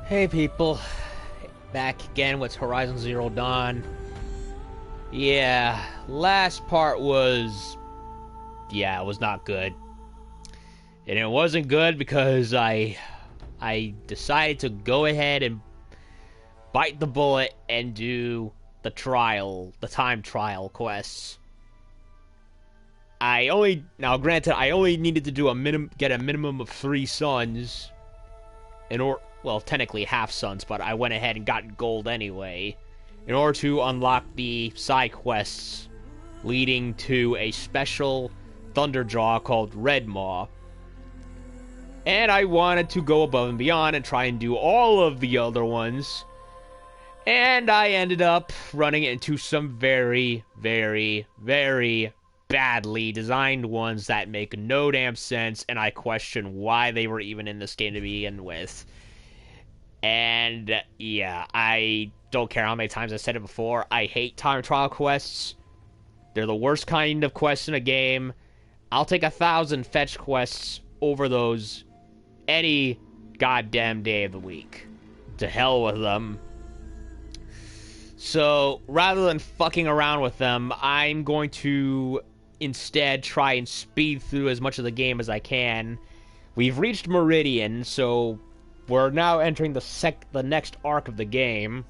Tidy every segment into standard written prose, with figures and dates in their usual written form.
Hey people, back again with Horizon Zero Dawn. Yeah, last part was, it was not good. And it wasn't good because I decided to go ahead and bite the bullet and do the time trial quests. Granted, I only needed to do get a minimum of 3 suns well, technically half suns, but I went ahead and got gold anyway, in order to unlock the side quests leading to a special Thunderjaw called Red Maw. And I wanted to go above and beyond and try and do all of the other ones. And I ended up running into some very, very, very badly designed ones that make no damn sense, and I question why they were even in this game to begin with. And yeah, I don't care how many times I said it before. I hate time trial quests. They're the worst kind of quests in a game. I'll take 1,000 fetch quests over those any goddamn day of the week. To hell with them. So rather than fucking around with them, I'm going to instead try and speed through as much of the game as I can. We've reached Meridian, so we're now entering the next arc of the game.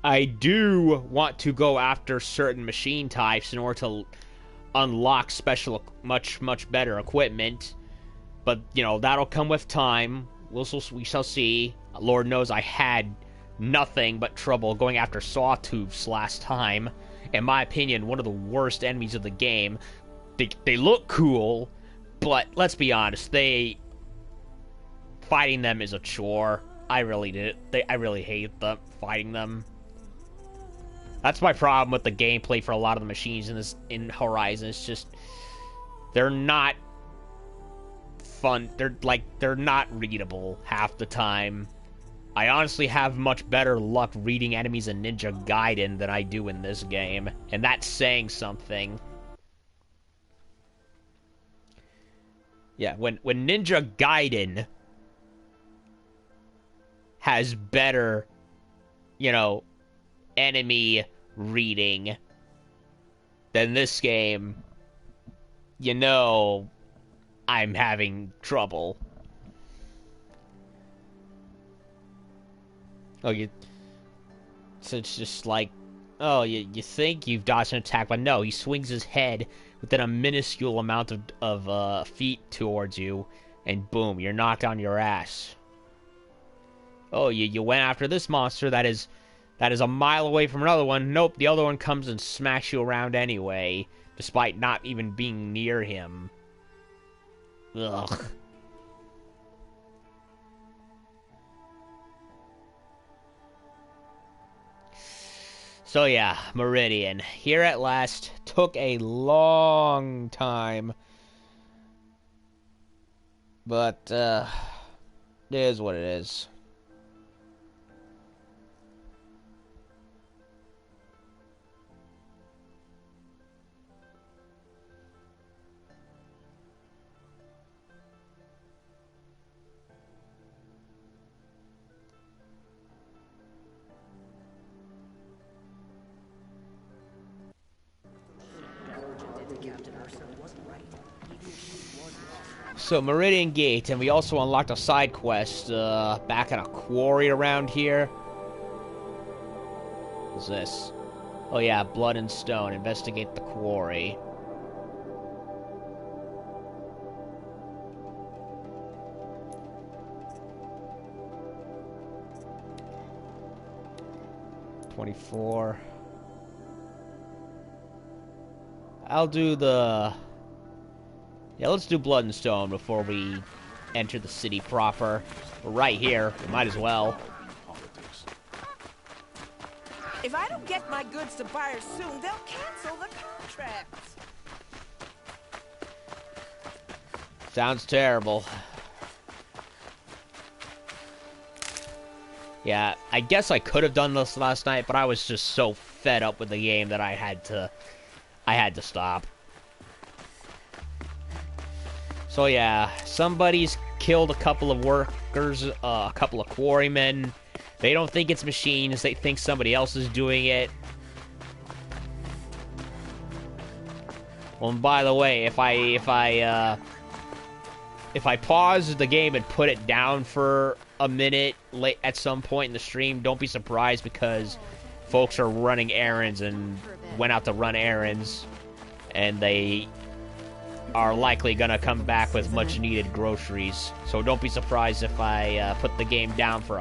I do want to go after certain machine types in order to unlock special, much better equipment. But, that'll come with time. We shall see. Lord knows I had nothing but trouble going after sawtooths last time. In my opinion, one of the worst enemies of the game. They look cool, but let's be honest, fighting them is a chore. I really hate fighting them. That's my problem with the gameplay for a lot of the machines in Horizon. It's just they're not fun. They're not readable half the time. I honestly have much better luck reading enemies in Ninja Gaiden than I do in this game, and that's saying something. Yeah, when Ninja Gaiden has better, enemy reading than this game, I'm having trouble. So it's just like, you think you've dodged an attack, but no, he swings his head within a minuscule amount of feet towards you, and boom, you're knocked on your ass. Oh, you went after this monster that is a mile away from another one. Nope, the other one comes and smacks you around anyway, despite not even being near him. Ugh. So yeah, Meridian. Here at last. Took a long time. But, it is what it is. So, Meridian Gate, and we also unlocked a side quest, back in a quarry around here. What's this? Oh yeah, Blood and Stone. Investigate the quarry. $24. I'll do the... Yeah, let's do Blood and Stone before we enter the city proper. We're right here. We might as well. If I don't get my goods to buyers soon, they'll cancel the contracts. Sounds terrible. Yeah, I guess I could have done this last night, but I was just so fed up with the game that I had to stop. So yeah, somebody's killed a couple of workers, a couple of quarrymen. They don't think it's machines. They think somebody else is doing it. Well, and by the way, if I pause the game and put it down for a minute late at some point in the stream, don't be surprised because folks are running errands and went out to run errands, and they are likely gonna come back with much needed groceries. So don't be surprised if I put the game down for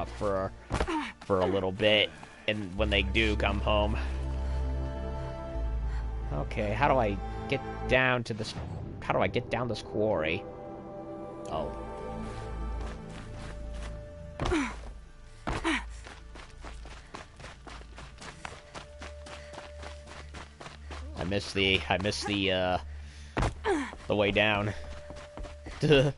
a little bit, and when they do come home. Okay, how do I get down to this? How do I get down this quarry? Oh. I missed the way down. Duh.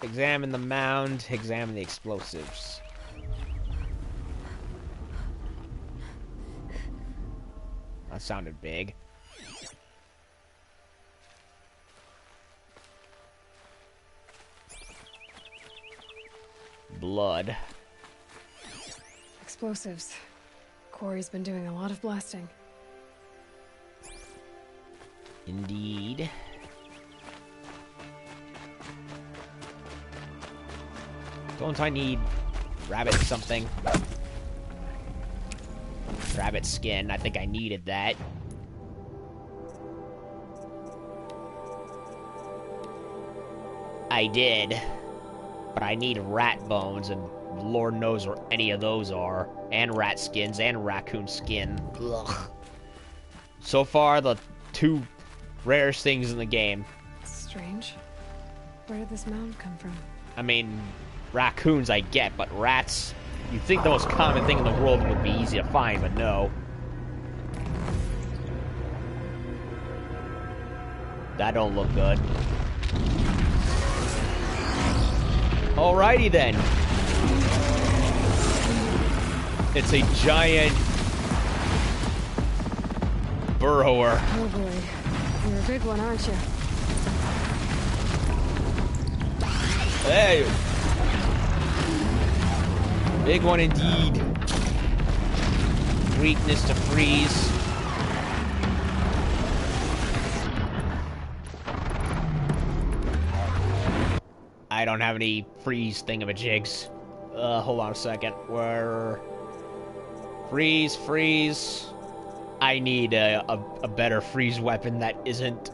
Examine the mound, examine the explosives. That sounded big. Blood. Explosives. Quarry's been doing a lot of blasting. Indeed. Don't I need rabbit something? Rabbit skin. I think I needed that. I did. But I need rat bones, and Lord knows where any of those are. And rat skins, and raccoon skin. Ugh. So far, the two rarest things in the game. Strange. Where did this mound come from? I mean, raccoons I get, but rats... You'd think the most common thing in the world would be easy to find, but no. That don't look good. Alrighty then. It's a giant burrower. Oh boy. You're a big one, aren't you? Hey! Big one indeed. Weakness to freeze. I don't have any freeze thingamajigs. Hold on a second. Where... Freeze. I need a better freeze weapon that isn't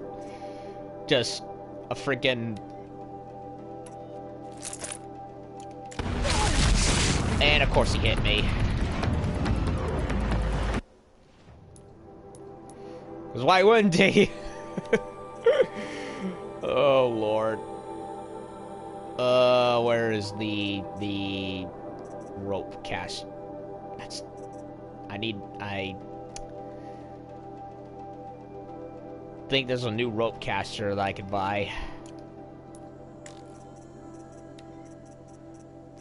just a freaking... And of course he hit me. Because why wouldn't he? Oh lord. Where is the rope cast? That's... I think there's a new rope caster that I could buy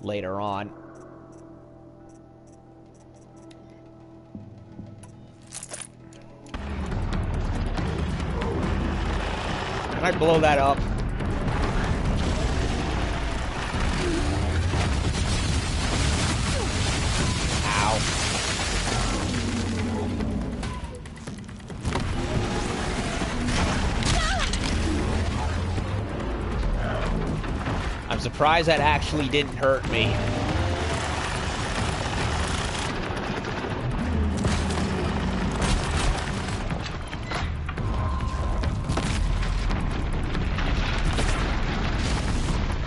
later on. Can I blow that up? Ow. I'm surprised that actually didn't hurt me.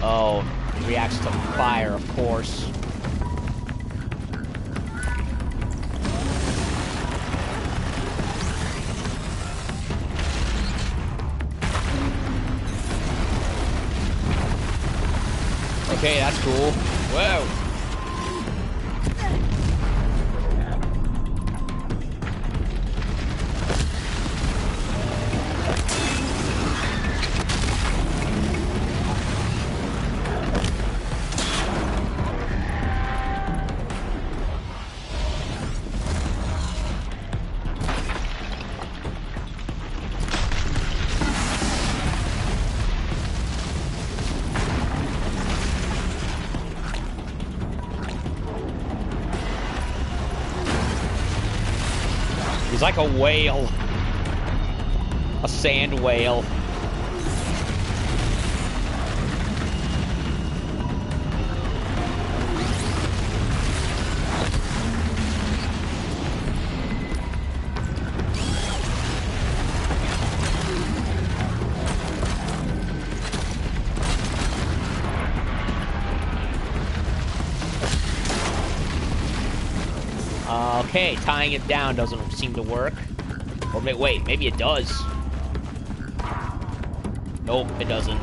Oh, it reacts to fire, of course. Okay, that's cool. Whoa. He's like a whale. A sand whale. Okay, tying it down doesn't seem to work. Or wait, maybe it does. Nope, it doesn't.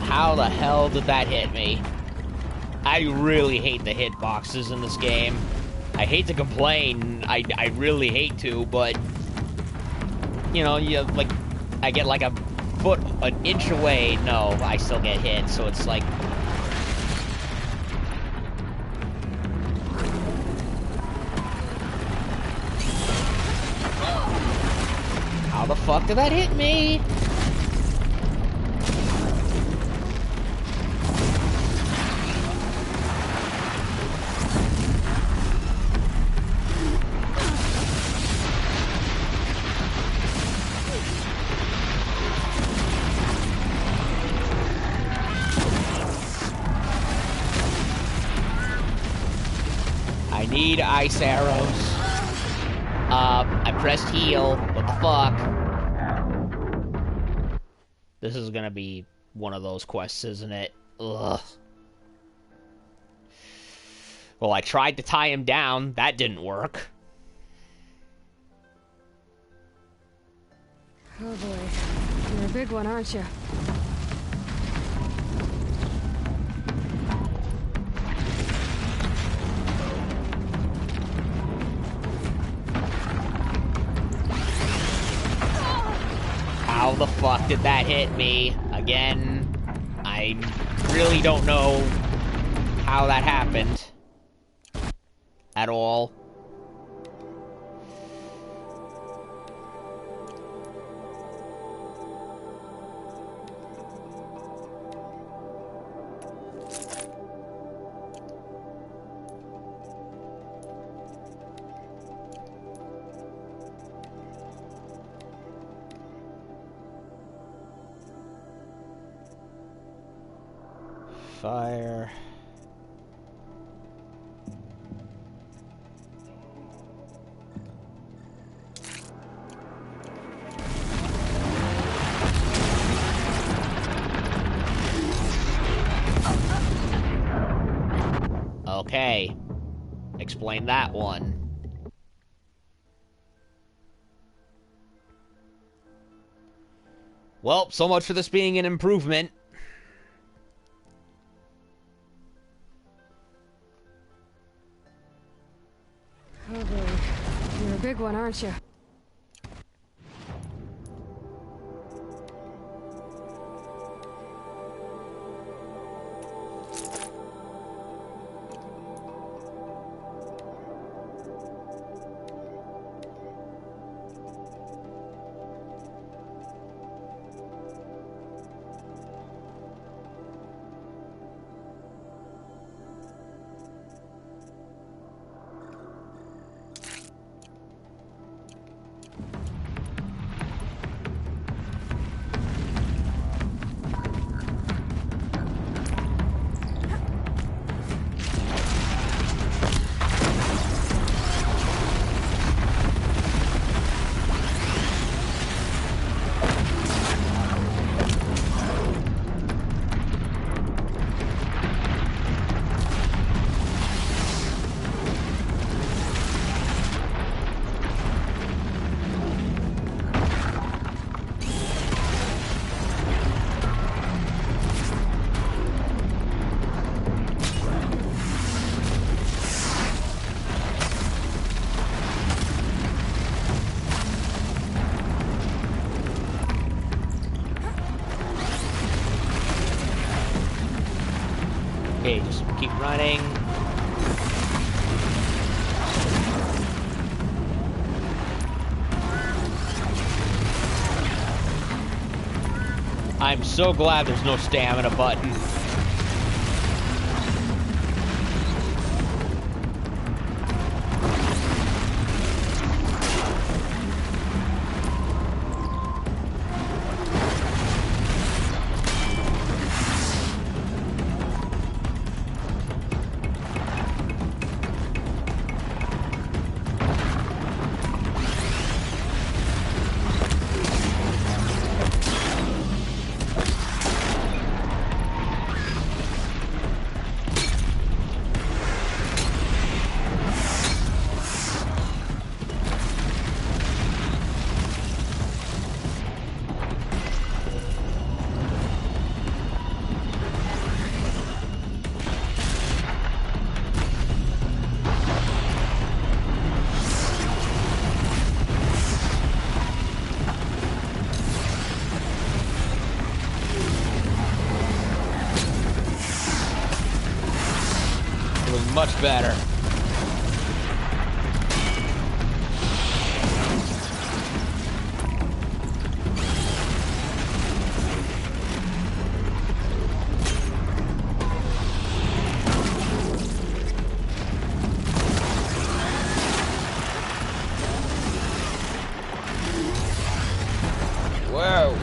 How the hell did that hit me? I really hate the hitboxes in this game. I hate to complain, I really hate to, but... You know, I get like an inch away, no, I still get hit, so it's like... How the fuck did that hit me? I need ice arrows. I pressed heal. What the fuck? This is gonna be one of those quests, isn't it? Ugh. Well, I tried to tie him down. That didn't work. Oh boy. You're a big one, aren't you? How the fuck did that hit me? Again, I really don't know how that happened. At all. Fire. Okay. Explain that one. Well, so much for this being an improvement. Oh boy. You're a big one, aren't you? Okay, just keep running. I'm so glad there's no stamina button. Much better. Whoa.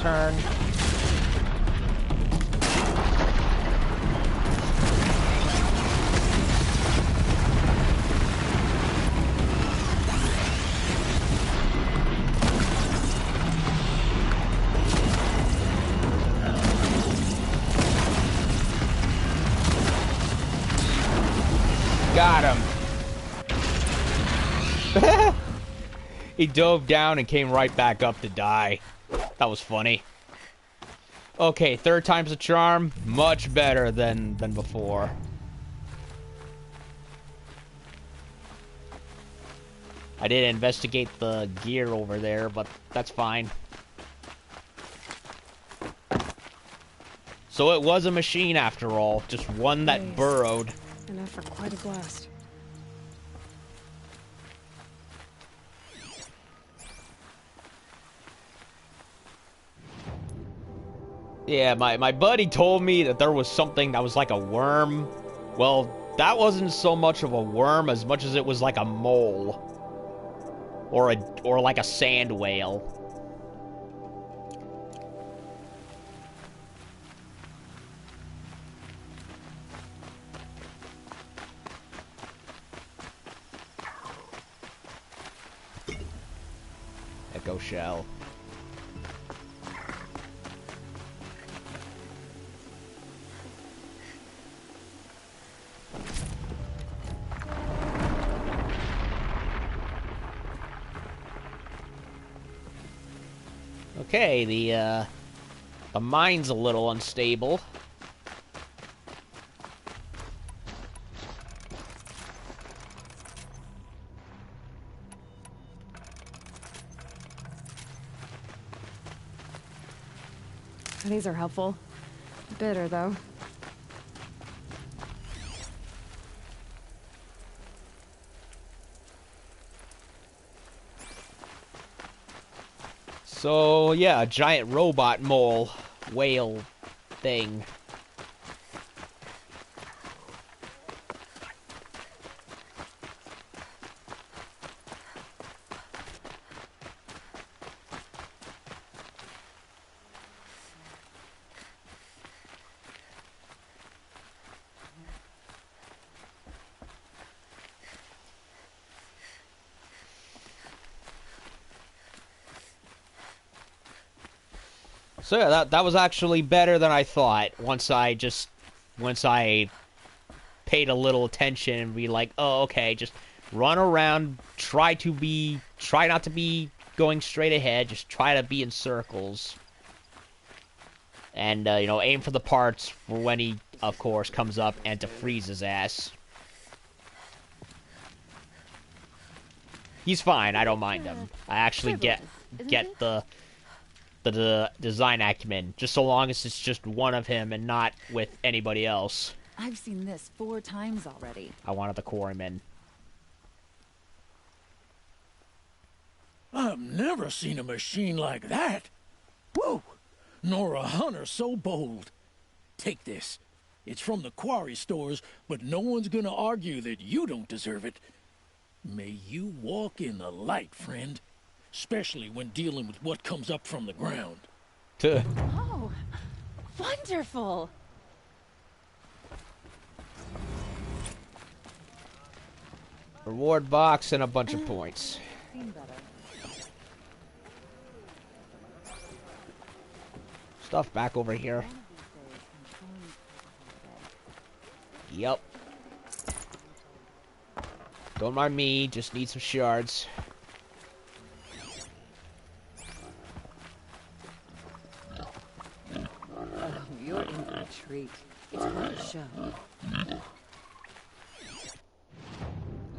Turn. Got him. He dove down and came right back up to die. That was funny. Okay, third time's a charm. Much better than before. I didn't investigate the gear over there, but that's fine. So it was a machine after all, just one that burrowed. Enough for quite a blast. Yeah, my buddy told me that there was something that was like a worm. Well, that wasn't so much of a worm as much as it was like a mole. Or like a sand whale. Echo shell. Okay, the mine's a little unstable. These are helpful. Bitter, though. So, yeah, a giant robot mole whale thing. So yeah, that was actually better than I thought. Once I paid a little attention and be like, oh, okay, just run around, try not to be going straight ahead. Just try to be in circles. And, you know, aim for the parts for when he, of course, comes up and to freeze his ass. He's fine. I don't mind him. I actually get the design acumen, just so long as it's just one of him and not with anybody else. I've seen this 4 times already. I wanted the quarryman. I've never seen a machine like that. Whoa! Nor a hunter so bold. Take this. It's from the quarry stores, but no one's gonna argue that you don't deserve it. May you walk in the light, friend. Especially when dealing with what comes up from the ground. Oh, wonderful! Reward box and a bunch of points. Stuff back over here. Yep. Don't mind me, just need some shards. Oh, you're in for a treat. It's quite a show.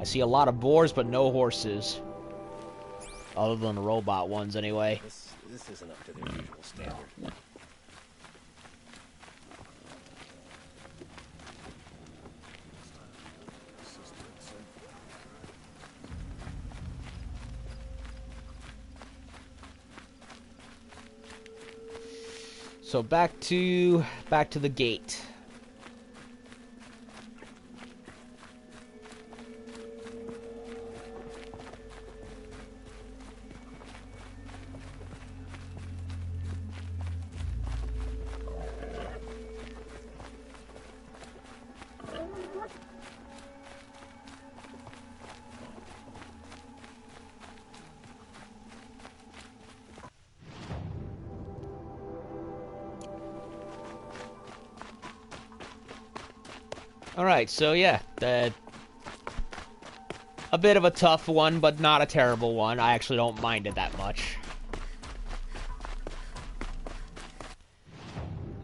I see a lot of boars, but no horses. Other than the robot ones, anyway. This isn't up to their usual standard. So back to the gate. Alright, so yeah, a bit of a tough one, but not a terrible one. I actually don't mind it that much.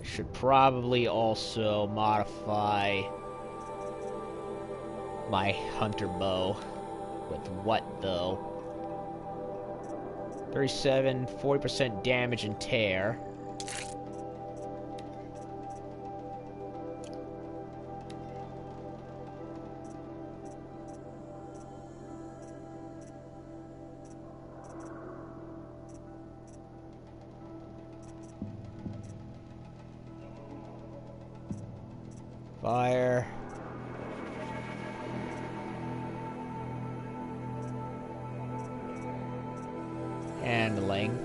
I should probably also modify my hunter bow. With what, though? 37, 40% damage and tear. Fire. Handling.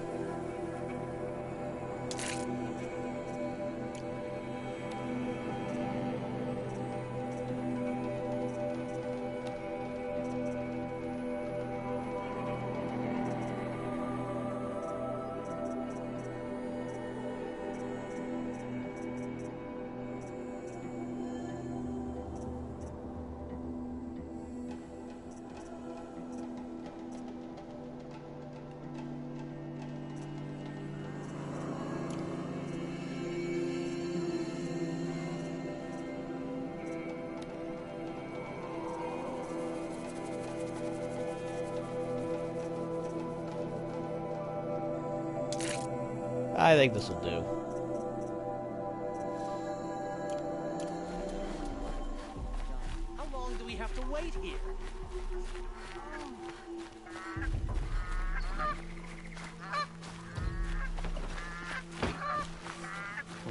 I think this will do. How long do we have to wait here?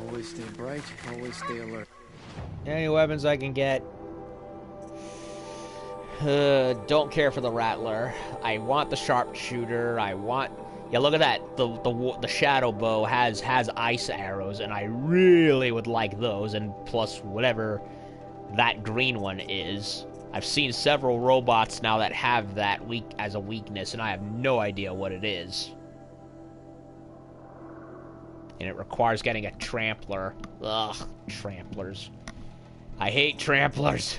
Always stay bright, always stay alert. Any weapons I can get. Don't care for the rattler. I want the sharpshooter. I want... Yeah, look at that. The shadow bow has ice arrows, and I really would like those, and plus whatever that green one is. I've seen several robots now that have that as a weakness, and I have no idea what it is. And it requires getting a trampler. Ugh, tramplers. I hate tramplers.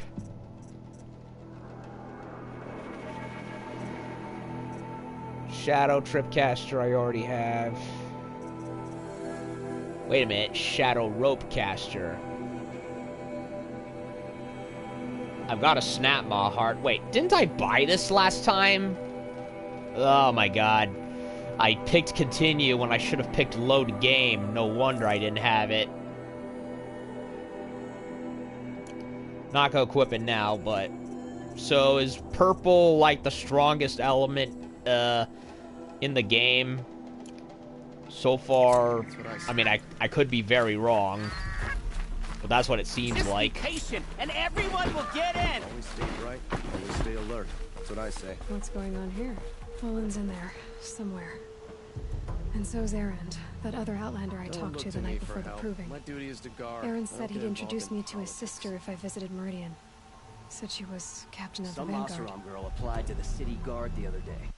Shadow Tripcaster I already have. Wait a minute, Shadow Ropecaster. I've got a Snap Maw Heart. Wait, didn't I buy this last time? Oh my god. I picked Continue when I should have picked Load Game. No wonder I didn't have it. Not gonna equip it now, but... So, is purple, like, the strongest element, in the game? So far... I mean, I could be very wrong. But that's what it seems Just like. be patient, and everyone will get in! Always stay bright, always stay alert. That's what I say. What's going on here? Olin's in there, somewhere. And so's Errand, that other Outlander I Don't talked look to the me night for before the help. proving. My duty is to guard. Errand I don't said he'd get involved introduce in me to his politics. sister if I visited Meridian. Said she was captain of the Some Vanguard. Oseram girl applied to the city guard the other day.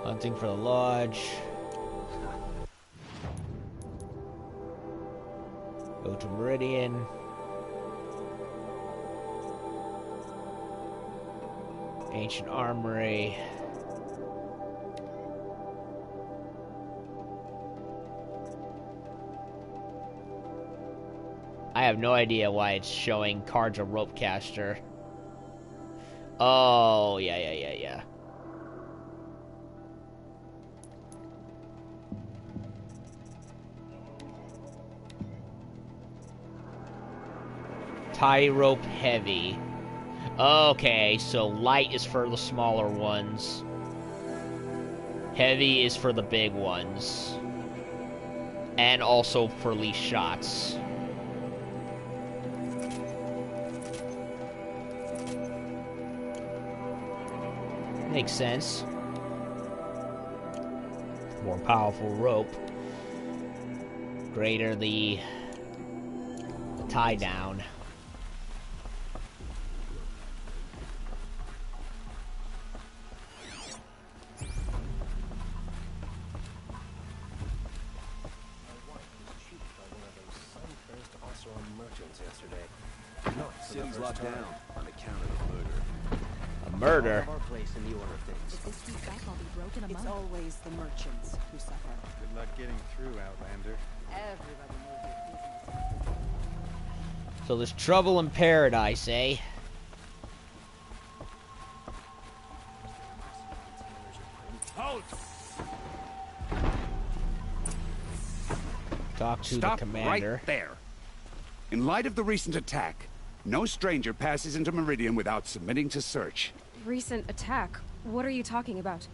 Hunting for the lodge. Go to Meridian. Ancient Armory. I have no idea why it's showing cards of Ropecaster. Oh, yeah. Tie rope heavy. Okay, so light is for the smaller ones. Heavy is for the big ones. And also for least shots. Makes sense. More powerful rope. Greater the tie down. City's locked down on account of the murder. A murder? All of our place in the order of things. If this keeps up, I'll be broken It's among. always the merchants who suffer. Good luck getting through, Outlander. Everybody knows their business. So there's trouble in paradise, eh? Talk to Stop the commander. right there. In light of the recent attack, no stranger passes into Meridian without submitting to search. Recent attack? What are you talking about?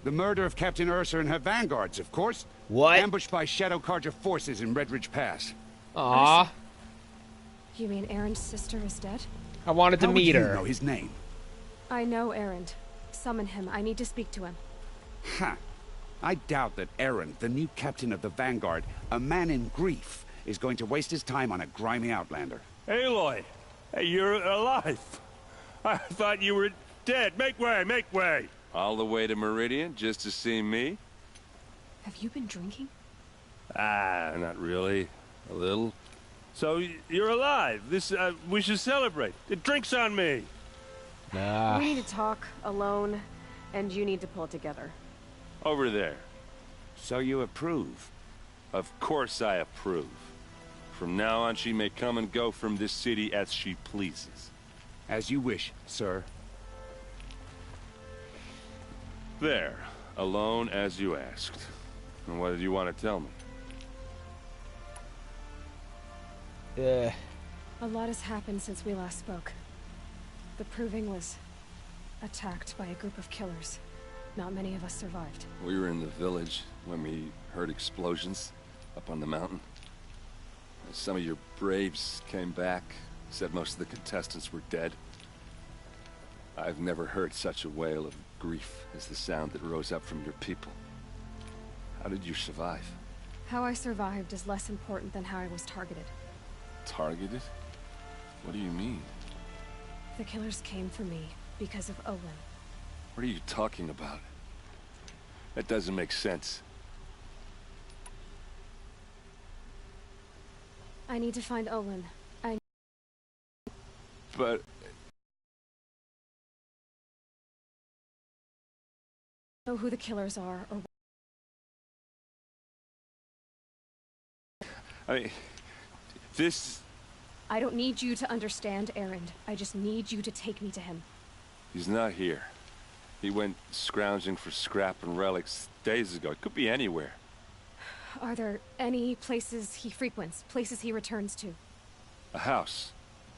The murder of Captain Ursa and her vanguards, of course. What? Ambushed by Shadow Carja forces in Redridge Pass. Aww. You mean Errand's sister is dead? I wanted to How meet would you her. know his name? I know Errand. Summon him. I need to speak to him. Ha! I doubt that Errand, the new captain of the Vanguard, a man in grief, is going to waste his time on a grimy outlander. Aloy! Hey, you're alive! I thought you were dead. Make way, make way! All the way to Meridian just to see me? Have you been drinking? Ah, not really. A little. So, you're alive. We should celebrate. Drinks on me! Nah. We need to talk alone, and you need to pull it together. Over there. So you approve? Of course I approve. From now on, she may come and go from this city as she pleases. As you wish, sir. There. Alone as you asked. And what did you want to tell me? A lot has happened since we last spoke. The Proving was attacked by a group of killers. Not many of us survived. We were in the village when we heard explosions up on the mountain. Some of your braves came back, said most of the contestants were dead. I've never heard such a wail of grief as the sound that rose up from your people. How did you survive? How I survived is less important than how I was targeted. Targeted? What do you mean? The killers came for me because of Olin. What are you talking about? That doesn't make sense. I need to find Olin. But know who the killers are, or... I mean, this... I don't need you to understand, Errand. I just need you to take me to him. He's not here. He went scrounging for scrap and relics days ago. It could be anywhere. Are there any places he frequents? Places he returns to? A house.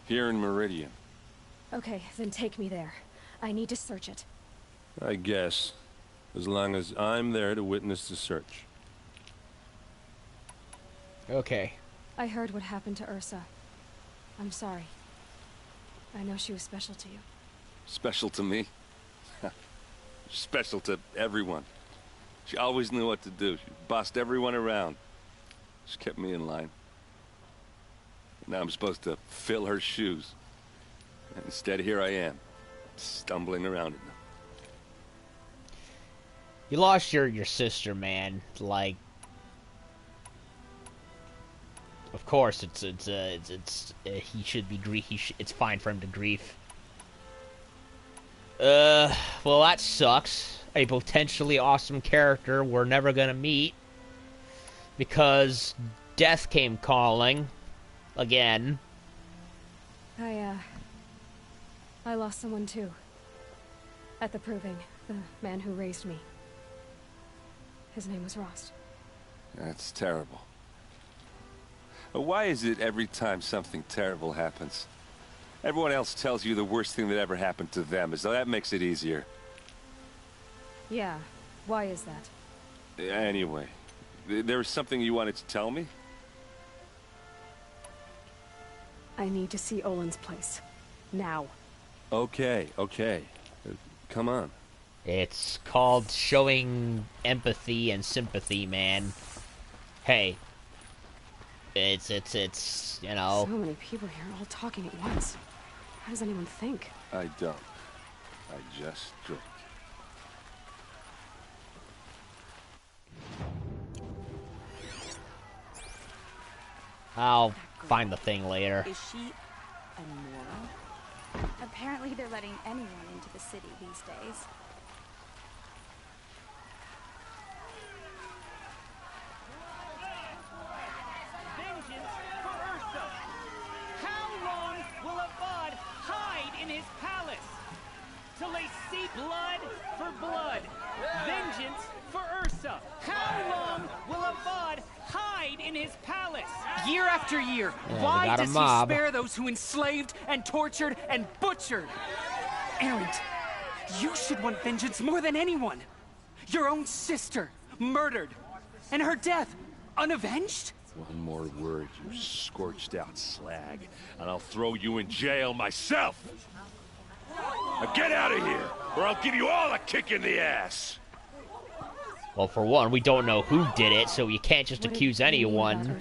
Here in Meridian. Okay, then take me there. I need to search it. I guess. As long as I'm there to witness the search. Okay. I heard what happened to Ursa. I'm sorry. I know she was special to you. Special to me? Special to everyone. She always knew what to do. She bossed everyone around. She kept me in line. Now I'm supposed to fill her shoes. And instead, here I am, stumbling around in them. You lost your sister, man. Like, of course, he should be it's fine for him to grieve. Well, that sucks. A potentially awesome character we're never gonna meet because death came calling again. I lost someone too. At the Proving, the man who raised me. His name was Rost. That's terrible. Why is it every time something terrible happens, everyone else tells you the worst thing that ever happened to them, as though that makes it easier? Yeah, why is that? Anyway, there was something you wanted to tell me? I need to see Olin's place. Now. Okay. Come on. It's called showing empathy and sympathy, man. Hey. It's, you know... So many people here all talking at once. How does anyone think? I don't. I just drink. I'll find the thing later. Is she immoral? Apparently they're letting anyone into the city these days. Vengeance for Ursa! How long will Avad hide in his palace? Till they see blood for blood. Vengeance for Ursa! How long will Avad hide in his palace? Year after year, Yeah, why does he mob. spare those who enslaved and tortured and butchered? Errand, you should want vengeance more than anyone. Your own sister, murdered, and her death, unavenged? One more word, you scorched out slag, and I'll throw you in jail myself! Now get out of here, or I'll give you all a kick in the ass! Well, for one, we don't know who did it, so you can't just accuse anyone.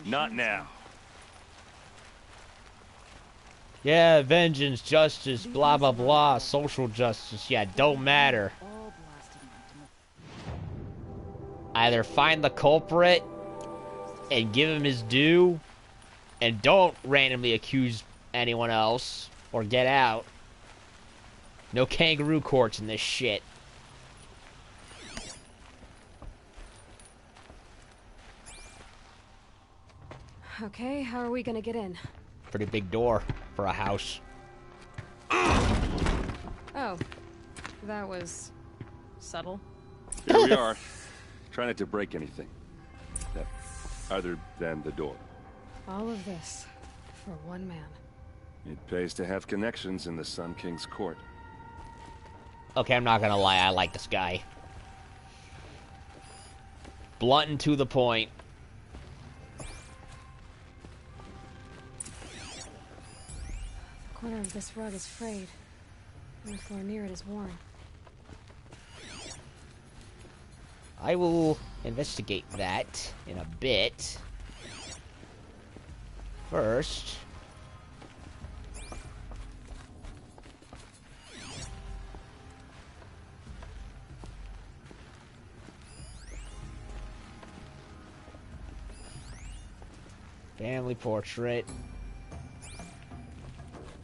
Not now. Yeah, vengeance, justice, blah, blah, blah, social justice, yeah, don't matter. Either find the culprit and give him his due, and don't randomly accuse anyone else, or get out. No kangaroo courts in this shit. Okay, how are we gonna get in? Pretty big door for a house. Oh, that was subtle. Here we are. Try not to break anything. Other than the door. All of this for one man. It pays to have connections in the Sun King's court. Okay, I'm not gonna lie, I like this guy. Blunt and to the point. The corner of this rug is frayed, and the floor near it is worn. I will investigate that in a bit. First... family portrait.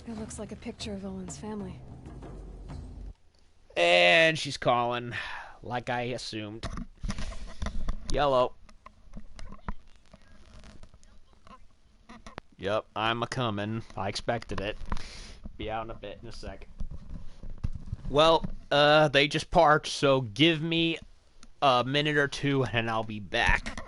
It looks like a picture of Olin's family. And she's calling. like I assumed. Yellow. Yep, I'm a-comin'. I expected it. Be out in a bit, in a sec. Well, they just parked, so give me a minute or two and I'll be back.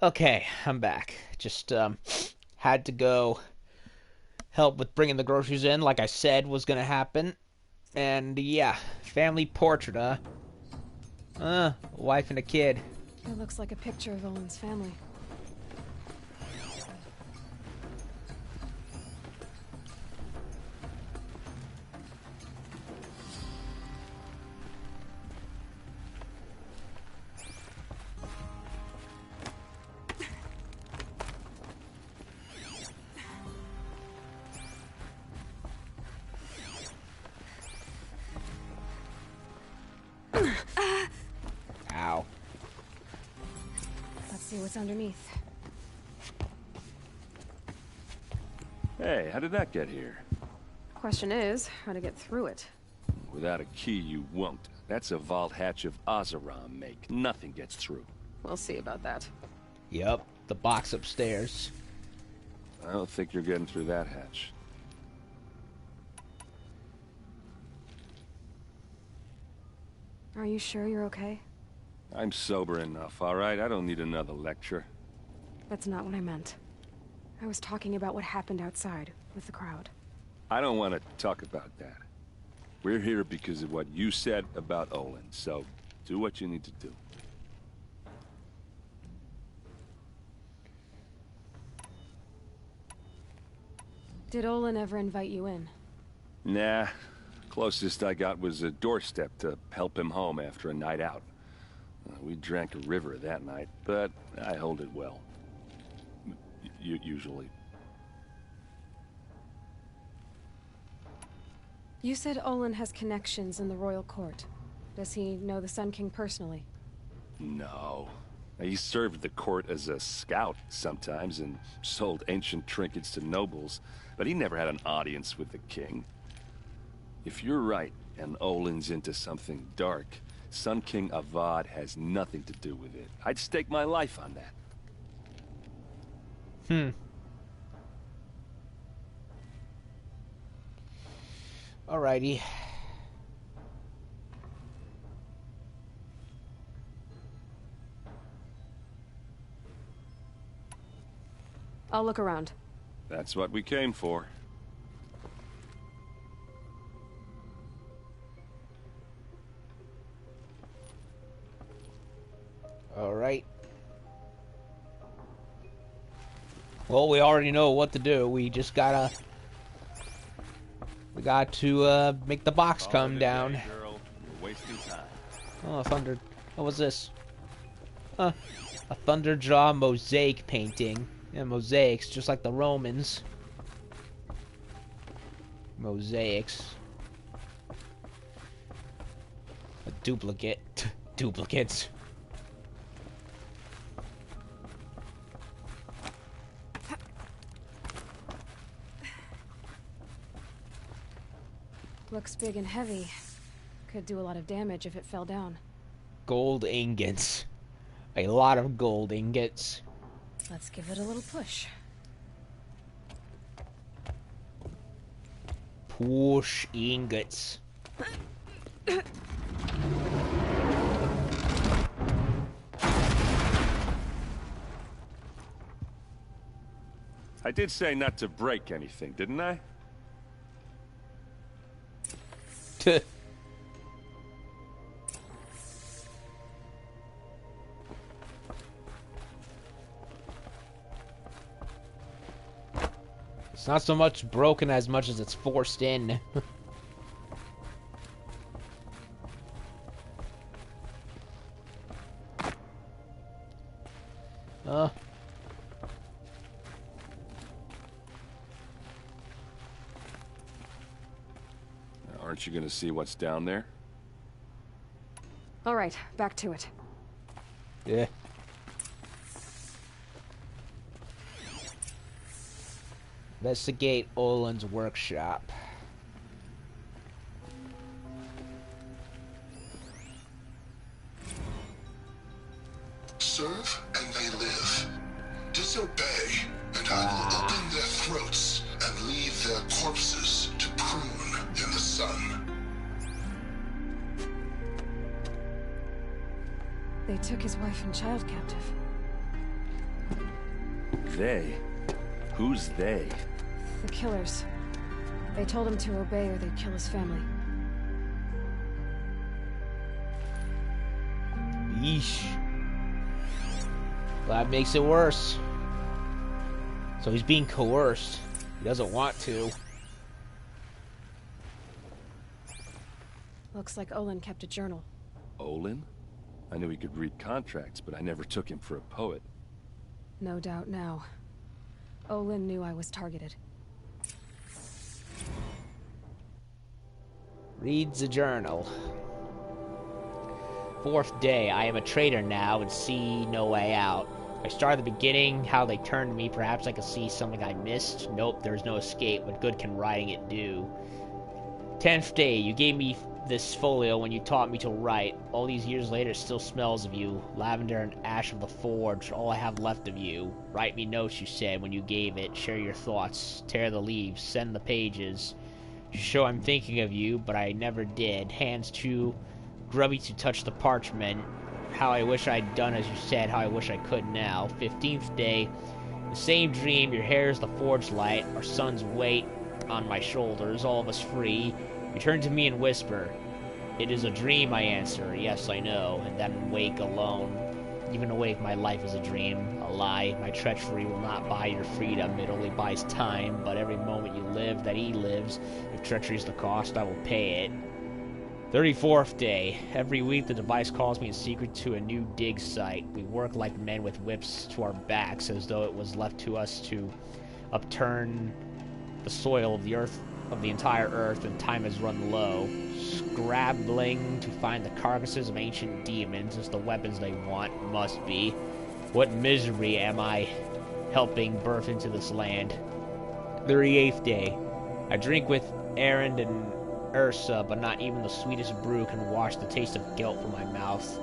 Okay, I'm back. Just had to go help with bringing the groceries in, like I said was gonna happen. And yeah, family portrait, a wife and a kid. It looks like a picture of Owen's family. Ow. Let's see what's underneath. Hey, how did that get here? Question is, how to get through it. Without a key, you won't. That's a vault hatch of Oseram make. Nothing gets through. We'll see about that. Yep, the box upstairs. I don't think you're getting through that hatch. Are you sure you're okay? I'm sober enough, all right? I don't need another lecture. That's not what I meant. I was talking about what happened outside, with the crowd. I don't want to talk about that. We're here because of what you said about Olin, so do what you need to do. Did Olin ever invite you in? Nah. Closest I got was a doorstep to help him home after a night out. We drank a river that night, but I hold it well. Usually. You said Olin has connections in the royal court. Does he know the Sun King personally? No. He served the court as a scout sometimes and sold ancient trinkets to nobles, but he never had an audience with the king. If you're right, and Olin's into something dark, Sun King Avad has nothing to do with it. I'd stake my life on that. Alrighty. I'll look around. That's what we came for. Alright. Well, we already know what to do. We just gotta... We got to, make the box come down. Girl. We're wasting time. Oh, thunder... What was this? A Thunderjaw mosaic painting. Yeah, mosaics, just like the Romans. Mosaics. A duplicate. Duplicates. Looks big and heavy. Could do a lot of damage if it fell down. Gold ingots. A lot of gold ingots. Let's give it a little push. Push ingots. I did say not to break anything, didn't I? It's not so much broken as much as it's forced in. Aren't you gonna see what's down there? All right, back to it. Yeah. Investigate Olin's workshop. Serve and they live. Disobey, and I will open their throats and leave their corpses to prune in the sun. They took his wife and child captive. They? Who's they? The killers. They told him to obey or they'd kill his family. Yeesh. That makes it worse. So he's being coerced. He doesn't want to. Looks like Olin kept a journal. Olin? I knew he could read contracts, but I never took him for a poet. No doubt now. Olin knew I was targeted. Reads a journal. 4th day. I am a traitor now and see no way out. I start at the beginning, how they turned me. Perhaps I could see something I missed. Nope, there's no escape. What good can writing it do? 10th day. You gave me this folio when you taught me to write. All these years later, it still smells of you. Lavender and ash of the forge, all I have left of you. Write me notes, you said, when you gave it. Share your thoughts. Tear the leaves. Send the pages. Show I'm thinking of you, but I never did. Hands too grubby to touch the parchment. How I wish I'd done as you said. How I wish I could now. 15th day. The same dream. Your hair is the forge light. Our son's weight on my shoulders. All of us free. You turn to me and whisper. It is a dream, I answer. Yes, I know. And then wake alone. Even awake, my life is a dream. A lie. My treachery will not buy your freedom. It only buys time. But every moment you live, that he lives. If treachery is the cost, I will pay it. 34th day. Every week the device calls me in secret to a new dig site. We work like men with whips to our backs, as though it was left to us to upturn the soil of the earth, of the entire earth, and time has run low. Scrabbling to find the carcasses of ancient demons as the weapons they want must be. What misery am I helping birth into this land? 38th day. I drink with Errand and Ursa, but not even the sweetest brew can wash the taste of guilt from my mouth.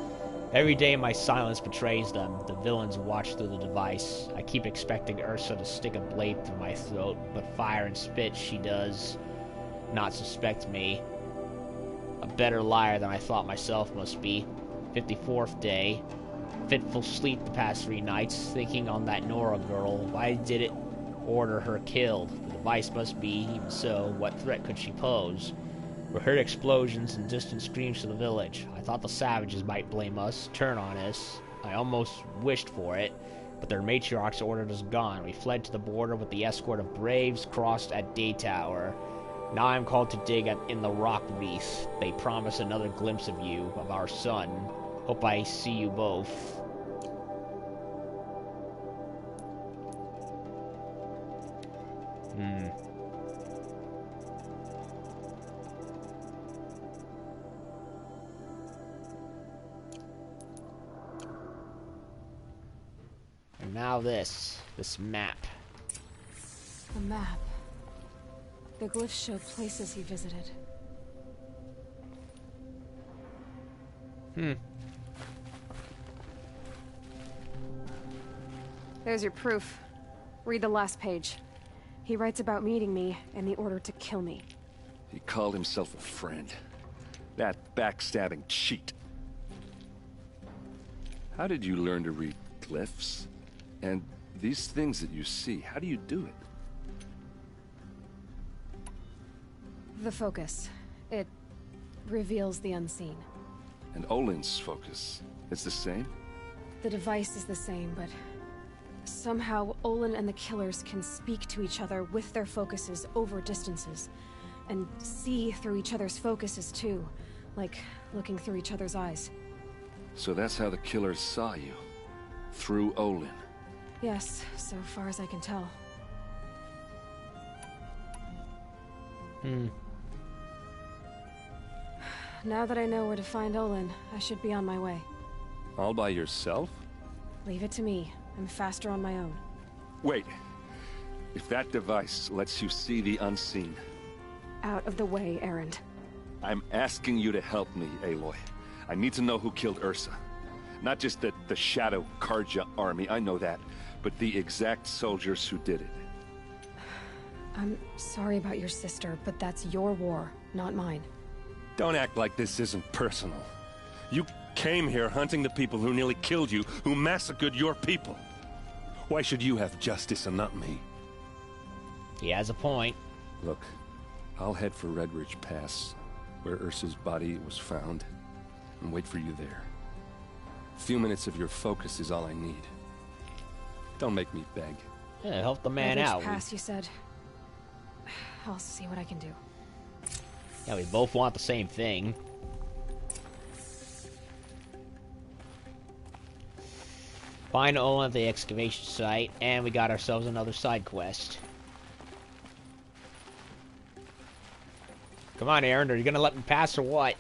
Every day my silence betrays them. The villains watch through the device. I keep expecting Ursa to stick a blade through my throat, but fire and spit she does not suspect me. A better liar than I thought myself must be. 54th day. Fitful sleep the past 3 nights, thinking on that Nora girl. Why did it order her killed? The device must be, even so, what threat could she pose? We heard explosions and distant screams to the village. I thought the savages might blame us, turn on us. I almost wished for it, but their matriarchs ordered us gone. We fled to the border with the escort of braves, crossed at Day Tower. Now I am called to dig in the rock wreath. They promise another glimpse of you, of our son. Hope I see you both. And now this map. The map. The glyphs show places he visited. There's your proof. Read the last page. He writes about meeting me and the order to kill me. He called himself a friend. That backstabbing cheat. How did you learn to read glyphs? And these things that you see, how do you do it? The focus. It reveals the unseen. And Olin's focus, it's the same? The device is the same, but somehow Olin and the killers can speak to each other with their focuses over distances. And see through each other's focuses too, like looking through each other's eyes. So that's how the killers saw you? Through Olin? Yes, so far as I can tell. Now that I know where to find Olin, I should be on my way. All by yourself? Leave it to me. I'm faster on my own. Wait. If that device lets you see the unseen... Out of the way, Errand. I'm asking you to help me, Aloy. I need to know who killed Ursa. Not just the Shadow Karja army, I know that, but the exact soldiers who did it. I'm sorry about your sister, but that's your war, not mine. Don't act like this isn't personal. You came here hunting the people who nearly killed you, who massacred your people. Why should you have justice and not me? He has a point. Look, I'll head for Red Ridge Pass, where Ursa's body was found, and wait for you there. A few minutes of your focus is all I need. Don't make me beg. Yeah, help the man Red Ridge out. Pass, you said. I'll see what I can do. Yeah, we both want the same thing. Find Olin at the excavation site, and we got ourselves another side quest. Come on, Aaron, are you gonna let me pass or what?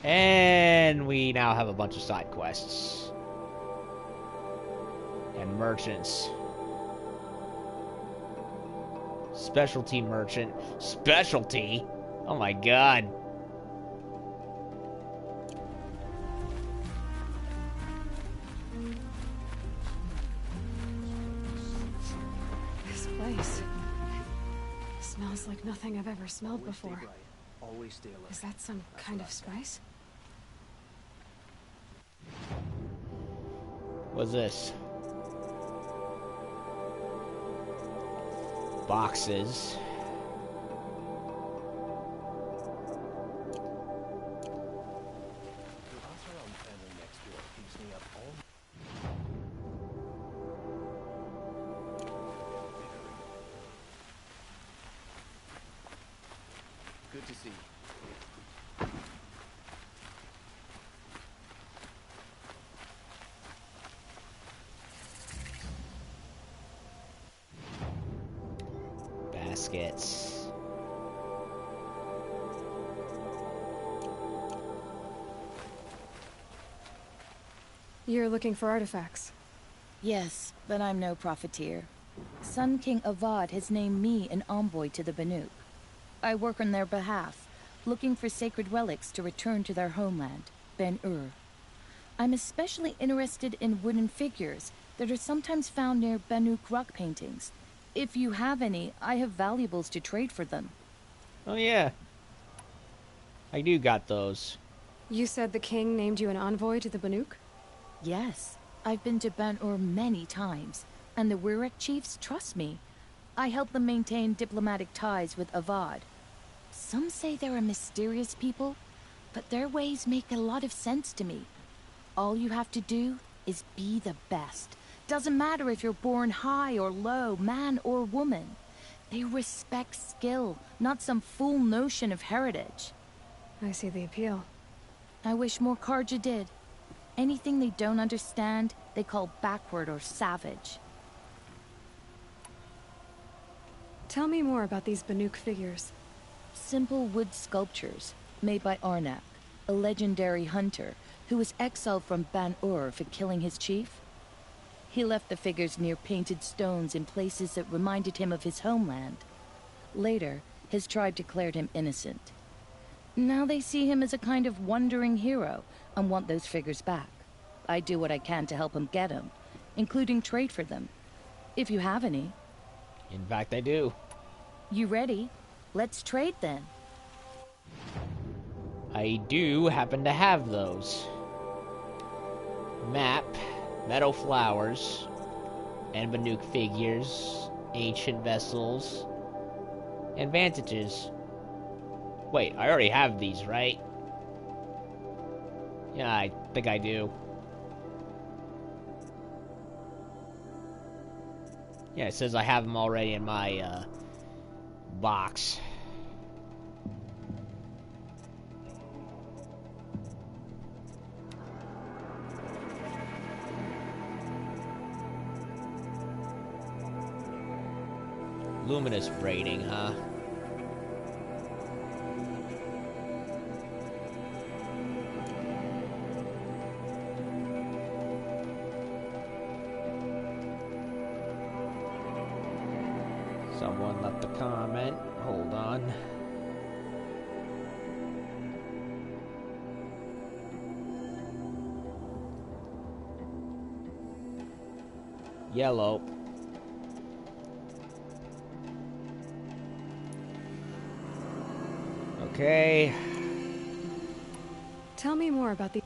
And we now have a bunch of side quests. And merchants. Specialty merchant. Specialty? Oh my god. This place smells like nothing I've ever smelled before. Always stay alert. Is that some kind of spice? What's this? Boxes. Good to see you. Baskets. You're looking for artifacts. Yes, but I'm no profiteer. Sun King Avad has named me an envoy to the Banuk. I work on their behalf, looking for sacred relics to return to their homeland, Ben-Ur. I'm especially interested in wooden figures that are sometimes found near Banuk rock paintings. If you have any, I have valuables to trade for them. Oh yeah. I do got those. You said the king named you an envoy to the Banuk? Yes, I've been to Ben-Ur many times, and the Wirek chiefs trust me. I help them maintain diplomatic ties with Avad. Some say they're a mysterious people, but their ways make a lot of sense to me. All you have to do is be the best. Doesn't matter if you're born high or low, man or woman. They respect skill, not some fool notion of heritage. I see the appeal. I wish more Karja did. Anything they don't understand, they call backward or savage. Tell me more about these Banuk figures. Simple wood sculptures made by Arnak, a legendary hunter who was exiled from Ban-Ur for killing his chief. He left the figures near painted stones in places that reminded him of his homeland. Later, his tribe declared him innocent. Now they see him as a kind of wandering hero and want those figures back. I do what I can to help him get them, including trade for them. If you have any. In fact, I do. You ready? Let's trade then. I do happen to have those. Map, meadow flowers, and Banuk figures, ancient vessels, and vantages. Wait, I already have these, right? Yeah, I think I do. Yeah, it says I have them already in my, box. Luminous braiding, huh? Someone left a comment. Hold on. Yellow. Okay. Tell me more about the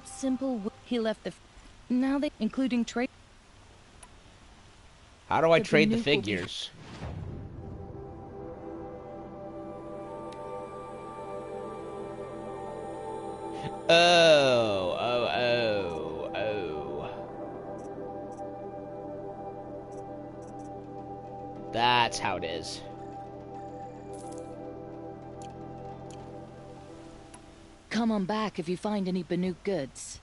He left the. Now they, including trade. How do I The trade the Banuk will be- figures? Oh. That's how it is. Come on back if you find any Banuk goods.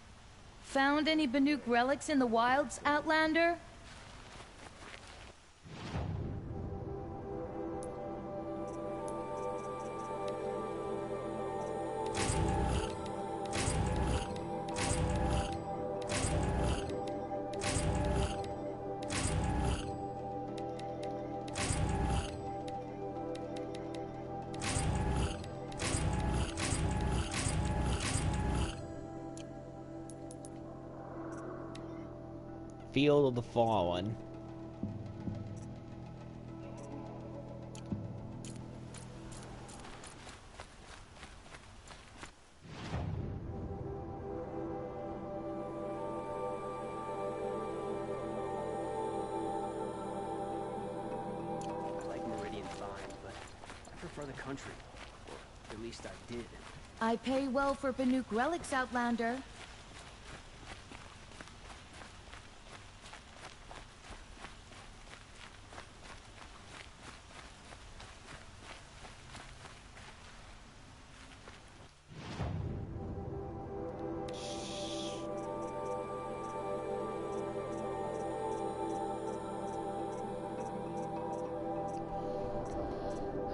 Found any Banuk relics in the wilds, Outlander? Field of the Fallen. I like Meridian fine, but I prefer the country. Or at least I did. I pay well for Banuk relics, Outlander.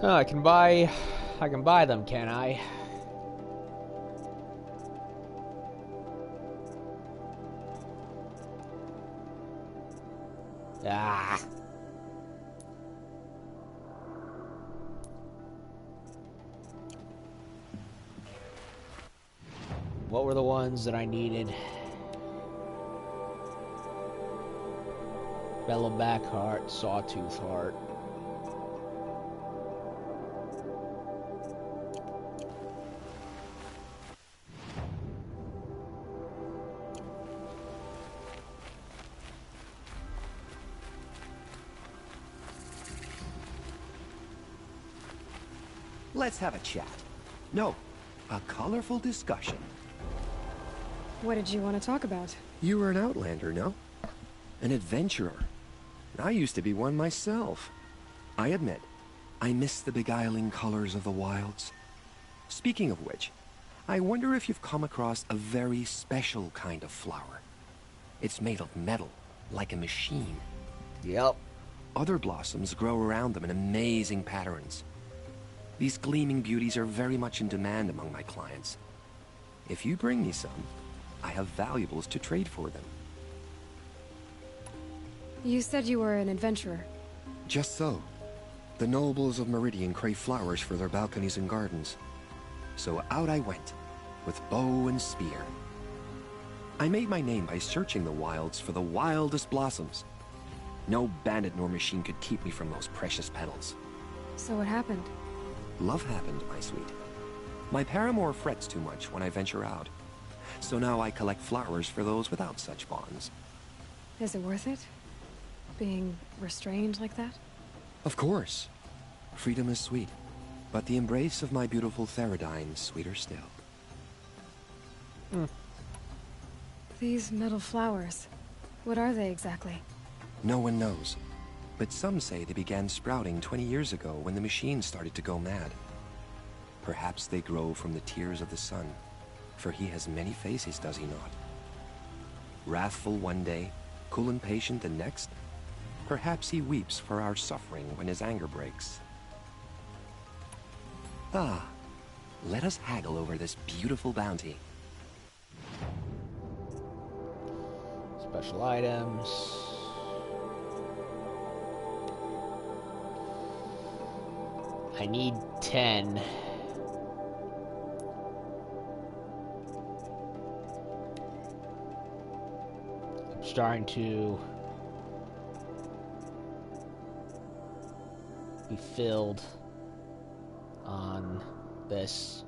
Oh, I can buy them, can I? Ah. What were the ones that I needed? Bellowback heart, sawtooth heart. Let's have a chat. No, a colorful discussion. What did you want to talk about? You were an outlander, no? An adventurer. I used to be one myself. I admit, I miss the beguiling colors of the wilds. Speaking of which, I wonder if you've come across a very special kind of flower. It's made of metal, like a machine. Yep. Other blossoms grow around them in amazing patterns. These gleaming beauties are very much in demand among my clients. If you bring me some, I have valuables to trade for them. You said you were an adventurer. Just so. The nobles of Meridian crave flowers for their balconies and gardens. So out I went, with bow and spear. I made my name by searching the wilds for the wildest blossoms. No bandit nor machine could keep me from those precious petals. So what happened? Love happened, my sweet. My paramour frets too much when I venture out. So now I collect flowers for those without such bonds. Is it worth it? Being restrained like that? Of course. Freedom is sweet, but the embrace of my beautiful Theradine sweeter still. These metal flowers, what are they exactly? No one knows, but some say they began sprouting 20 years ago when the machine started to go mad. Perhaps they grow from the tears of the sun, for he has many faces, does he not? Wrathful one day, cool and patient the next. Perhaps he weeps for our suffering when his anger breaks. Ah, let us haggle over this beautiful bounty. Special items. I need 10. I'm starting to be filled on this.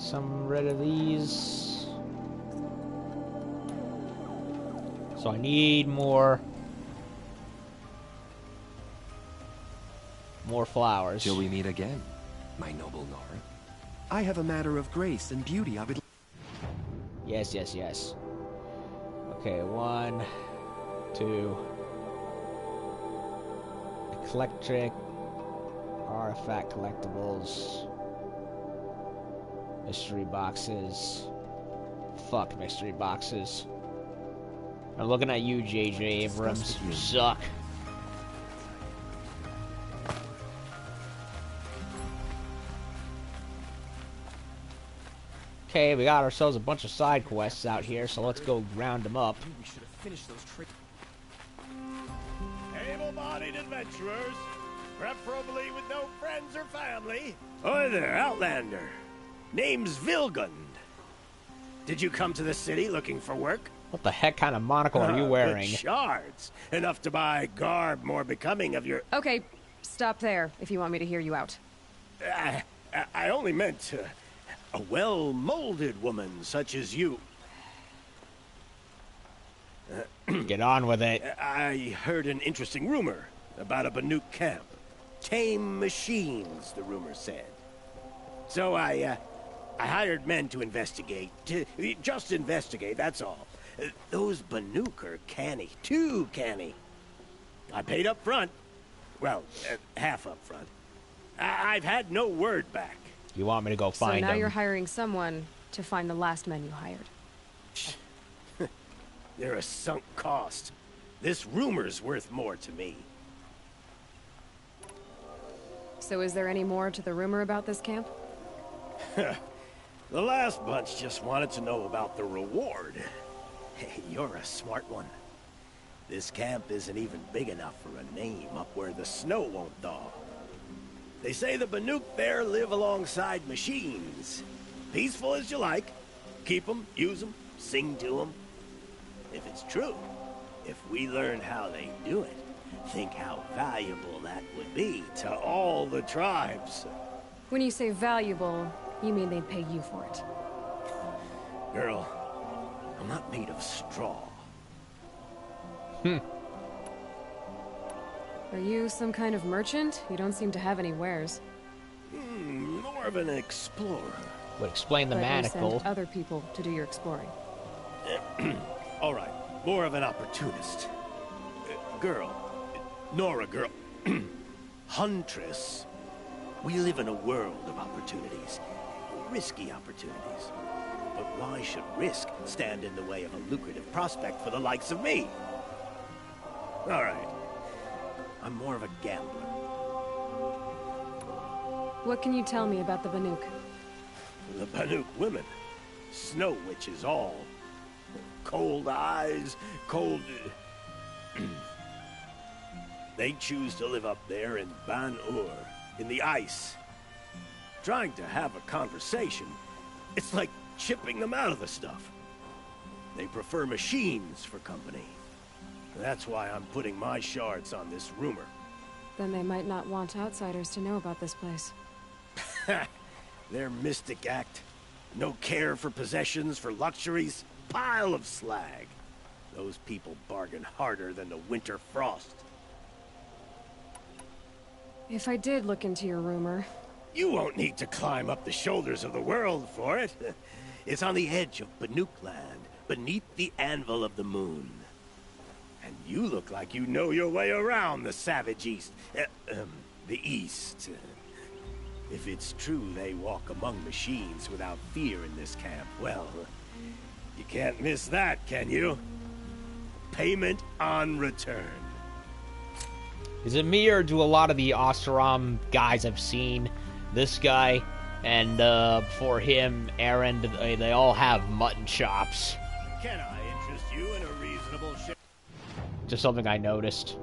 some rid of these. So I need more flowers. Till we meet again, my noble Nora. I have a matter of grace and beauty I would... Yes, yes, yes. Okay, 1, 2. Eclectic. Artifact collectibles. Mystery boxes. Fuck mystery boxes. I'm looking at you, J.J. Abrams. You suck. Okay, we got ourselves a bunch of side quests out here, so let's go round them up. We should have finished those tricks. Able-bodied adventurers, preferably with no friends or family. Hi there, Outlander. Name's Vilgund. Did you come to the city looking for work? What the heck kind of monocle are you wearing? Shards. Enough to buy garb more becoming of your... Okay, stop there if you want me to hear you out. I only meant a well-molded woman such as you. Get on with it. I heard an interesting rumor about a Banuk camp. Tame machines, the rumor said. So I hired men to investigate. Just investigate, that's all. Those Banuk are canny. Too canny. I paid up front. Well, half up front. I've had no word back. You want me to go find them? So now you're hiring someone to find the last men you hired. They're a sunk cost. This rumor's worth more to me. So is there any more to the rumor about this camp? The last bunch just wanted to know about the reward. Hey, you're a smart one. This camp isn't even big enough for a name up where the snow won't thaw. They say the Banuk there live alongside machines. Peaceful as you like. Keep them, use them, sing to them. If it's true, if we learn how they do it, think how valuable that would be to all the tribes. When you say valuable, you mean they'd pay you for it. Girl, I'm not made of straw. Are you some kind of merchant? You don't seem to have any wares. More of an explorer. Would explain the But manacle. you send other people to do your exploring. All right, more of an opportunist. Girl. Nora, girl. Huntress. We live in a world of opportunities. Risky opportunities. But why should risk stand in the way of a lucrative prospect for the likes of me? All right. I'm more of a gambler. What can you tell me about the Banuk? The Banuk women. Snow witches all. Cold eyes, cold... They choose to live up there in Ban-Ur, in the ice. Trying to have a conversation, it's like chipping them out of the stuff. They prefer machines for company. That's why I'm putting my shards on this rumor. Then they might not want outsiders to know about this place. Their mystic act. No care for possessions, for luxuries. Pile of slag. Those people bargain harder than the winter frost. If I did look into your rumor... You won't need to climb up the shoulders of the world for it. It's on the edge of Banuk land, beneath the anvil of the moon. And you look like you know your way around the savage east. The east. If it's true they walk among machines without fear in this camp, well, you can't miss that, can you? Payment on return. Is it me, or do a lot of the Oseram guys I've seen, this guy, and before him, Errand, they all have mutton chops? Can I interest you in a reasonable share? Just something I noticed.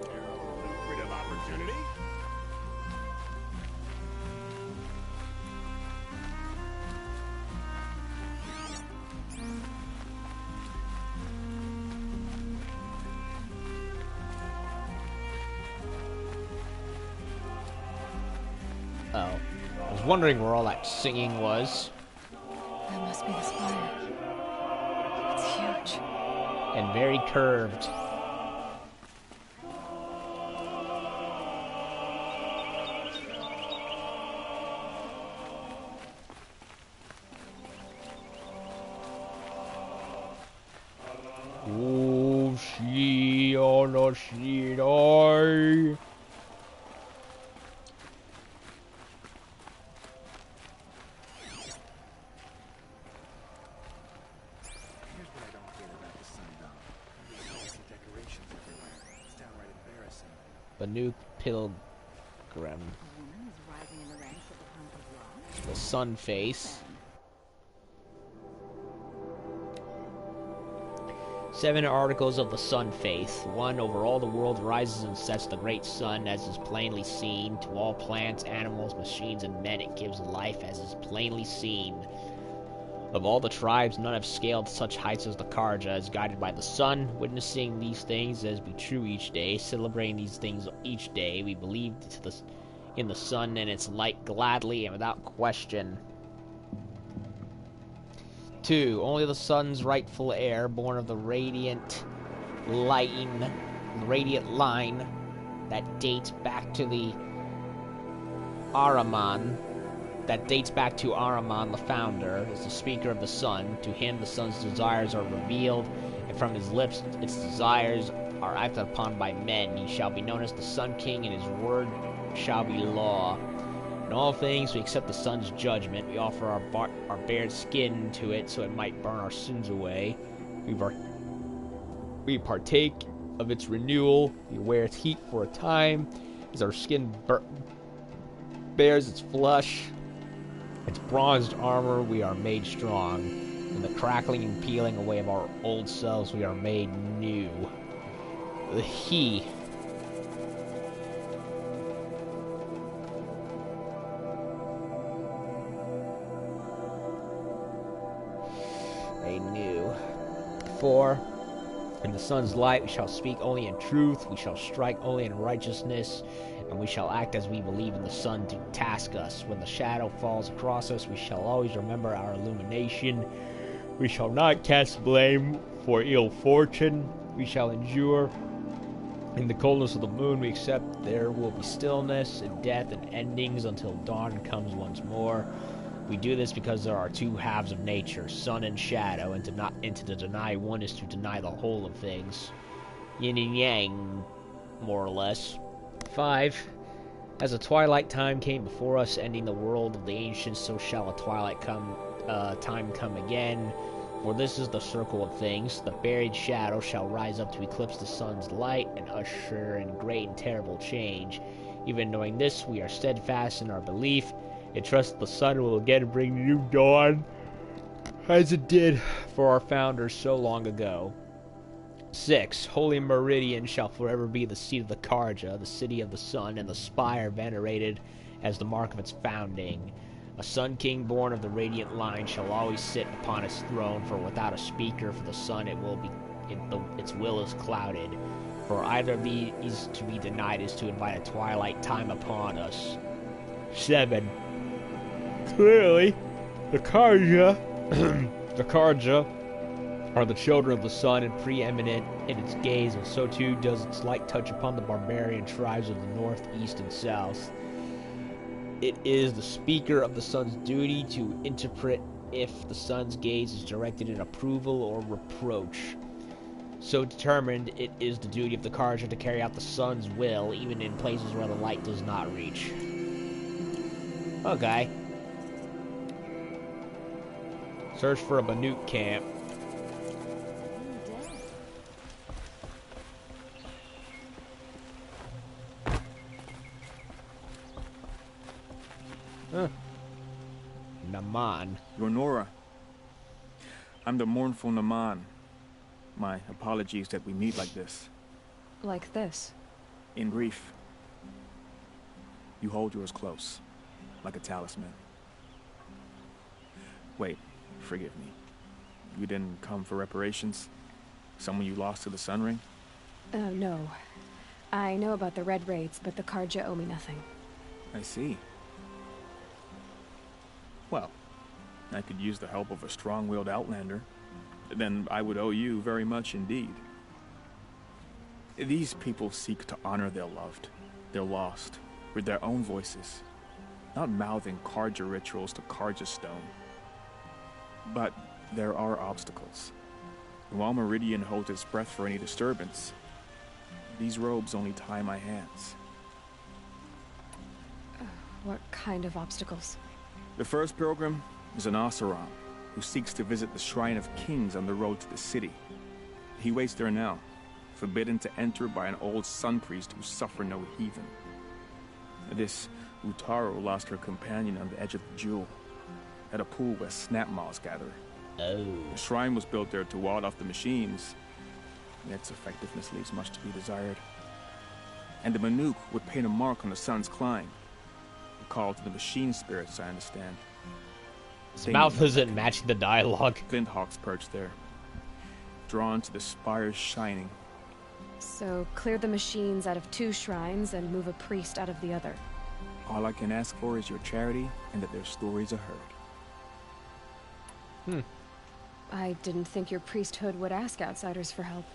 Lucrative opportunity? Oh. I was wondering where all that singing was. That must be the spire. It's huge. And very curved. Oh, she on a sheet eye. Here's what I don't get about the sundown. There's fancy decorations everywhere. It's downright embarrassing. Banuk Pilgrim. A woman is rising in the ranks of the hunk of rock. The sun face. 7 articles of the sun faith. 1. Over all the world rises and sets the great sun, as is plainly seen. To all plants, animals, machines, and men it gives life, as is plainly seen. Of all the tribes, none have scaled such heights as the Karja, as guided by the sun. Witnessing these things as be true each day, celebrating these things each day, we believe in the sun and its light gladly and without question. 2. Only the sun's rightful heir, born of the radiant line that dates back to Ahriman, the founder, is the speaker of the sun. To him the sun's desires are revealed, and from his lips its desires are acted upon by men. He shall be known as the Sun King, and his word shall be law. In all things we accept the sun's judgment. We offer our bared skin to it so it might burn our sins away. We partake of its renewal. We wear its heat for a time. As our skin bears its flesh, its bronzed armor, we are made strong. In the crackling and peeling away of our old selves, we are made new. The He. Made new. 4. In the sun's light we shall speak only in truth, we shall strike only in righteousness, and we shall act as we believe in the sun to task us. When the shadow falls across us, we shall always remember our illumination. We shall not cast blame for ill fortune. We shall endure. In the coldness of the moon we accept there will be stillness and death and endings until dawn comes once more. We do this because there are 2 halves of nature, sun and shadow, and to deny one is to deny the whole of things. Yin and yang, more or less. 5. As a twilight time came before us, ending the world of the ancients, so shall a twilight time come again. For this is the circle of things. The buried shadow shall rise up to eclipse the sun's light and usher in great and terrible change. Even knowing this, we are steadfast in our belief, and trust the sun will again bring new dawn, as it did for our founders so long ago. 6. Holy Meridian shall forever be the seat of the Karja, the city of the sun, and the spire venerated as the mark of its founding. A Sun King born of the radiant line shall always sit upon its throne, for without a speaker for the sun its will is clouded. For either of these to be denied is to invite a twilight time upon us. 7. Clearly, the Karja are the children of the sun and preeminent in its gaze, and so too does its light touch upon the barbarian tribes of the north, east, and south. It is the speaker of the sun's duty to interpret if the sun's gaze is directed in approval or reproach. So determined, it is the duty of the Karja to carry out the sun's will, even in places where the light does not reach. Okay. Search for a Banuk camp. Huh. Naman. You're Nora. I'm the mournful Naman. My apologies that we meet like this. Like this? In grief. You hold yours close, like a talisman. Wait, forgive me. You didn't come for reparations? Someone you lost to the Sun Ring? No. I know about the Red Raids, but the Karja owe me nothing. I see. Well, I could use the help of a strong-willed outlander. Then I would owe you very much indeed. These people seek to honor their loved, their lost, with their own voices, not mouthing Carja rituals to Carja stone. But there are obstacles. While Meridian holds its breath for any disturbance, these robes only tie my hands. What kind of obstacles? The first pilgrim is an Oseram, who seeks to visit the Shrine of Kings on the road to the city. He waits there now, forbidden to enter by an old sun priest who suffered no heathen. This Utaru lost her companion on the edge of the jewel, at a pool where snap moths gather. Oh. The shrine was built there to ward off the machines, and its effectiveness leaves much to be desired. And the Manuk would paint a mark on the sun's climb, a call to the machine spirits, I understand. His mouth isn't matching the dialogue. Glint hawks perched there, drawn to the spires shining. So, clear the machines out of 2 shrines and move a priest out of the other. All I can ask for is your charity and that their stories are heard. I didn't think your priesthood would ask outsiders for help.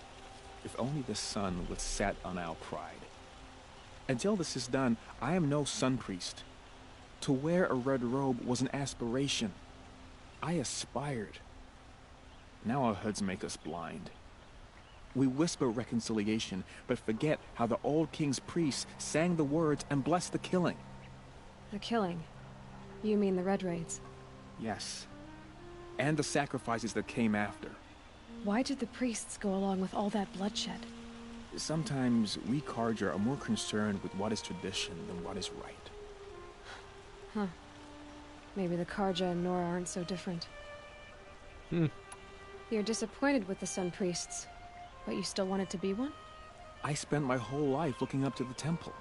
If only the sun would set on our pride. Until this is done, I am no sun priest. To wear a red robe was an aspiration. I aspired. Now our hoods make us blind. We whisper reconciliation, but forget how the old king's priests sang the words and blessed the killing. The killing? You mean the Red Raids? Yes. And the sacrifices that came after. Why did the priests go along with all that bloodshed? Sometimes we Carja are more concerned with what is tradition than what is right. Huh. Maybe the Carja and Nora aren't so different. You're disappointed with the Sun Priests, but you still wanted to be one? I spent my whole life looking up to the temple.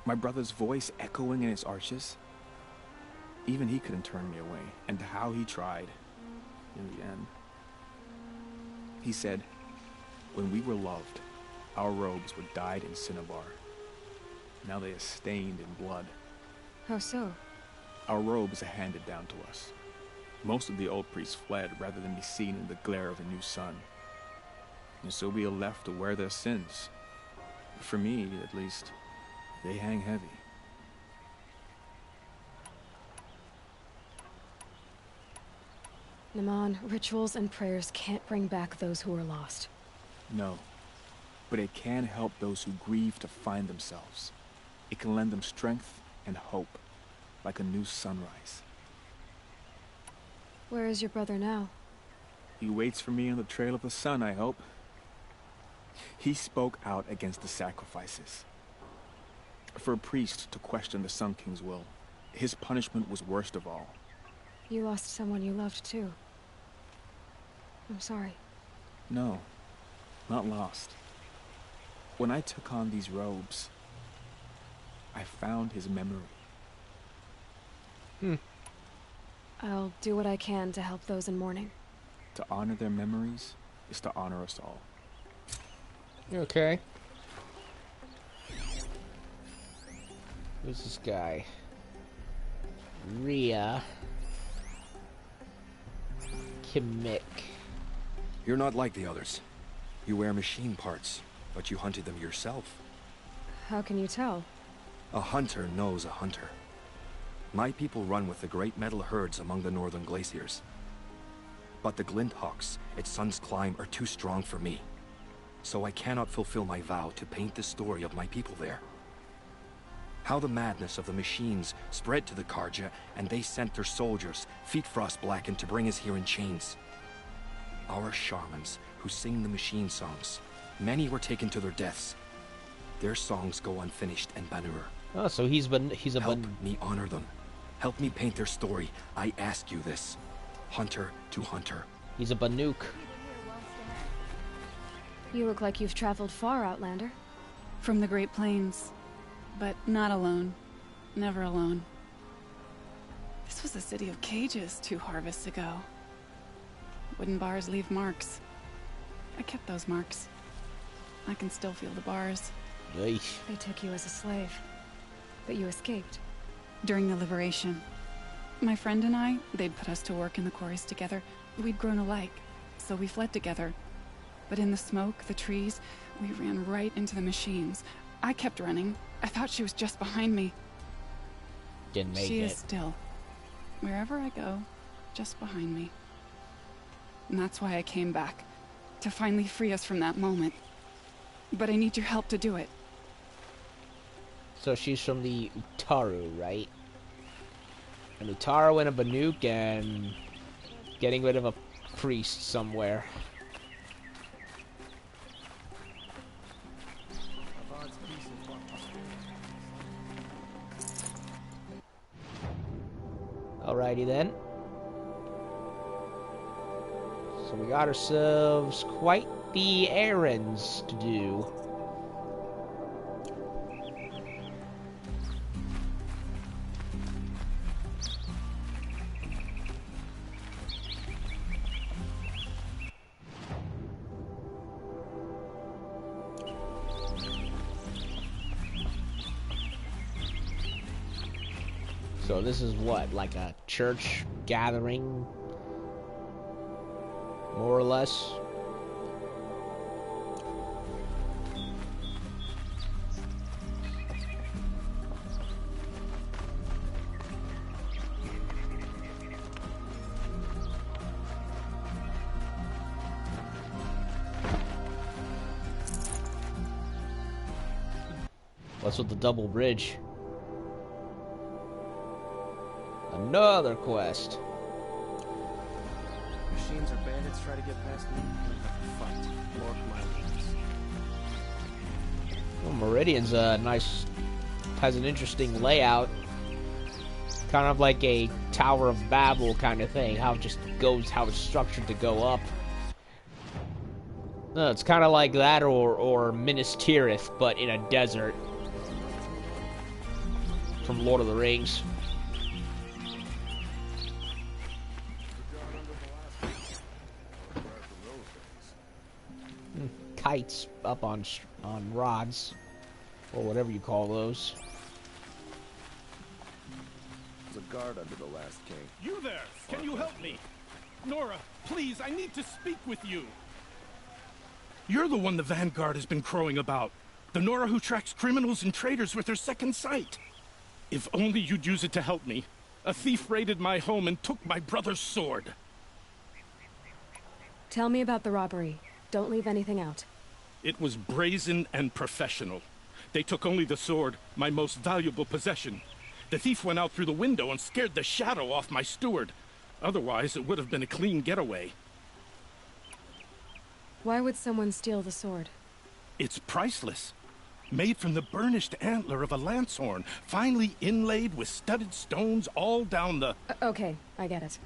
My brother's voice echoing in its arches. Even he couldn't turn me away, and how he tried. In the end. He said, when we were loved, our robes were dyed in cinnabar. Now they are stained in blood. How so? Our robes are handed down to us. Most of the old priests fled rather than be seen in the glare of a new sun. And so we are left to wear their sins. For me, at least, they hang heavy. Naman, rituals and prayers can't bring back those who are lost. No. But it can help those who grieve to find themselves. It can lend them strength and hope, like a new sunrise. Where is your brother now? He waits for me on the trail of the sun, I hope. He spoke out against the sacrifices. For a priest to question the Sun King's will, his punishment was worst of all. You lost someone you loved too. I'm sorry. No, not lost. When I took on these robes, I found his memory. I'll do what I can to help those in mourning. To honor their memories is to honor us all. Okay. Who's this guy? Rhea. Kimmick. You're not like the others. You wear machine parts, but you hunted them yourself. How can you tell? A hunter knows a hunter. My people run with the great metal herds among the northern glaciers. But the glint hawks at Sun's Climb are too strong for me. So I cannot fulfill my vow to paint the story of my people there. How the madness of the machines spread to the Carja, and they sent their soldiers, feet frost-blackened, to bring us here in chains. Our shamans, who sing the machine songs, many were taken to their deaths. Their songs go unfinished in Banur. Oh, so he's a Help me honor them. Help me paint their story. I ask you this. Hunter to hunter. He's a Banuk. You look like you've traveled far, Outlander. From the Great Plains. But not alone. Never alone. This was a city of cages 2 harvests ago. Wooden bars leave marks. I kept those marks. I can still feel the bars. Yeesh. They took you as a slave, but you escaped. During the liberation. My friend and I, they'd put us to work in the quarries together. We'd grown alike, so we fled together. But in the smoke, the trees, we ran right into the machines. I kept running. I thought she was just behind me. Didn't make it. She is still. Wherever I go, just behind me. And that's why I came back. To finally free us from that moment. But I need your help to do it. So she's from the Utaru, right? An Utaru and a Banuk and getting rid of a priest somewhere. Alrighty then. So we got ourselves quite the errands to do. So this is what, like a church gathering? More or less? What's with the double bridge? Another quest. Machines or bandits try to get past me, I have to fight. Mark my words. Well, Meridian's nice, has an interesting layout. Kind of like a Tower of Babel kind of thing. How it just goes, how it's structured to go up. No, it's kind of like that or Minas Tirith, but in a desert. From Lord of the Rings. Kites up on rods, or whatever you call those. There's a guard under the last king. You there! Can you help me? Nora, please, I need to speak with you. You're the one the Vanguard has been crowing about. The Nora who tracks criminals and traitors with her second sight. If only you'd use it to help me. A thief raided my home and took my brother's sword. Tell me about the robbery. Don't leave anything out. It was brazen and professional. They took only the sword, my most valuable possession. The thief went out through the window and scared the shadow off my steward. Otherwise, it would have been a clean getaway. Why would someone steal the sword? It's priceless. Made from the burnished antler of a lancehorn, finely inlaid with studded stones all down the... Okay, I get it.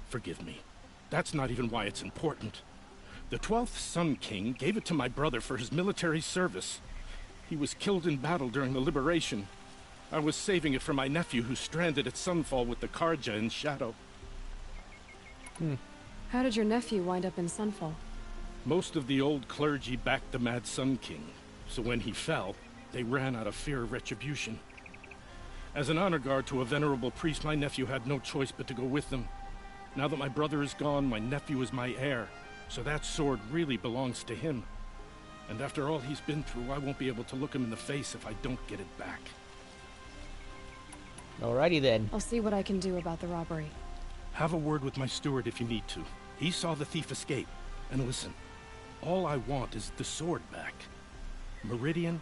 Forgive me. That's not even why it's important. The 12th Sun King gave it to my brother for his military service. He was killed in battle during the liberation. I was saving it for my nephew who's stranded at Sunfall with the Karja in Shadow. How did your nephew wind up in Sunfall? Most of the old clergy backed the Mad Sun King, so when he fell, they ran out of fear of retribution. As an honor guard to a venerable priest, my nephew had no choice but to go with them. Now that my brother is gone, my nephew is my heir, so that sword really belongs to him. And after all he's been through, I won't be able to look him in the face if I don't get it back. Alrighty then. I'll see what I can do about the robbery. Have a word with my steward if you need to. He saw the thief escape. And listen, all I want is the sword back. Meridian,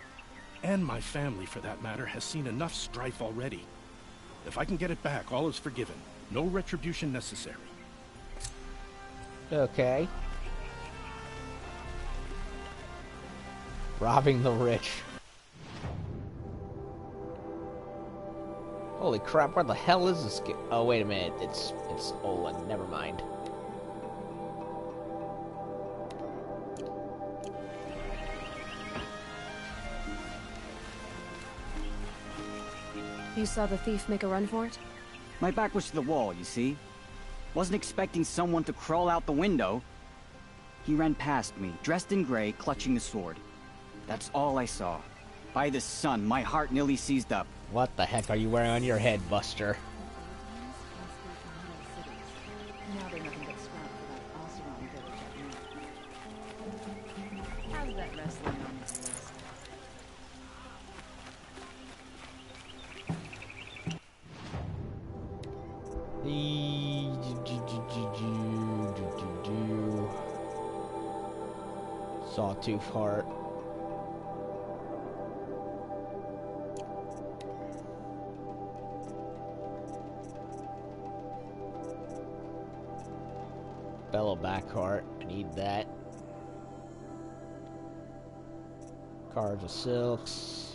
and my family for that matter, has seen enough strife already. If I can get it back, all is forgiven. No retribution necessary. Okay. Robbing the rich. Holy crap, where the hell is this kid? Oh, wait a minute. It's Olin. Never mind. You saw the thief make a run for it? My back was to the wall, you see? Wasn't expecting someone to crawl out the window. He ran past me, dressed in gray, clutching the sword. That's all I saw. By the sun, my heart nearly seized up. What the heck are you wearing on your head, Buster? Sawtooth heart. Bellowback heart. I need that. Cards of silks.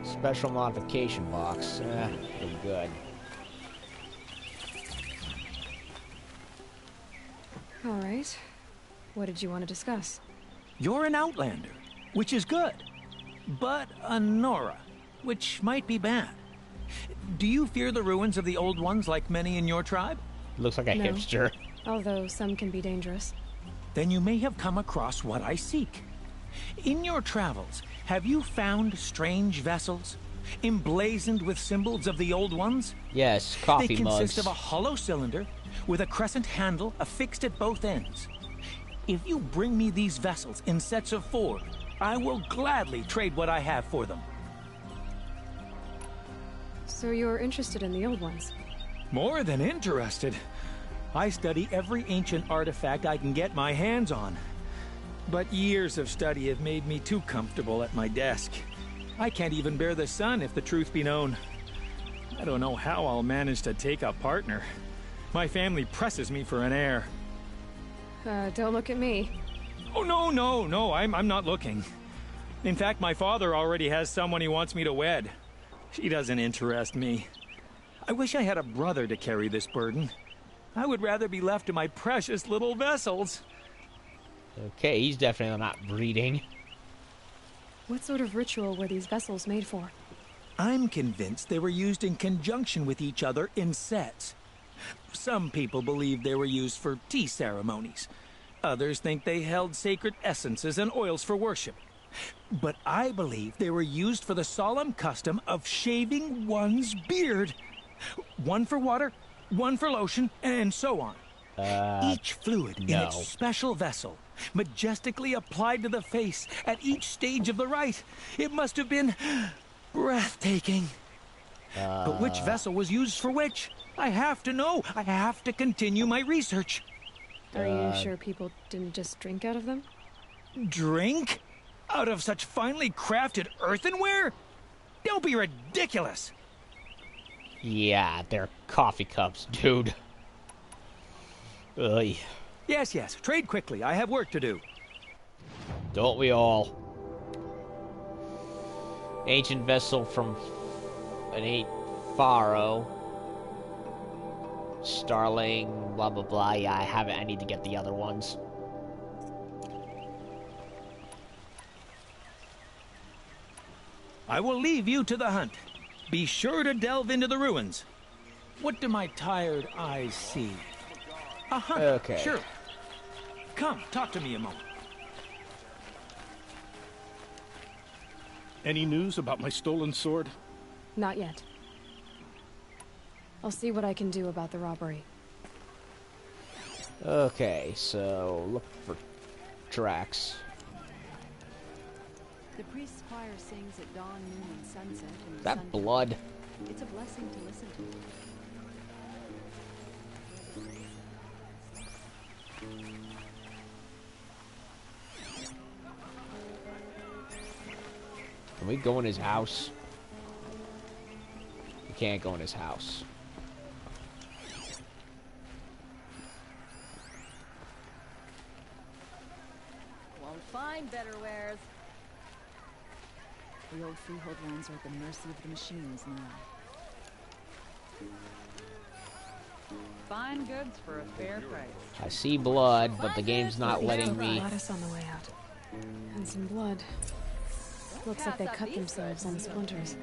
Special modification box. Pretty good. All right. What did you want to discuss? You're an outlander, which is good. But a Nora, which might be bad. Do you fear the ruins of the old ones like many in your tribe? Looks like a No. hipster. Although some can be dangerous. Then you may have come across what I seek. In your travels, have you found strange vessels, emblazoned with symbols of the old ones? Yes, coffee They consist mugs. of a hollow cylinder with a crescent handle affixed at both ends. If you bring me these vessels in sets of 4, I will gladly trade what I have for them. So you're interested in the old ones? More than interested. I study every ancient artifact I can get my hands on. But years of study have made me too comfortable at my desk. I can't even bear the sun, if the truth be known. I don't know how I'll manage to take a partner. My family presses me for an heir. Don't look at me. Oh, no, I'm not looking. In fact, my father already has someone he wants me to wed. She doesn't interest me. I wish I had a brother to carry this burden. I would rather be left to my precious little vessels. Okay, he's definitely not breeding. What sort of ritual were these vessels made for? I'm convinced they were used in conjunction with each other in sets. Some people believe they were used for tea ceremonies. Others think they held sacred essences and oils for worship. But I believe they were used for the solemn custom of shaving one's beard. One for water, one for lotion, and so on. Each fluid in its special vessel, majestically applied to the face at each stage of the rite. It must have been breathtaking. But which vessel was used for which? I have to know. I have to continue my research. Are you sure people didn't just drink out of them? Drink? Out of such finely crafted earthenware? Don't be ridiculous. Yeah, they're coffee cups, dude. Ugh. Yes, trade quickly. I have work to do. Don't we all? Ancient vessel from an 8 Pharaoh. Starling, blah blah blah. Yeah, I have it. I need to get the other ones. I will leave you to the hunt. Be sure to delve into the ruins. What do my tired eyes see? A hunt. Okay. Sure. Come, talk to me a moment. Any news about my stolen sword? Not yet. I'll see what I can do about the robbery. Okay, so look for tracks. The priest's choir sings at dawn, noon, and sunset. And That sundown. blood. It's a blessing to listen to. Can we go in his house? We can't go in his house. Won't find better wares. The old freehold lands are at the mercy of the machines now. Fine goods for a fair price. I see blood, but the game's not letting me. Lattice on the way out. And some blood. Looks like they cut themselves on the splinters.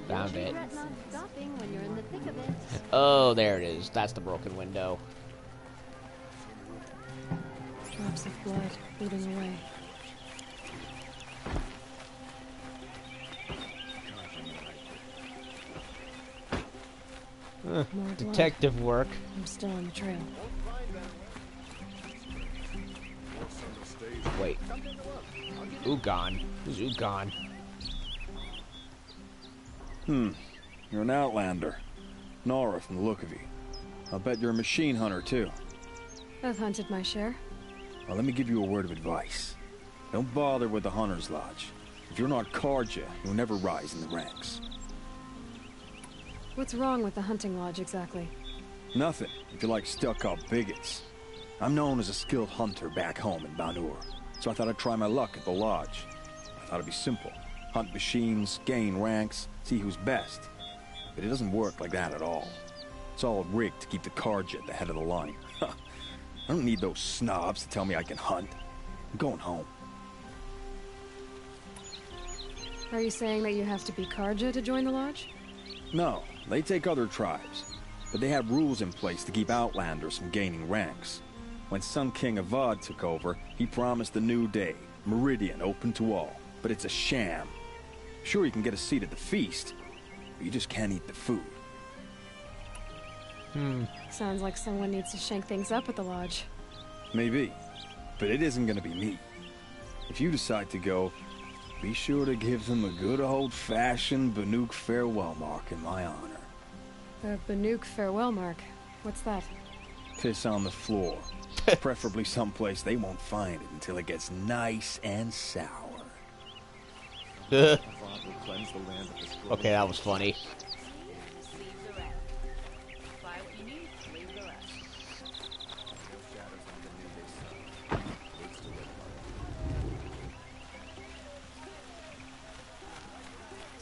Found it. Regret not stopping when you're in the thick of it. Oh, there it is. That's the broken window. Drops of blood bleeding away. More blood. Detective work. I'm still on the trail. Wait. Ugon. Who's Ugon? You're an outlander. Nora from the look of you. I'll bet you're a machine hunter, too. I've hunted my share. Well, let me give you a word of advice. Don't bother with the Hunter's Lodge. If you're not Carja, you'll never rise in the ranks. What's wrong with the hunting lodge, exactly? Nothing, if you like stuck-up bigots. I'm known as a skilled hunter back home in Banur, so I thought I'd try my luck at the lodge. I thought it'd be simple. Hunt machines, gain ranks, see who's best. But it doesn't work like that at all. It's all rigged to keep the Carja at the head of the line. I don't need those snobs to tell me I can hunt. I'm going home. Are you saying that you have to be Carja to join the lodge? No, they take other tribes. But they have rules in place to keep outlanders from gaining ranks. When Sun King Avad took over, he promised a new day, Meridian open to all. But it's a sham. Sure, you can get a seat at the feast, but you just can't eat the food. Sounds like someone needs to shank things up at the lodge. Maybe, but it isn't gonna be me. If you decide to go, be sure to give them a good old-fashioned Banuk farewell mark in my honor. The Banuk farewell mark. What's that? Piss on the floor. Preferably someplace they won't find it until it gets nice and sour. Okay, that was funny.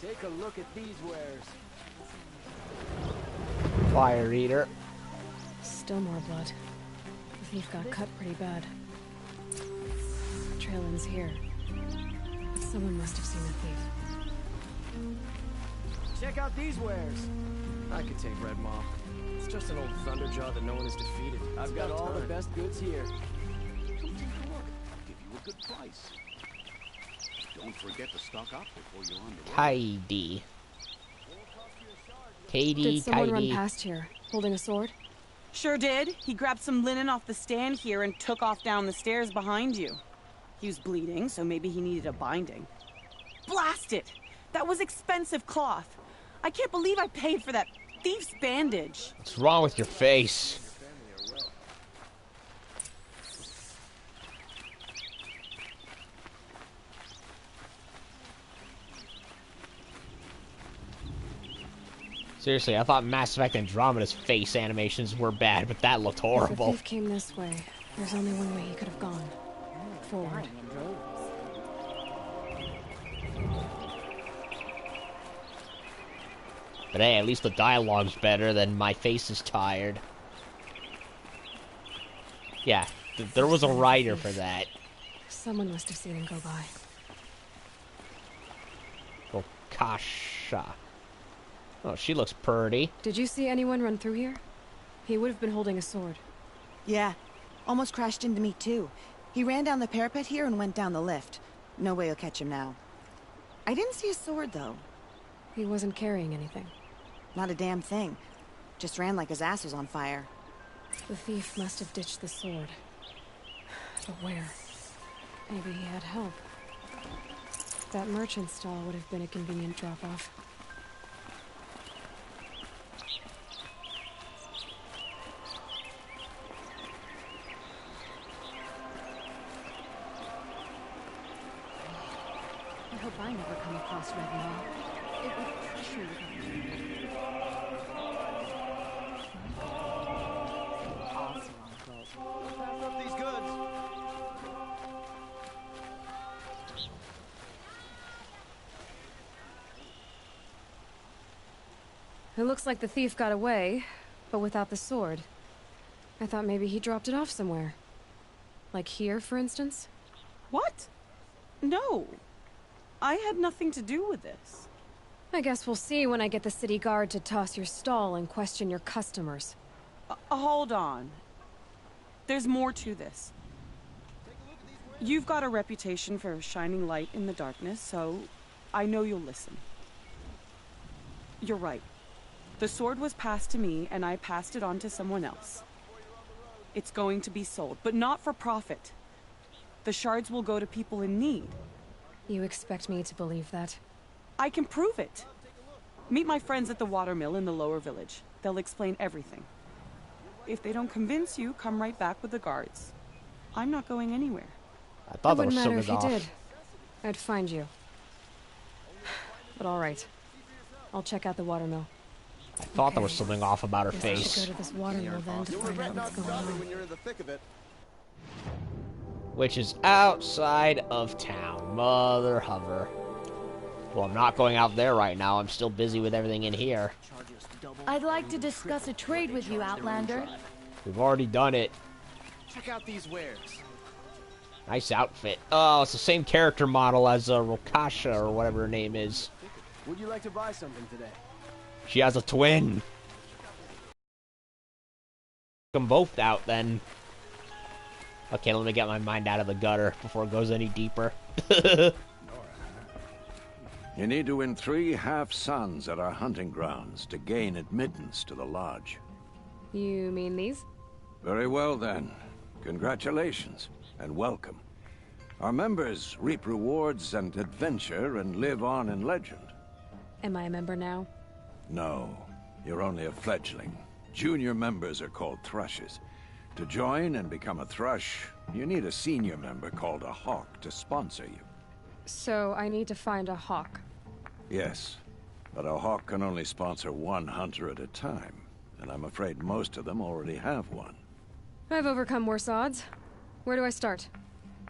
Take a look at these wares. Fire eater. Still more blood. The thief got cut pretty bad. The trail ends here. But someone must have seen the thief. Check out these wares. I could take Red Maw. It's just an old thunderjaw that no one has defeated. I've got all the best goods here. Come take a look. I'll give you a good price. Don't forget to stock up before you're on the road. Heidi. Katie, Did someone run past here, holding a sword? Sure did. He grabbed some linen off the stand here and took off down the stairs behind you. He was bleeding, so maybe he needed a binding. Blast it! That was expensive cloth. I can't believe I paid for that thief's bandage. What's wrong with your face? Seriously, I thought Mass Effect Andromeda's face animations were bad, but that looked horrible. If the thief came this way, there's only one way he could have gone. Forward. But hey, at least the dialogue's better than my face is tired. Yeah, there was a writer for that. Someone must have seen him go by. Oh, Kasha. Oh, she looks pretty. Did you see anyone run through here? He would have been holding a sword. Yeah. Almost crashed into me, too. He ran down the parapet here and went down the lift. No way you'll catch him now. I didn't see a sword, though. He wasn't carrying anything. Not a damn thing. Just ran like his ass was on fire. The thief must have ditched the sword. But where? Maybe he had help. That merchant stall would have been a convenient drop-off. I hope I never come across Red Maw. It would crush me without Pass up these goods. It looks like the thief got away, but without the sword. I thought maybe he dropped it off somewhere. Like here, for instance? What? No. I had nothing to do with this. I guess we'll see when I get the city guard to toss your stall and question your customers. Hold on. There's more to this. You've got a reputation for shining light in the darkness, so I know you'll listen. You're right. The sword was passed to me, and I passed it on to someone else. It's going to be sold, but not for profit. The shards will go to people in need. You expect me to believe that? I can prove it. Meet my friends at the watermill in the lower village. They'll explain everything. If they don't convince you, come right back with the guards. I'm not going anywhere. I thought there was wouldn't matter if something you off. did. I'd find you. But all right. I'll check out the watermill. I thought there was something off about her Guess I face. should go to this watermill then to find out what's going on. when you're in the thick of it. Which is outside of town. Mother hover. Well, I'm not going out there right now. I'm still busy with everything in here. I'd like to discuss a trade with you, Outlander. We've already done it. Check out these wares. Nice outfit. Oh, it's the same character model as Rokasha or whatever her name is. Would you like to buy something today? She has a twin. Them both out then. Okay, let me get my mind out of the gutter before it goes any deeper. You need to win 3 half-suns at our hunting grounds to gain admittance to the lodge. You mean these? Very well then. Congratulations and welcome. Our members reap rewards and adventure and live on in legend. Am I a member now? No, you're only a fledgling. Junior members are called thrushes. To join and become a thrush, you need a senior member called a hawk to sponsor you. So I need to find a hawk. Yes, but a hawk can only sponsor 1 hunter at a time, and I'm afraid most of them already have one. I've overcome worse odds. Where do I start?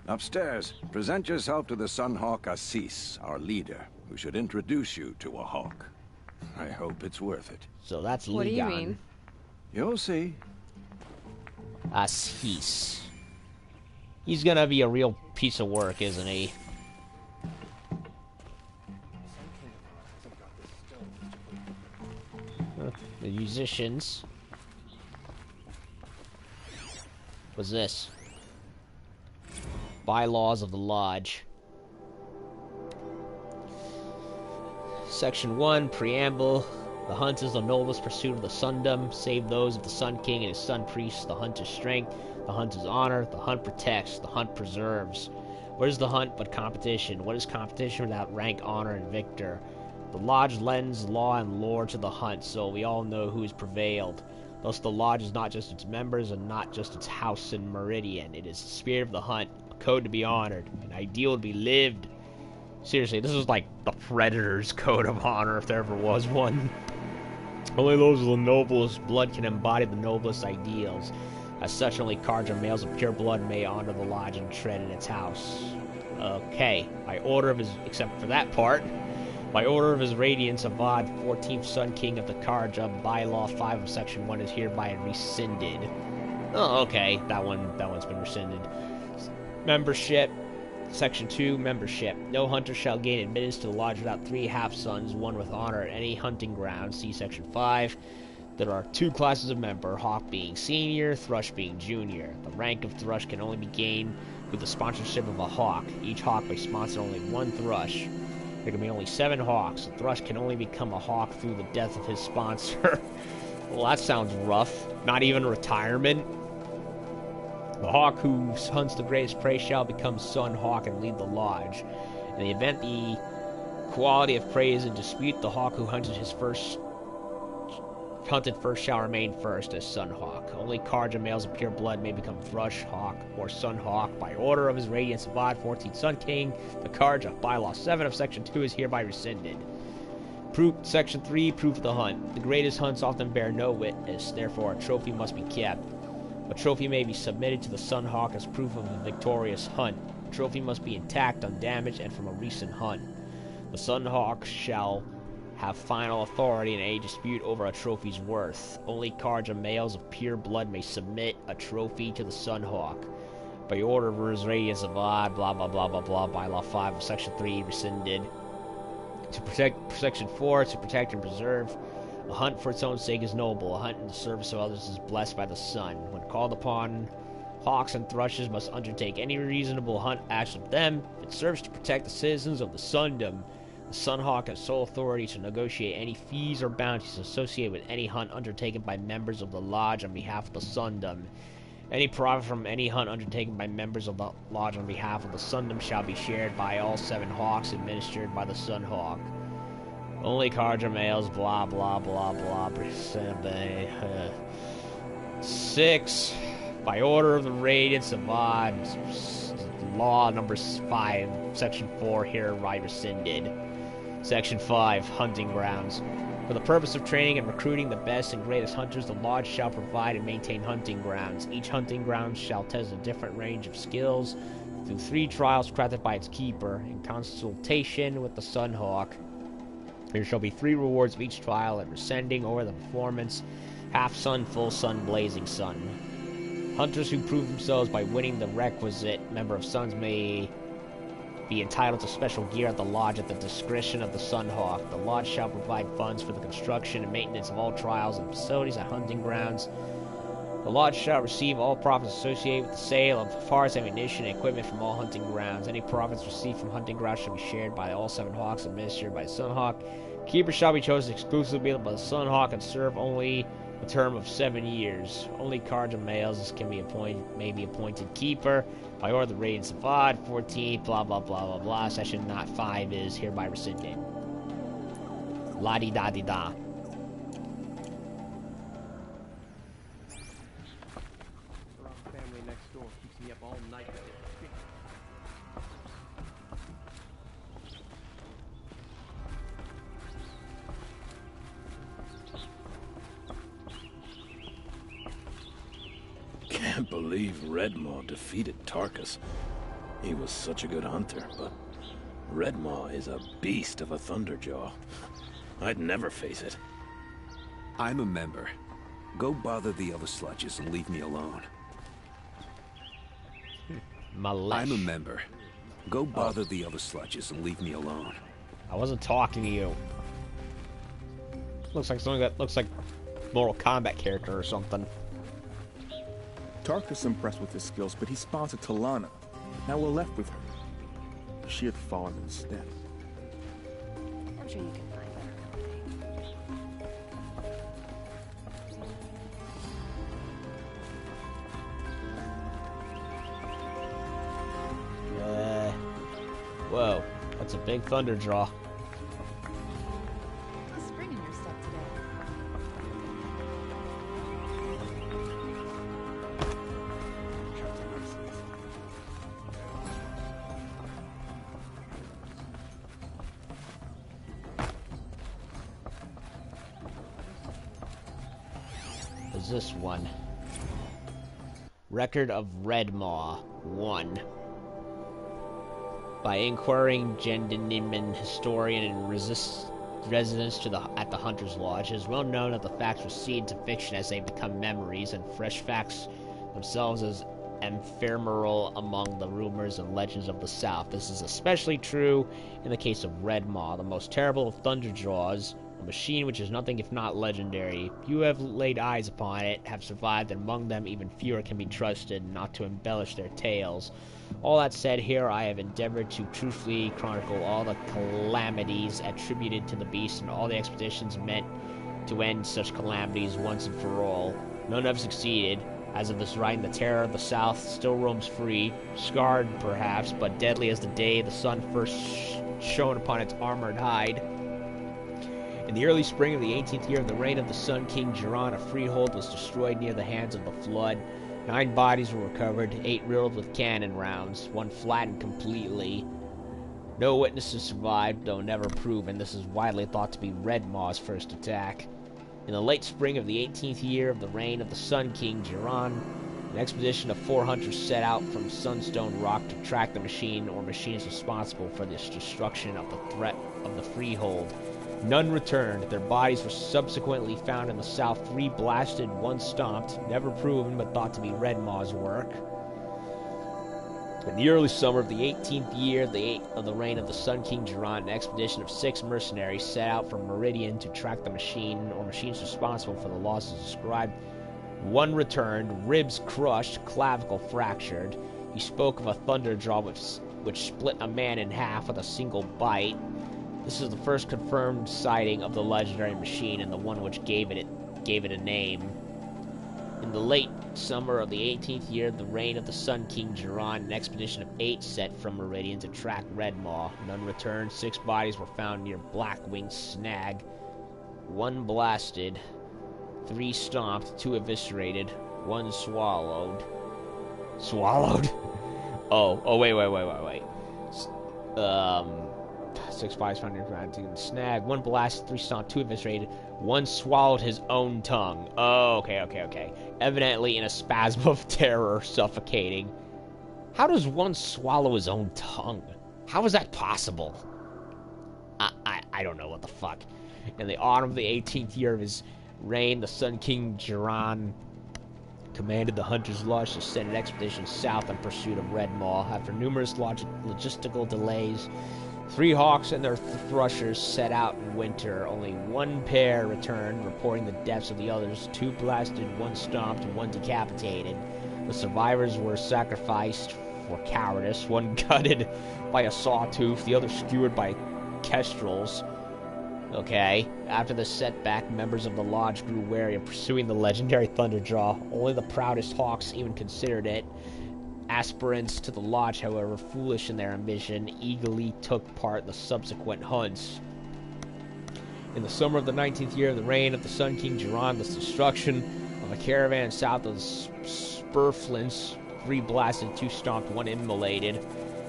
Upstairs, present yourself to the Sunhawk Assis, our leader, who should introduce you to a hawk. I hope it's worth it. So that's What do you mean? You'll see. Assis. He's gonna be a real piece of work, isn't he? The musicians. What's this? Bylaws of the Lodge. Section 1, Preamble. The hunt is the noblest pursuit of the Sundom, save those of the Sun King and his Sun Priest. The hunt is strength, the hunt is honor, the hunt protects, the hunt preserves. What is the hunt but competition? What is competition without rank, honor, and victor? The Lodge lends law and lore to the hunt, so we all know who has prevailed. Thus the Lodge is not just its members and not just its house in Meridian. It is the spirit of the hunt, a code to be honored, an ideal to be lived. Seriously, this is like the Predator's code of honor, if there ever was one. Only those with the noblest blood can embody the noblest ideals. As such, only Karja males of pure blood may honor the Lodge and tread in its house. Okay, by order of his... except for that part. By order of his Radiance, Avad, 14th Sun King of the Karja, Bylaw 5 of Section 1 is hereby rescinded. Oh, okay, that one's been rescinded. Membership. Section 2, Membership. No hunter shall gain admittance to the Lodge without 3 half-suns, 1 with honor at any hunting ground. See Section 5. There are 2 classes of member, Hawk being senior, Thrush being junior. The rank of Thrush can only be gained with the sponsorship of a Hawk. Each Hawk may sponsor only 1 Thrush. There can be only 7 Hawks. A Thrush can only become a Hawk through the death of his sponsor. Well, that sounds rough. Not even retirement. The hawk who hunts the greatest prey shall become Sun Hawk and lead the Lodge. In the event the quality of prey is in dispute, the hawk who hunted first shall remain first as Sun Hawk. Only Karja males of pure blood may become Thrush Hawk or Sun Hawk by order of his Radiance Avad, 14th Sun King. The Karja, Bylaw 7 of Section 2 is hereby rescinded. Section 3, Proof of the Hunt. The greatest hunts often bear no witness, therefore a trophy must be kept. A trophy may be submitted to the Sun Hawk as proof of a victorious hunt. The trophy must be intact, undamaged, and from a recent hunt. The Sun Hawk shall have final authority in any dispute over a trophy's worth. Only Karja males of pure blood may submit a trophy to the Sun Hawk. By order of his Radiance Avad, blah blah blah blah blah, Bylaw 5 of Section 3 rescinded. To protect, Section 4, to protect and preserve. A hunt for its own sake is noble. A hunt in the service of others is blessed by the sun. When called upon, hawks and thrushes must undertake any reasonable hunt action of them. If it serves to protect the citizens of the Sundom, the Sun Hawk has sole authority to negotiate any fees or bounties associated with any hunt undertaken by members of the Lodge on behalf of the Sundom. Any profit from any hunt undertaken by members of the Lodge on behalf of the Sundom shall be shared by all 7 hawks administered by the Sun Hawk. Only cards are males, blah, blah, blah, blah. 6. By order of the Radiant survived. Law number 5, Section 4 hereby rescinded. Section 5, Hunting Grounds. For the purpose of training and recruiting the best and greatest hunters, the Lodge shall provide and maintain hunting grounds. Each hunting ground shall test a different range of skills through 3 trials crafted by its keeper in consultation with the Sunhawk. There shall be 3 rewards of each trial and rescinding over the performance: half sun, full sun, blazing sun. Hunters who prove themselves by winning the requisite member of suns may be entitled to special gear at the Lodge at the discretion of the Sunhawk. The Lodge shall provide funds for the construction and maintenance of all trials and facilities at hunting grounds. The Lodge shall receive all profits associated with the sale of parts, ammunition, and equipment from all hunting grounds. Any profits received from hunting grounds shall be shared by all 7 hawks administered by the Sunhawk. Keepers shall be chosen exclusively by the Sunhawk and serve only a term of 7 years. Only cards of males may be appointed keeper by order of the Radiant Savad. 14, blah, blah, blah, blah, blah. Section not 5 is hereby rescinded. La-di-da-di-da. Family next door keeps me up all night. Can't believe Redmaw defeated Tarkus. He was such a good hunter, but Redmaw is a beast of a Thunderjaw. I'd never face it. I'm a member. Go bother the other sludges and leave me alone. I'm a member. Go bother the other sludges and leave me alone. I wasn't talking to you. Looks like something that looks like Mortal Kombat character or something. Tarkus impressed with his skills, but he sponsored Talana. Now we're left with her. She had fallen instead. I'm sure you can find better company. Whoa, that's a big thunder draw. A spring in your step today. Is this one? Record of Redmaw 1. By inquiring Gendiniman historian and residents at the Hunter's Lodge, it is well known that the facts recede into fiction as they become memories, and fresh facts themselves as ephemeral among the rumors and legends of the South. This is especially true in the case of Redmaw, the most terrible of Thunderjaws, a machine which is nothing if not legendary. Few have laid eyes upon it, have survived, and among them even fewer can be trusted not to embellish their tales. All that said, here I have endeavored to truthfully chronicle all the calamities attributed to the beast and all the expeditions meant to end such calamities once and for all. None have succeeded. As of this writing, the terror of the South still roams free, scarred perhaps, but deadly as the day the sun first shone upon its armored hide. In the early spring of the 18th year of the reign of the Sun King Jiran, a freehold was destroyed near the hands of the flood. 9 bodies were recovered, 8 riddled with cannon rounds, 1 flattened completely. No witnesses survived, though never proven. This is widely thought to be Redmaw's first attack. In the late spring of the 18th year of the reign of the Sun King Jiran, an expedition of 4 hunters set out from Sunstone Rock to track the machine or machines responsible for this destruction of the threat of the freehold. None returned. Their bodies were subsequently found in the south, 3 blasted, 1 stomped, never proven but thought to be Redmaw's work. In the early summer of the 18th year of the reign of the Sun King Jiran, an expedition of 6 mercenaries set out from Meridian to track the machine or machines responsible for the losses described. 1 returned, ribs crushed, clavicle fractured. He spoke of a thunderjaw which split a man in half with a single bite. This is the first confirmed sighting of the legendary machine and the one which gave it a name. In the late summer of the 18th year of the reign of the Sun King Jiran, an expedition of 8 set from Meridian to track Red Maw. None returned. 6 bodies were found near Blackwing Snag. 1 blasted, 3 stomped, 2 eviscerated, 1 swallowed. Swallowed? Oh, wait. 6 bodies found near Snag. 1 blasted, 3 stomped, 2 eviscerated. 1 swallowed his own tongue. Oh, okay. Evidently in a spasm of terror, suffocating. How does one swallow his own tongue? How is that possible? I don't know what the fuck. In the autumn of the 18th year of his reign, the Sun King Jiran commanded the Hunter's Lodge to send an expedition south in pursuit of Red Maw. After numerous logistical delays, 3 hawks and their thrushes set out in winter. Only 1 pair returned, reporting the deaths of the others. 2 blasted, 1 stomped, and 1 decapitated. The survivors were sacrificed for cowardice. 1 gutted by a sawtooth, the other skewered by kestrels. Okay. After the setback, members of the lodge grew wary of pursuing the legendary Thunderjaw. Only the proudest hawks even considered it. Aspirants to the lodge, however, foolish in their ambition, eagerly took part in the subsequent hunts. In the summer of the 19th year of the reign of the Sun King Jiran, the destruction of a caravan south of the Spurflints, 3 blasted, 2 stomped, 1 immolated,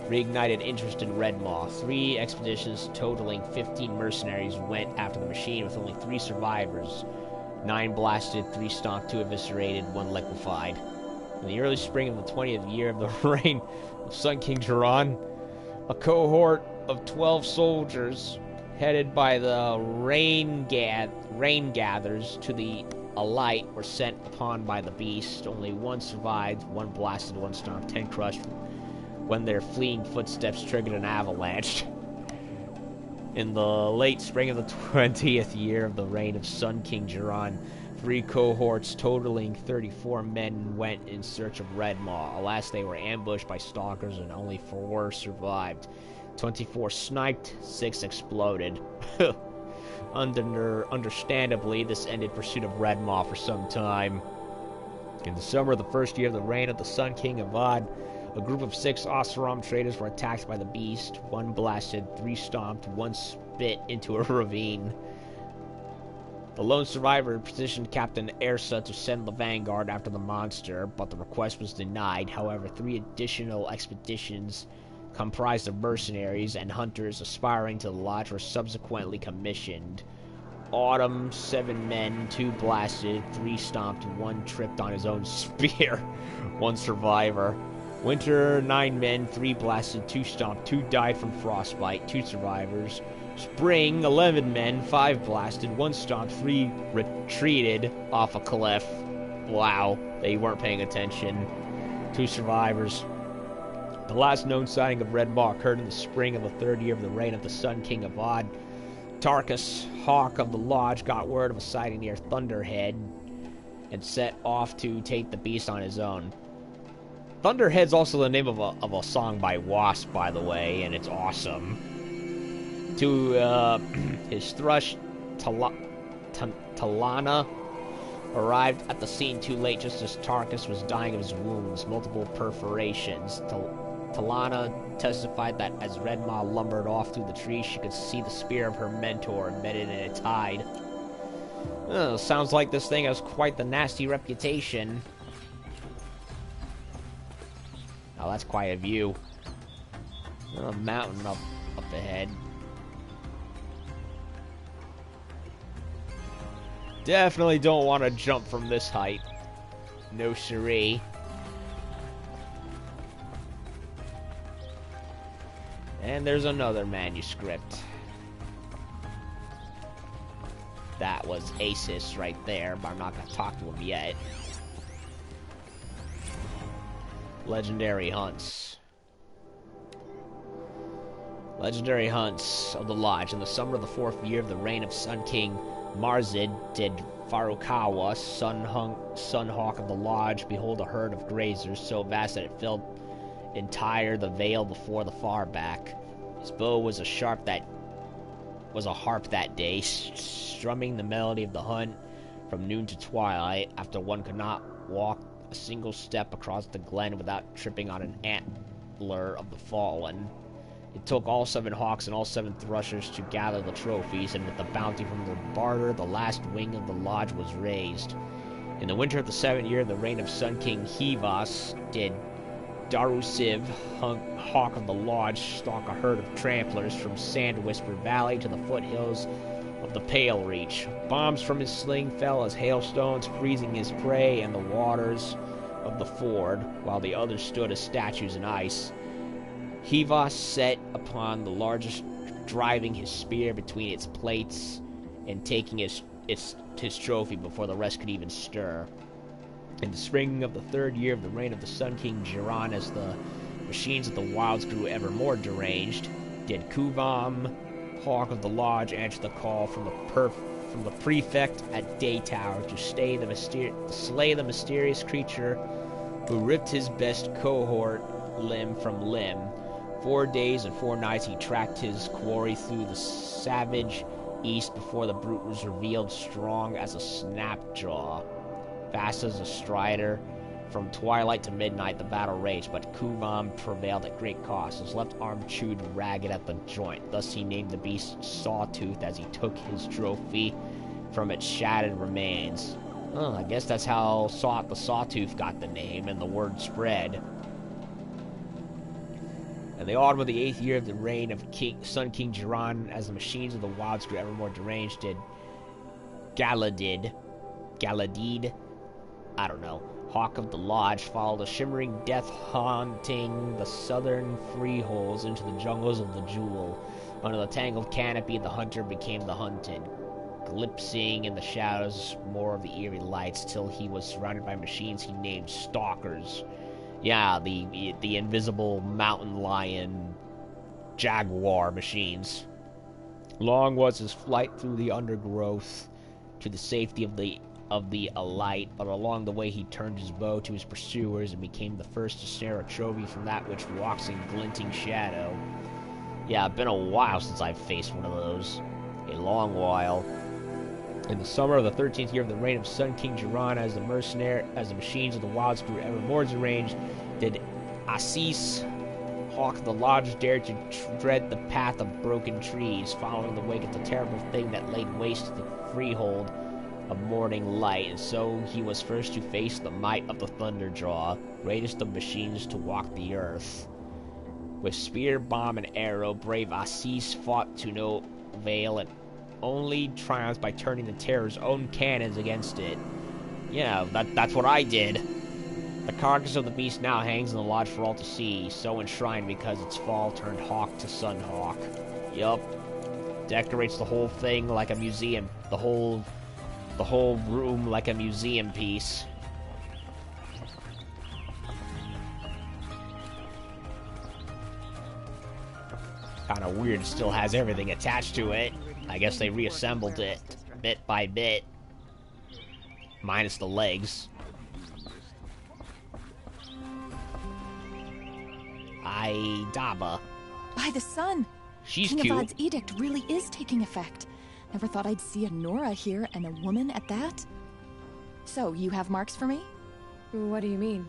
reignited interest in Red Maw. 3 expeditions totaling 15 mercenaries went after the machine with only 3 survivors. 9 blasted, 3 stomped, 2 eviscerated, 1 liquefied. In the early spring of the 20th year of the reign of Sun King Jiran, a cohort of 12 soldiers, headed by the rain gatherers to the Alight, were sent upon by the beast. Only 1 survived, 1 blasted, 1 stomped, 10 crushed, when their fleeing footsteps triggered an avalanche. In the late spring of the 20th year of the reign of Sun King Jiran, 3 cohorts totaling 34 men went in search of Red Maw. Alas, they were ambushed by stalkers and only 4 survived. 24 sniped, 6 exploded. Understandably, this ended pursuit of Red Maw for some time. In the summer of the first year of the reign of the Sun King Avad, a group of 6 Oseram traders were attacked by the beast. 1 blasted, 3 stomped, 1 spit into a ravine. The lone survivor petitioned Captain Ersa to send the vanguard after the monster, but the request was denied. However, 3 additional expeditions comprised of mercenaries and hunters aspiring to the lodge were subsequently commissioned. Autumn, 7 men, 2 blasted, 3 stomped, 1 tripped on his own spear. 1 survivor. Winter, 9 men, 3 blasted, 2 stomped, 2 died from frostbite, 2 survivors. Spring, 11 men, 5 blasted, 1 stomped, 3 retreated off a cliff. Wow, they weren't paying attention. 2 survivors. The last known sighting of Red Maw occurred in the spring of the 3rd year of the reign of the Sun King Avad. Tarkus, Hawk of the Lodge, got word of a sighting near Thunderhead and set off to take the beast on his own. Thunderhead's also the name of a song by Wasp, by the way, and it's awesome. To his thrush, Talana arrived at the scene too late, just as Tarkus was dying of his wounds, multiple perforations. Talana testified that as Red Maw lumbered off through the trees, she could see the spear of her mentor embedded in its hide. Sounds like this thing has quite the nasty reputation. Oh, that's quite a view. A mountain up ahead. Definitely don't want to jump from this height. No siree. And there's another manuscript. That was Asis right there, but I'm not going to talk to him yet. Legendary hunts. Legendary hunts of the Lodge. In the summer of the 4th year of the reign of Sun King Marzid, did Farukawa, Sun Hawk of the Lodge, behold a herd of grazers so vast that it filled entire the vale before the far back. His bow was a harp that day, strumming the melody of the hunt from noon to twilight. After one could not walk a single step across the glen without tripping on an antler of the fallen. It took all 7 hawks and all 7 thrushes to gather the trophies, and with the bounty from the barter, the last wing of the lodge was raised. In the winter of the 7th year of the reign of Sun King Hevas, did Darusiv, hawk of the lodge, stalk a herd of tramplers from Sand Whisper Valley to the foothills of the Pale Reach. Bombs from his sling fell as hailstones, freezing his prey and the waters of the ford, while the others stood as statues in ice. Hevas set upon the largest, driving his spear between its plates and taking his trophy before the rest could even stir. In the spring of the 3rd year of the reign of the Sun King Jiran, as the machines of the wilds grew ever more deranged, did Kuvam, hawk of the lodge, answer the call from the prefect at Daytower to slay the mysterious creature who ripped his best cohort limb from limb. 4 days and 4 nights he tracked his quarry through the savage east before the brute was revealed, strong as a snapjaw, fast as a strider. From twilight to midnight the battle raged, but Kuvam prevailed at great cost, his left arm chewed ragged at the joint. Thus he named the beast Sawtooth as he took his trophy from its shattered remains. I guess that's how the Sawtooth got the name, and the word spread. In the autumn of the 8th year of the reign of Sun King Jiran, as the machines of the wilds grew ever more deranged, did Galadid, I don't know, hawk of the lodge, follow the shimmering death haunting the southern freeholds into the jungles of the Jewel. Under the tangled canopy, the hunter became the hunted, glimpsing in the shadows more of the eerie lights, till he was surrounded by machines he named stalkers. Yeah, the invisible mountain lion jaguar machines. Long was his flight through the undergrowth to the safety of the alight, but along the way he turned his bow to his pursuers and became the first to snare a trophy from that which walks in glinting shadow. Yeah, it's been a while since I've faced one of those. A long while. In the summer of the 13th year of the reign of Sun King Jiran, as the machines of the wilds grew ever more deranged, did Assis, hawk of the lodge, dare to tread the path of broken trees, following the wake of the terrible thing that laid waste the freehold of morning light, and so he was first to face the might of the Thunderjaw, greatest of machines to walk the earth. With spear, bomb, and arrow, brave Assis fought to no avail, and only triumphs by turning the terror's own cannons against it. Yeah, that's what I did. The carcass of the beast now hangs in the lodge for all to see, so enshrined because its fall turned hawk to sunhawk. Yup. Decorates the whole thing like a museum. The whole room like a museum piece. Kinda weird, it still has everything attached to it. I guess they reassembled it bit by bit. Minus the legs. Daba. By the sun! She's King cute. Avad's edict really is taking effect. Never thought I'd see a Nora here, and a woman at that. So, you have marks for me? What do you mean?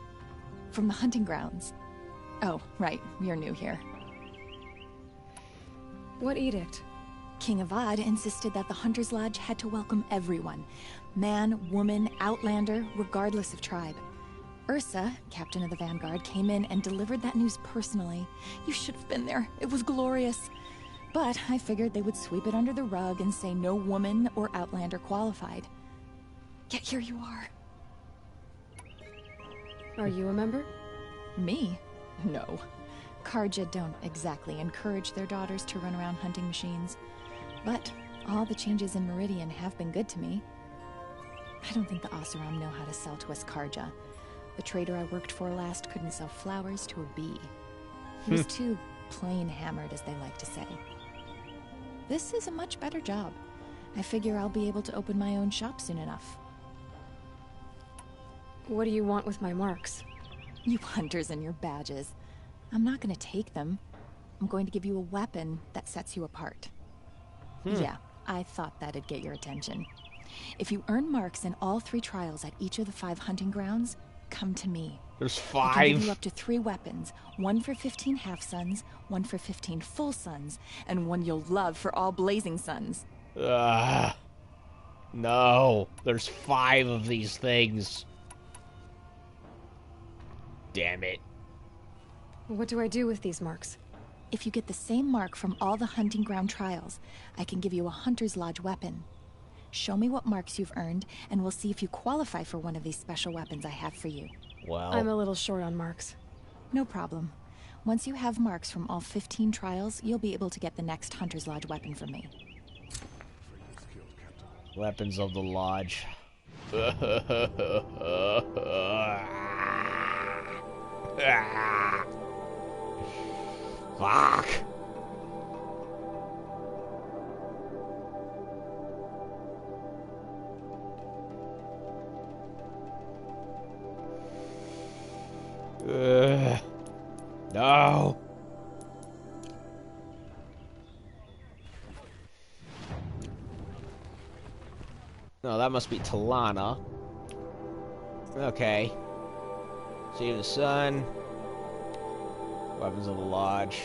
From the hunting grounds. Oh, right, you're new here. What edict? King Avad insisted that the Hunter's Lodge had to welcome everyone. Man, woman, outlander, regardless of tribe. Ursa, captain of the Vanguard, came in and delivered that news personally. You should have been there. It was glorious. But I figured they would sweep it under the rug and say no woman or outlander qualified. Yet here you are. Are you a member? Me? No. Karja don't exactly encourage their daughters to run around hunting machines. But all the changes in Meridian have been good to me. I don't think the Oseram know how to sell to us Karja. The trader I worked for last couldn't sell flowers to a bee. He was too plain hammered, as they like to say. This is a much better job. I figure I'll be able to open my own shop soon enough. What do you want with my marks? You hunters and your badges. I'm not going to take them. I'm going to give you a weapon that sets you apart. Yeah, I thought that'd get your attention. If you earn marks in all 3 trials at each of the 5 hunting grounds, come to me. There's I can give 5? you up to 3 weapons. 1 for 15 half-suns, 1 for 15 full suns, and 1 you'll love for all blazing suns. No. There's 5 of these things. Damn it. What do I do with these marks? If you get the same mark from all the hunting ground trials, I can give you a Hunter's Lodge weapon. Show me what marks you've earned, and we'll see if you qualify for one of these special weapons I have for you. Well, I'm a little short on marks. No problem. Once you have marks from all 15 trials, you'll be able to get the next Hunter's Lodge weapon from me. Weapons of the Lodge. Fuck. No. No, that must be Talana. Okay. Save the Sun. Weapons of the Lodge.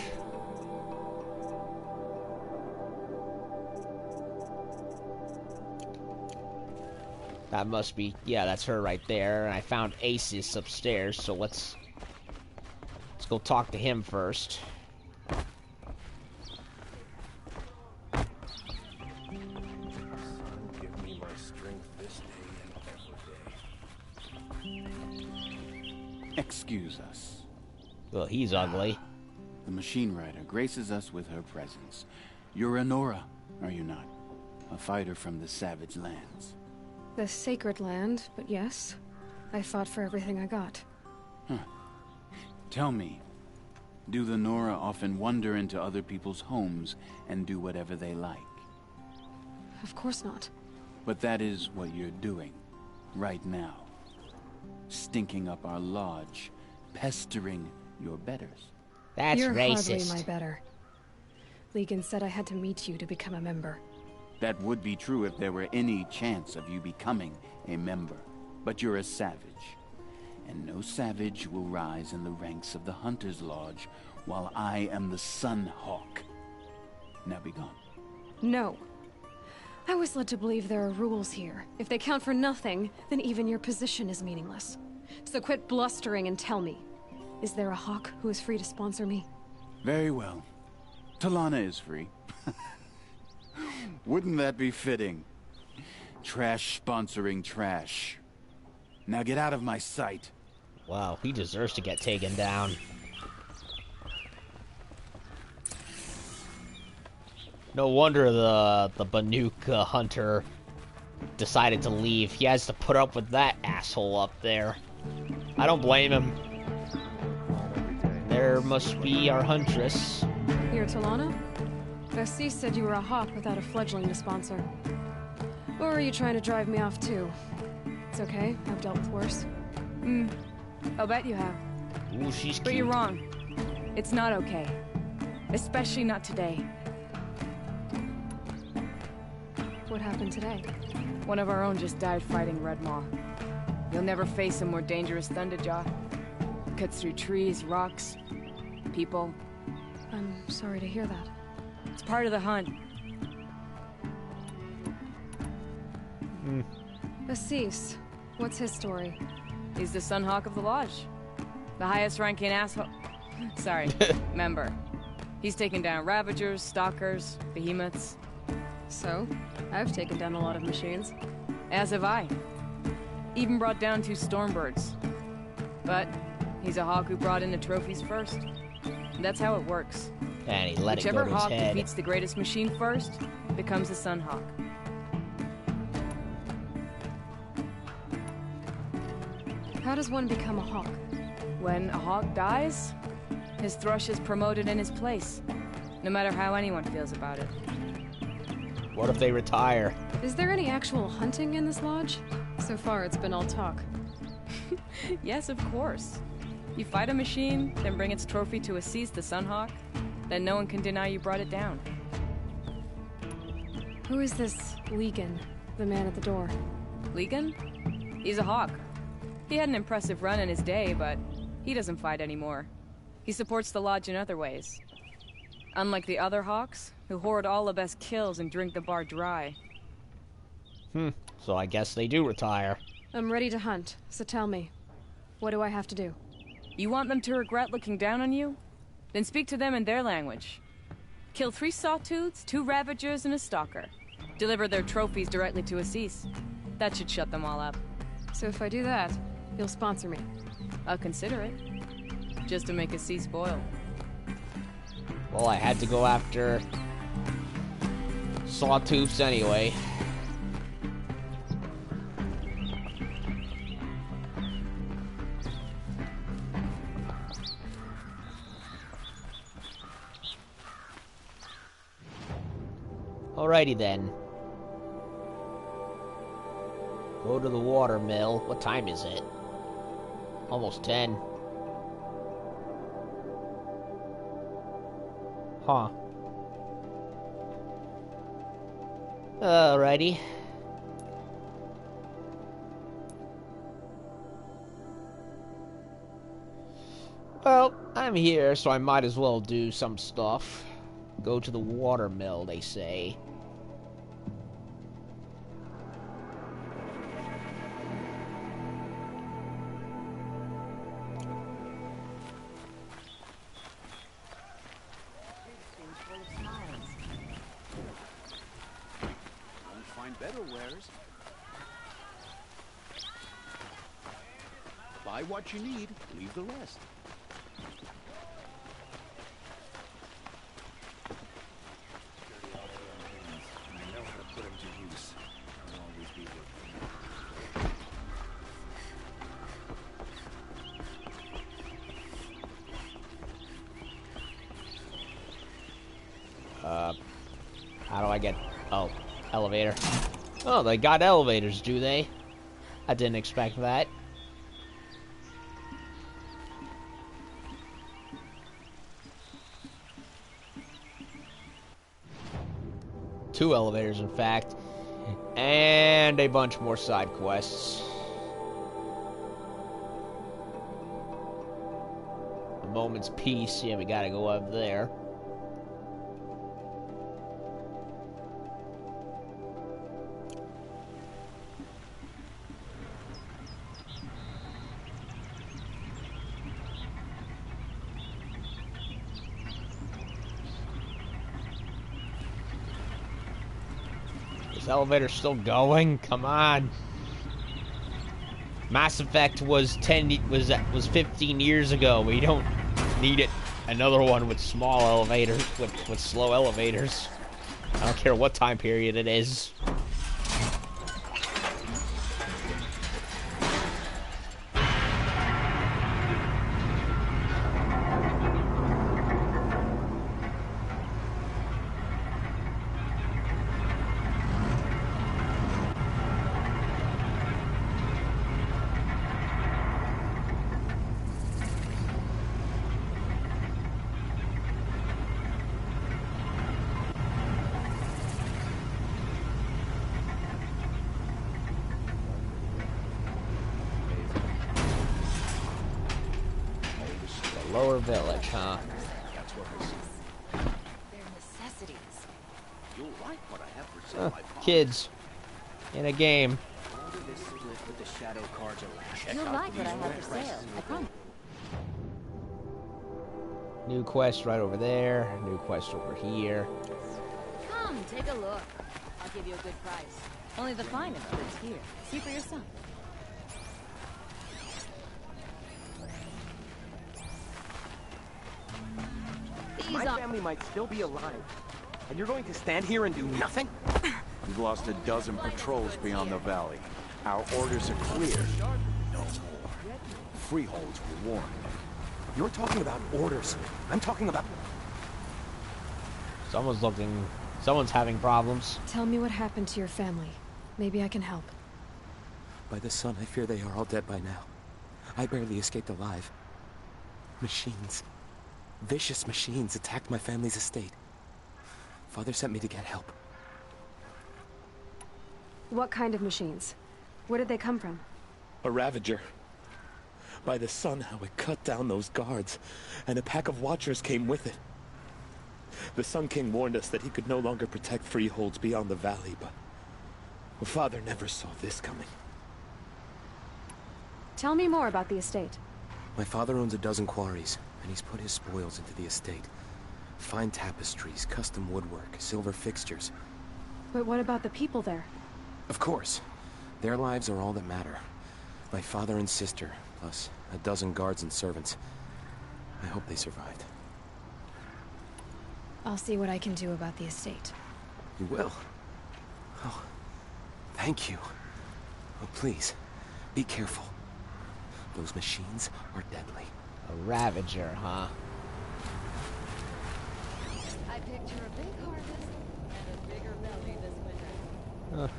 That must be, yeah, that's her right there. And I found Aces upstairs, so let's go talk to him first. Give me my strength this day and every day. Excuse us. Well, he's ugly. The machine rider graces us with her presence. You're Enora, are you not? A fighter from the savage lands. The sacred land, but yes. I fought for everything I got. Huh. Tell me, do the Nora often wander into other people's homes and do whatever they like? Of course not. But that is what you're doing, right now. Stinking up our lodge, pestering your betters. That's You're racist. hardly my better. Legan said I had to meet you to become a member. That would be true if there were any chance of you becoming a member. But you're a savage. And no savage will rise in the ranks of the Hunter's Lodge while I am the Sun Hawk. Now be gone. No. I was led to believe there are rules here. If they count for nothing, then even your position is meaningless. So quit blustering and tell me. Is there a Hawk who is free to sponsor me? Very well. Talana is free. Wouldn't that be fitting? Trash sponsoring trash. Now get out of my sight. Wow, he deserves to get taken down. No wonder the Banuk hunter decided to leave. He has to put up with that asshole up there. I don't blame him. There must be our huntress. You're Talana? Bessie said you were a Hawk without a fledgling to sponsor. Or are you trying to drive me off too? It's okay, I've dealt with worse. I'll bet you have. Ooh, she's cute. But you're wrong. It's not okay. Especially not today. What happened today? One of our own just died fighting Red Maw. You'll never face a more dangerous Thunderjaw. Cuts through trees, rocks, people. I'm sorry to hear that. It's part of the hunt. Assis, what's his story? He's the Sunhawk of the Lodge. The highest ranking asshole... Sorry, member. He's taken down Ravagers, Stalkers, Behemoths. So, I've taken down a lot of machines. As have I. Even brought down 2 Stormbirds. But he's a Hawk who brought in the trophies first. And that's how it works. And he let Whichever it go to his Hawk head. defeats the greatest machine first becomes the Sunhawk. How does one become a Hawk? When a Hawk dies, his thrush is promoted in his place. No matter how anyone feels about it. What if they retire? Is there any actual hunting in this lodge? So far, it's been all talk. Yes, of course. You fight a machine, then bring its trophy to Assis the Sunhawk, then no one can deny you brought it down. Who is this Legan? The man at the door. Legan? He's a hawk. He had an impressive run in his day, but he doesn't fight anymore. He supports the lodge in other ways. Unlike the other hawks, who hoard all the best kills and drink the bar dry. So I guess they do retire. I'm ready to hunt, so tell me, what do I have to do? You want them to regret looking down on you? Then speak to them in their language. Kill 3 sawtooths, 2 ravagers, and a stalker. Deliver their trophies directly to Assis. That should shut them all up. So if I do that, you'll sponsor me? I'll consider it. Just to make Assis spoil. Well, I had to go after sawtooths anyway. Alrighty then. Go to the water mill. What time is it? Almost 10. Huh. Alrighty. Well, I'm here, so I might as well do some stuff. Go to the water mill, they say. Better wares. Buy what you need, leave the rest. I know how to put them to use. I'll always be How do I get... Oh, elevator. Oh, they got elevators, do they? I didn't expect that. Two elevators, in fact. And a bunch more side quests. A moment's peace. Yeah, we gotta go up there. This elevator's still going? Come on. Mass Effect was 15 years ago. We don't need it. Another one with small elevators, with slow elevators. I don't care what time period it is. Lower village, huh? That's what I see. They're necessities. You'll like what I have for sale. Kids. In a game. With the shadow cards around. You'll like what I have for sale. I promise. New quest right over there. New quest over here. Come, take a look. I'll give you a good price. Only the finest goods here. See for yourself. My family might still be alive. And you're going to stand here and do nothing? We've lost a dozen patrols beyond the valley. Our orders are clear. No more. Freeholds were warned. You're talking about orders. I'm talking about... Someone's having problems. Tell me what happened to your family. Maybe I can help. By the sun, I fear they are all dead by now. I barely escaped alive. Machines. Vicious machines attacked my family's estate. Father sent me to get help. What kind of machines? Where did they come from? A Ravager. By the sun, how it cut down those guards, and a pack of watchers came with it. The Sun King warned us that he could no longer protect freeholds beyond the valley, but Father never saw this coming. Tell me more about the estate. My father owns a dozen quarries, and he's put his spoils into the estate. Fine tapestries, custom woodwork, silver fixtures. But what about the people there? Of course. Their lives are all that matter. My father and sister, plus a dozen guards and servants. I hope they survived. I'll see what I can do about the estate. You will? Oh, thank you. Oh, please, be careful. Those machines are deadly. A Ravager, huh? I picture a big harvest and a bigger belly this winter.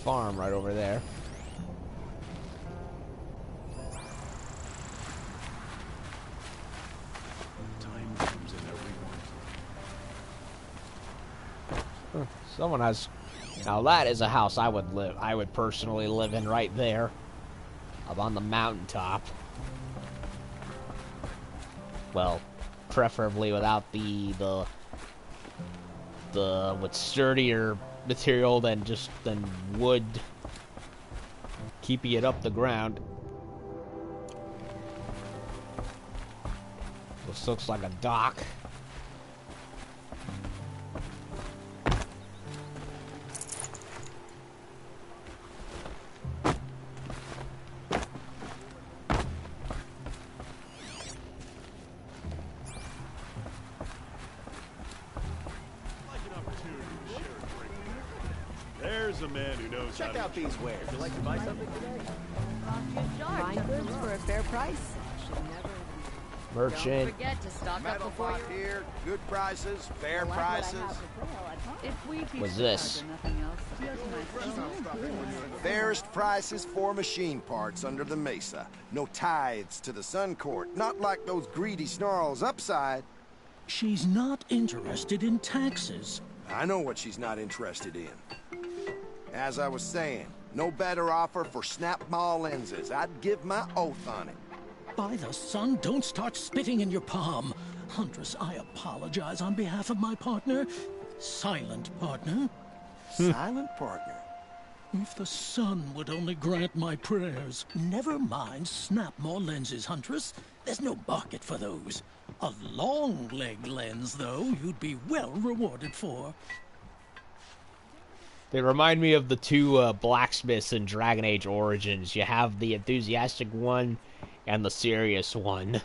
Farm right over there. Time comes in everyone. Someone has... Now that is a house I would personally live in right there. Up on the mountaintop. Well, preferably without the with sturdier material than wood keeping it up the ground. This looks like a dock. There's a man who knows Check how out to... these wares. You like to buy something today? Fine goods for a fair price. Don't Merchant. forget to stock up Metal before pot you... here, good prices, fair Well, that's prices. what I have for sale. If we keep What's this? nothing else, steal tonight. Fairest prices for machine parts under the mesa. No tithes to the Sun Court, not like those greedy snarls upside. She's not interested in taxes. I know what she's not interested in. As I was saying, no better offer for snap maw lenses. I'd give my oath on it. By the sun, don't start spitting in your palm. Huntress, I apologize on behalf of my partner. Silent partner. Silent partner? If the sun would only grant my prayers. Never mind snap maw lenses, Huntress. There's no market for those. A long leg lens, though, you'd be well rewarded for. They remind me of the two blacksmiths in Dragon Age Origins. You have the enthusiastic one and the serious one.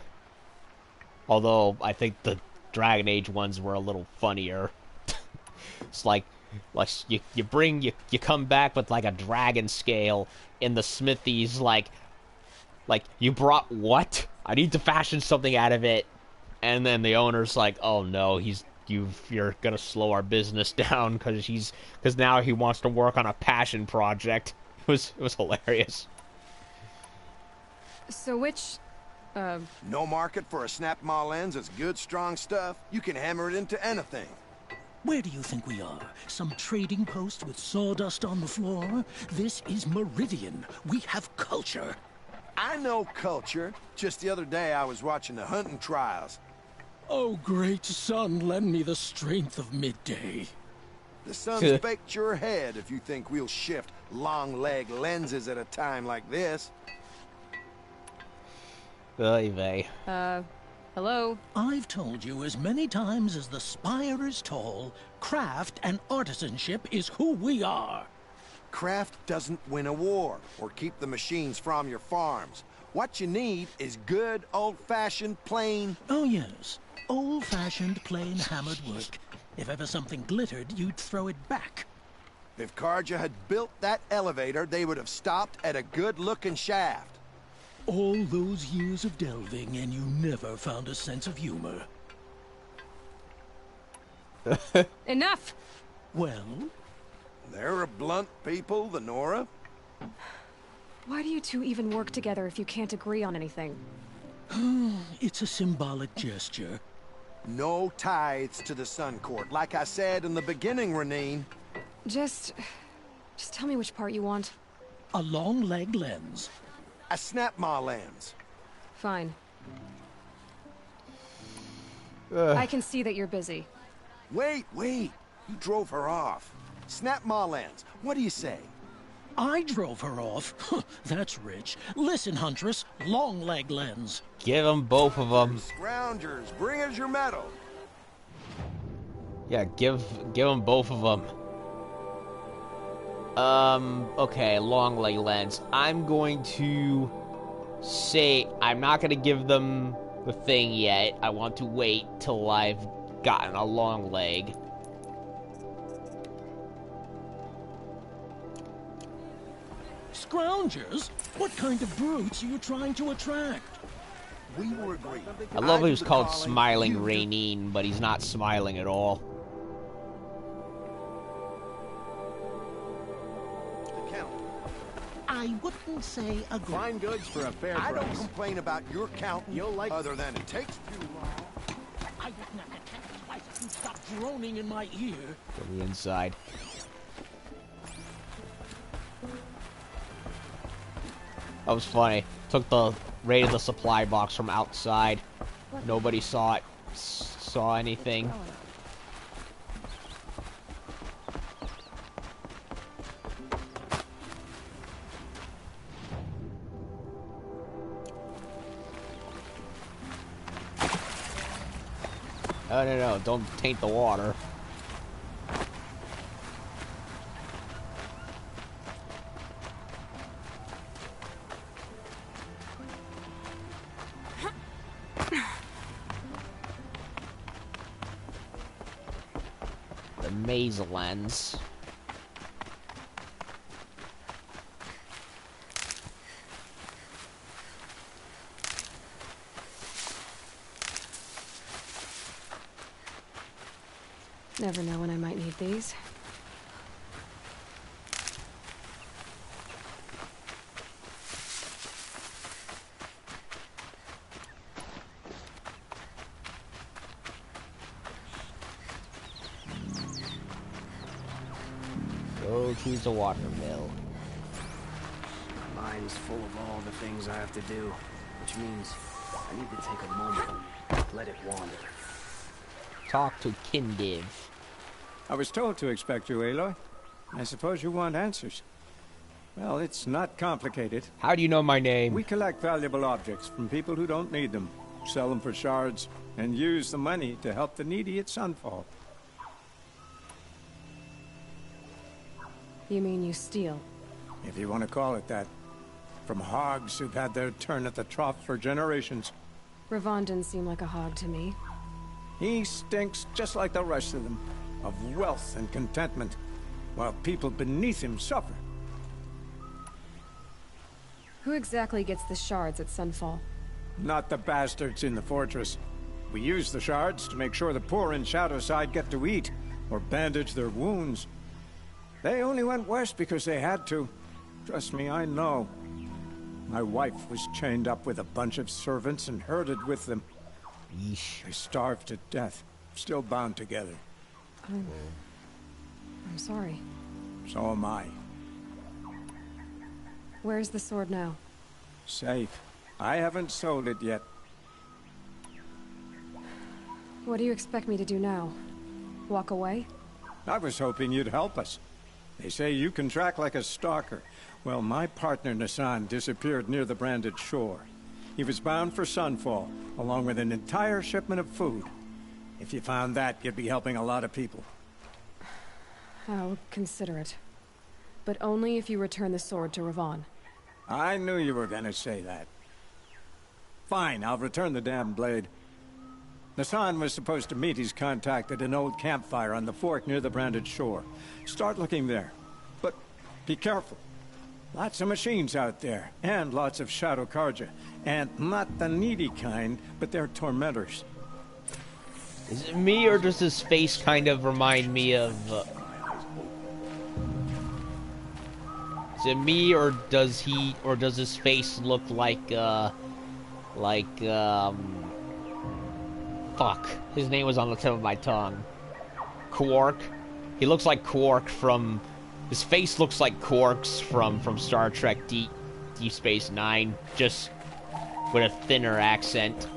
Although, I think the Dragon Age ones were a little funnier. It's like you come back with like a dragon scale in the smithies, like you brought what? I need to fashion something out of it. And then the owner's like, oh no, you're gonna slow our business down because now he wants to work on a passion project. It was hilarious. So which, No market for a snap maw lens is good, strong stuff. You can hammer it into anything. Where do you think we are? Some trading post with sawdust on the floor? This is Meridian. We have culture. I know culture. Just the other day I was watching the hunting trials. Oh, great sun, lend me the strength of midday. The sun's baked your head if you think we'll shift long leg lenses at a time like this. Vey. Hello? I've told you as many times as the spire is tall, craft and artisanship is who we are. Craft doesn't win a war or keep the machines from your farms. What you need is good, old-fashioned, plain... Oh, yes. Old-fashioned, plain hammered work. If ever something glittered, you'd throw it back. If Carja had built that elevator, they would have stopped at a good-looking shaft. All those years of delving, and you never found a sense of humor. Enough! Well? They're a blunt people, the Nora. why do you two even work together if you can't agree on anything? It's a symbolic gesture. No tithes to the Sun Court, like I said in the beginning, Renine. Just... Just tell me which part you want. A long leg lens. A snap maw lens. Fine. Ugh. I can see that you're busy. Wait. You drove her off. Snap maw lens. What do you say? I drove her off. That's rich. Listen, Huntress. Long leg lens. Give them both of them. Scroungers, bring us your medal. Yeah, give them both of them. Okay, long leg lens. I'm going to say I'm not going to give them the thing yet. I want to wait till I've gotten a long leg. Scroungers? What kind of brutes are you trying to attract? We were agreed. I love he was called Smiling Rainine, but he's not smiling at all. I wouldn't say a fine goods for a fair price. I don't complain about your counting. You'll like other than it takes too long. I wouldn't have to tell you twice if you'd stop droning in my ear. From the inside. That was funny. Raided the supply box from outside. Nobody saw anything. Oh, no, don't taint the water. The maze lens. Never know when I might need these. Go to the watermill. My mind's full of all the things I have to do, which means I need to take a moment and let it wander. Talk to Kindiv. I was told to expect you, Aloy. I suppose you want answers. Well, it's not complicated. How do you know my name? We collect valuable objects from people who don't need them, sell them for shards, and use the money to help the needy at Sunfall. You mean you steal? If you want to call it that. From hogs who've had their turn at the trough for generations. Ravon didn't seem like a hog to me. He stinks just like the rest of them, of wealth and contentment, while people beneath him suffer. Who exactly gets the shards at Sunfall? Not the bastards in the fortress. We use the shards to make sure the poor in Shadowside get to eat, or bandage their wounds. They only went west because they had to. Trust me, I know. My wife was chained up with a bunch of servants and herded with them. Yeesh. They starved to death, still bound together. I'm sorry. So am I. Where's the sword now? Safe. I haven't sold it yet. What do you expect me to do now? Walk away? I was hoping you'd help us. They say you can track like a stalker. Well, my partner Nassan disappeared near the branded shore. He was bound for Sunfall, along with an entire shipment of food. If you found that, you'd be helping a lot of people. I'll consider it. But only if you return the sword to Ravon. I knew you were gonna say that. Fine, I'll return the damn blade. Nassan was supposed to meet his contact at an old campfire on the fork near the branded shore. Start looking there. But be careful. Lots of machines out there, and lots of Shadow Karja. And not the needy kind, but they're tormentors. Is it me, or does his face kind of remind me of... Is it me, or does his face look like, fuck. His name was on the tip of my tongue. Quark. He looks like Quark from His face looks like Quark's from Star Trek Deep Space Nine, just with a thinner accent.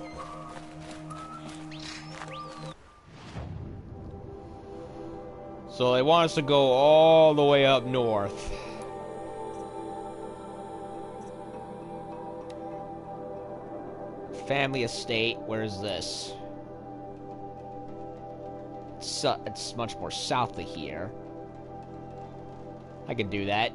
So they want us to go all the way up north. Family estate, where's this? It's much more south of here. I can do that.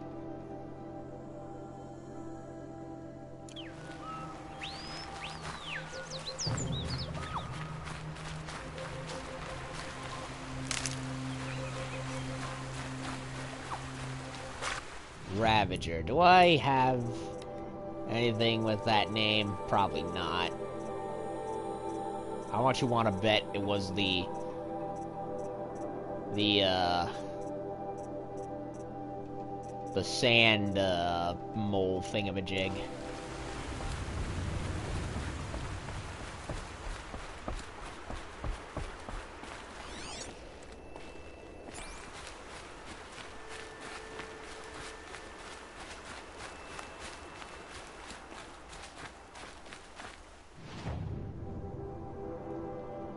Ravager. Do I have anything with that name? Probably not. How much you want to bet it was the sand mole thingamajig?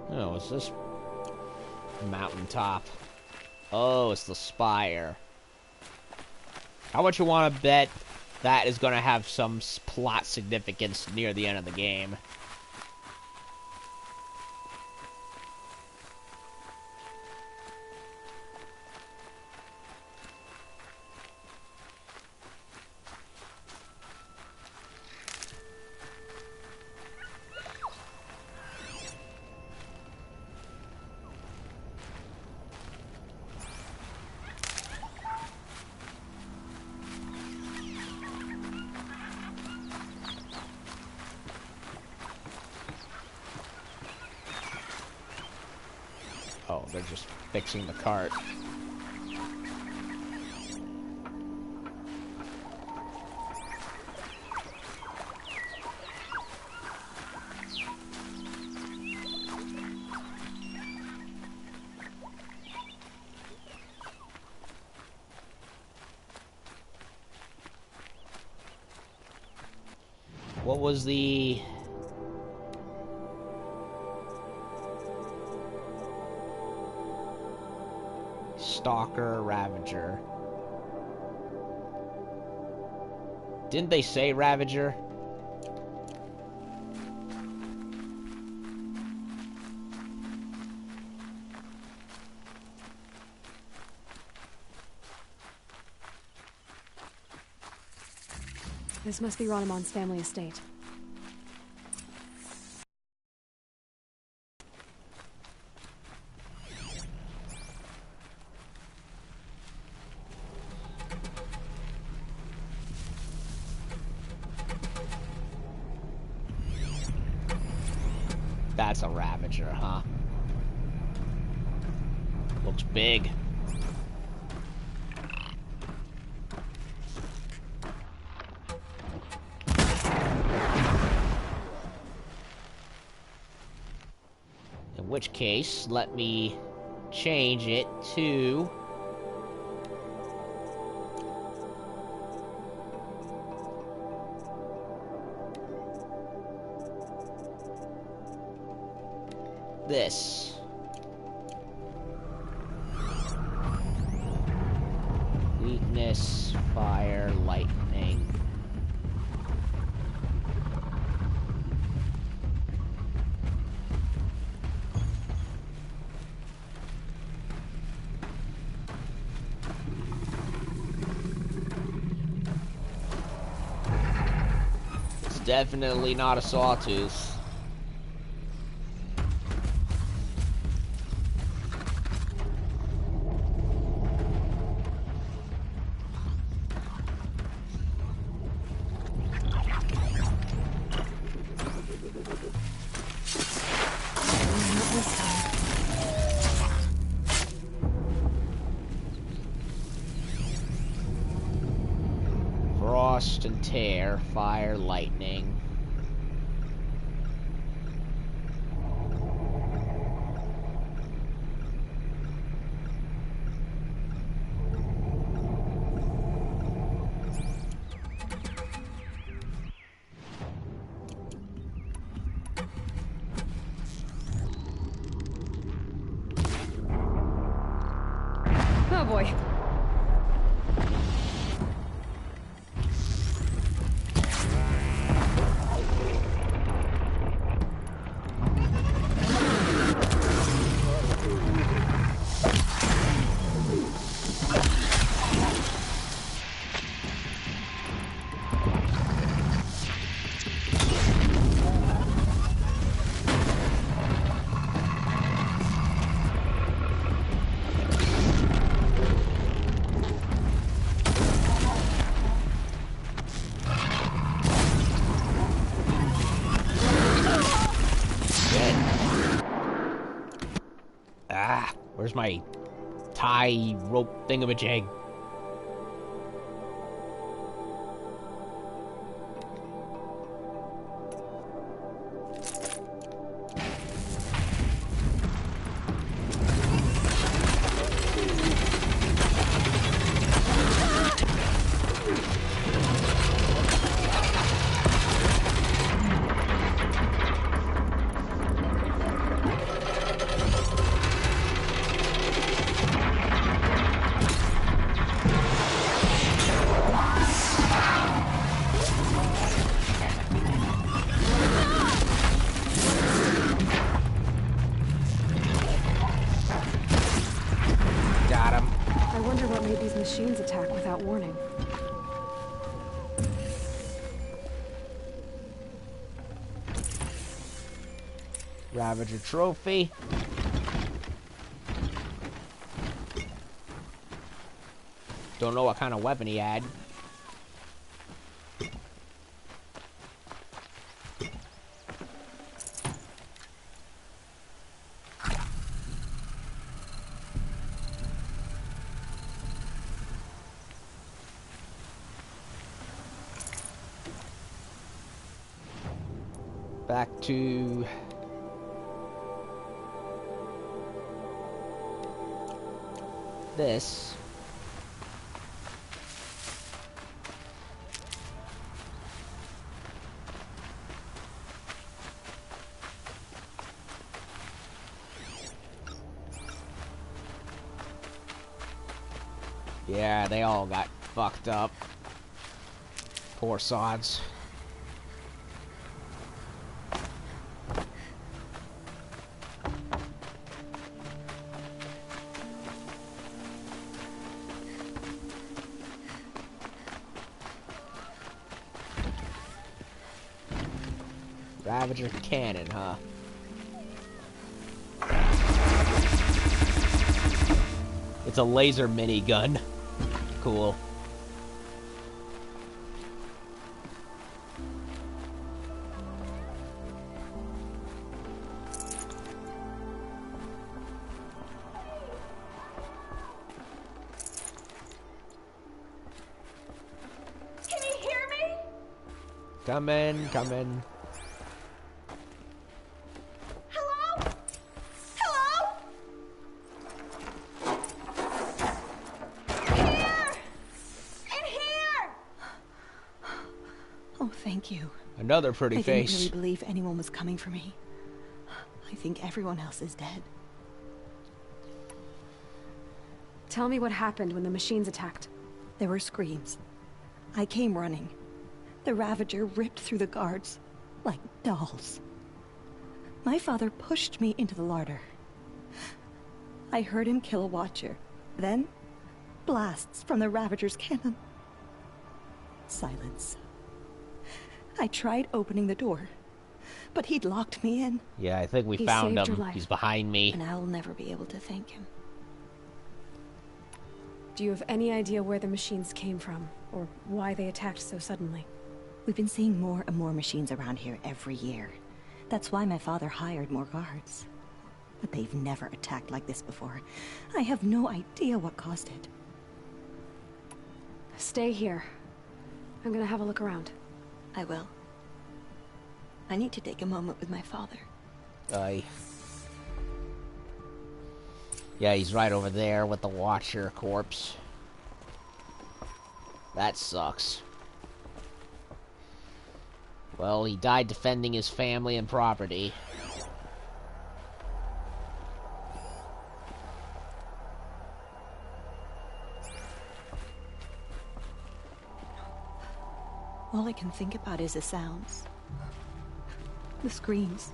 Oh, is this mountaintop? Oh, it's the spire. How much you want to bet that is going to have some plot significance near the end of the game? Oh, they're just fixing the cart. What was the... Stalker, Ravager. Didn't they say Ravager? This must be Ranamon's family estate. That's a Ravager, huh? Looks big. In which case, let me change it to... this. Weakness, fire, lightning. It's definitely not a sawtooth. Frost and tear, fire, lightning. Oh boy. Where's my tie rope thingamajig? Machines attack without warning. Ravager trophy. Don't know what kind of weapon he had. Back to this. Yeah, they all got fucked up. Poor sods. Ravager cannon, huh? It's a laser minigun. Cool. Can you hear me? Come in, come in. Thank you. Another pretty face. I didn't really believe anyone was coming for me. I think everyone else is dead. Tell me what happened when the machines attacked. There were screams. I came running. The Ravager ripped through the guards like dolls. My father pushed me into the larder. I heard him kill a watcher. Then, blasts from the Ravager's cannon. Silence. I tried opening the door, but he'd locked me in. Yeah, I think we found him. He's behind me. And I'll never be able to thank him. Do you have any idea where the machines came from, or why they attacked so suddenly? We've been seeing more and more machines around here every year. That's why my father hired more guards. But they've never attacked like this before. I have no idea what caused it. Stay here. I'm gonna have a look around. I will. I need to take a moment with my father. Aye. Yeah, he's right over there with the Watcher corpse. That sucks. Well, he died defending his family and property. All I can think about is the sounds. The screams.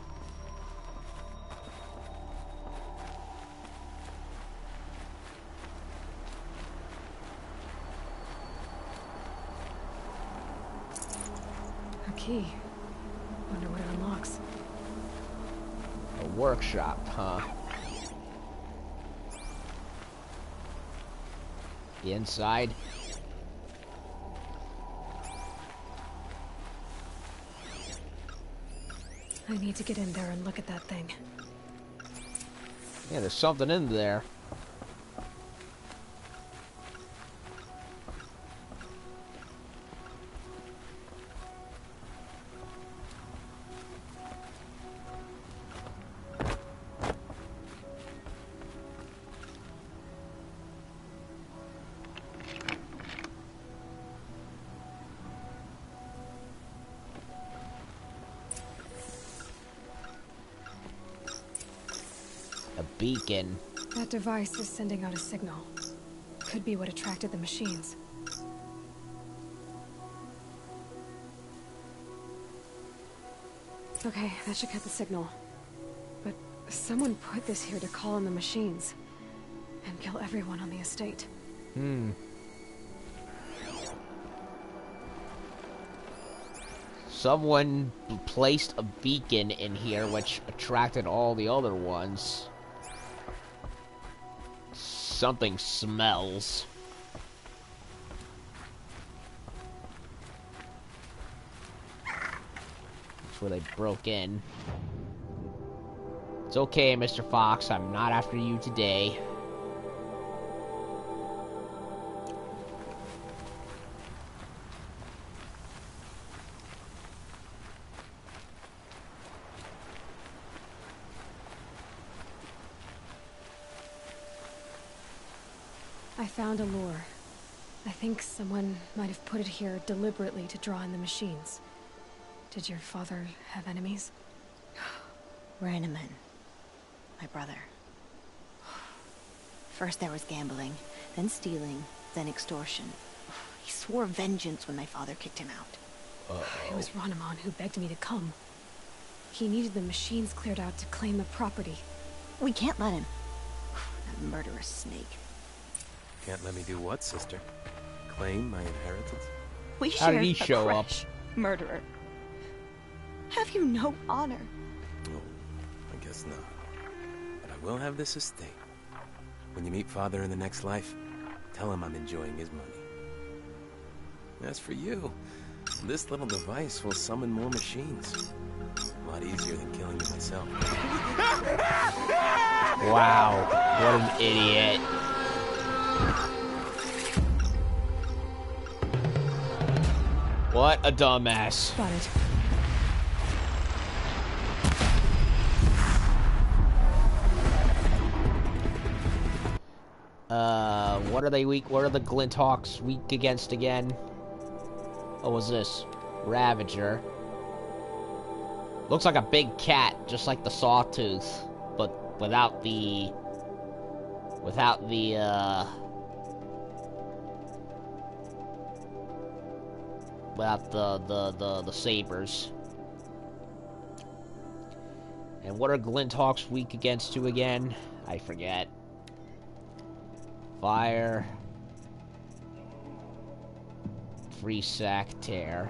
A key. Wonder what it unlocks. A workshop, huh? The inside. I need to get in there and look at that thing. Yeah, there's something in there. Beacon. That device is sending out a signal. Could be what attracted the machines. Okay, that should cut the signal. But someone put this here to call in the machines. And kill everyone on the estate. Someone placed a beacon in here which attracted all the other ones. Something smells. That's where they broke in. It's okay, Mr. Fox. I'm not after you today. I found a lure. I think someone might have put it here deliberately to draw in the machines. Did your father have enemies? Ranneman. My brother. First there was gambling, then stealing, then extortion. He swore vengeance when my father kicked him out. It was Ranneman who begged me to come. He needed the machines cleared out to claim the property. We can't let him. That murderous snake. Can't let me do what, sister? Claim my inheritance? We How did he shared show a up? crash. Murderer. Have you no honor? Oh, I guess not. But I will have this estate. When you meet Father in the next life, tell him I'm enjoying his money. As for you, this little device will summon more machines. A lot easier than killing you myself. Wow, what an idiot. What a dumbass. Got it. What are they weak? What are the Glinthawks weak against again? What was this? Ravager. Looks like a big cat, just like the Sawtooth, but without the sabers. And what are Glinthawks weak against to again? I forget. Fire. Free sack tear.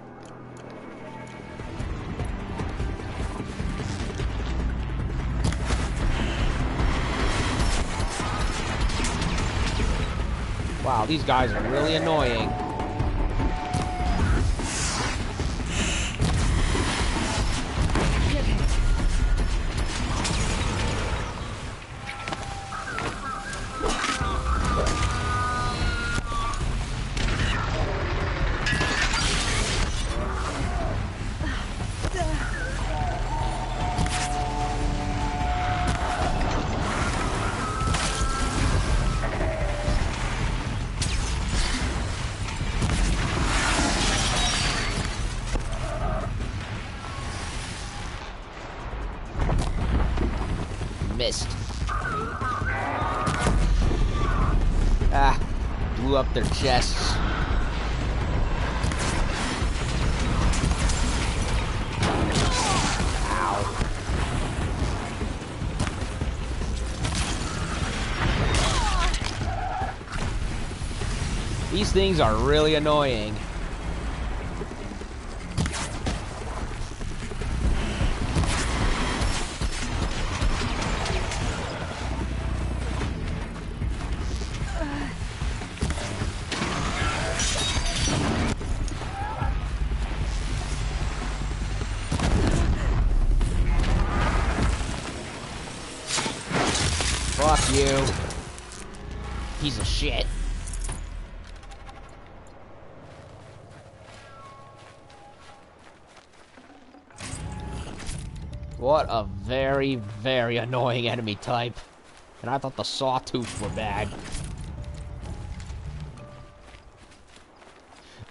Wow, these guys are really annoying. Missed. Ah, blew up their chests. These things are really annoying. Fuck you. Piece of shit. What a very, very annoying enemy type. And I thought the sawtooths were bad.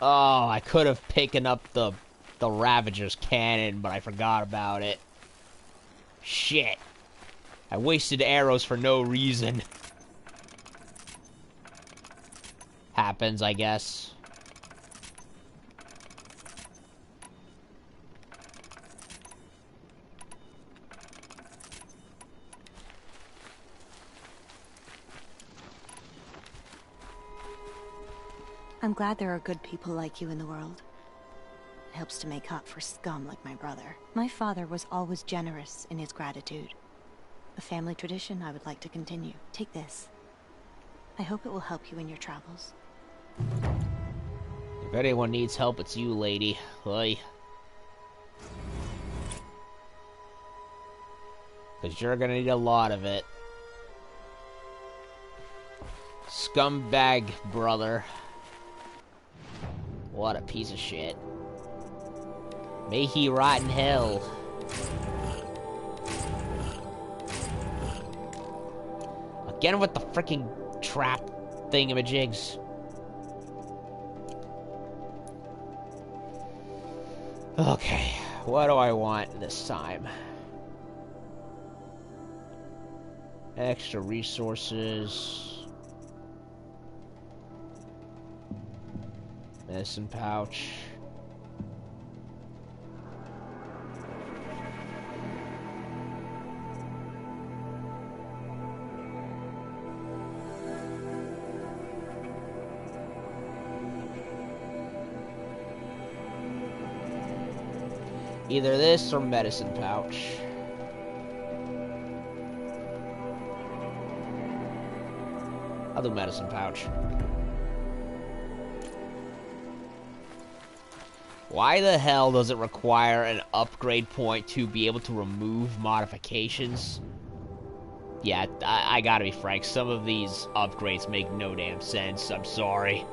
Oh, I could have taken up the Ravager's cannon, but I forgot about it. Shit. I wasted arrows for no reason. Happens, I guess. I'm glad there are good people like you in the world. It helps to make up for scum like my brother. My father was always generous in his gratitude. A family tradition I would like to continue. Take this. I hope it will help you in your travels. If anyone needs help, it's you, lady. Oi. Because you're gonna need a lot of it. Scumbag brother. What a piece of shit. May he rot in hell. Again with the freaking trap thingamajigs. Okay, what do I want this time? Extra resources. Medicine pouch. Either this or medicine pouch. I'll do medicine pouch. Why the hell does it require an upgrade point to be able to remove modifications? Yeah, I gotta be frank, some of these upgrades make no damn sense, I'm sorry.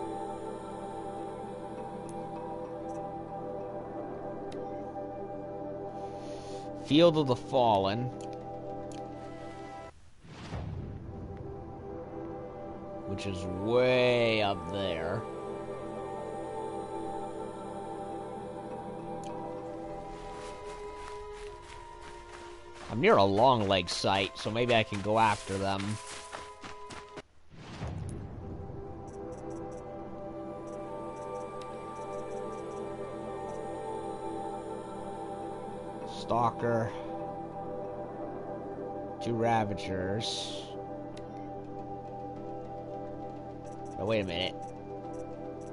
Field of the Fallen. Which is way up there. I'm near a long leg site, so maybe I can go after them. Stalker. 2 Ravagers. Oh, wait a minute.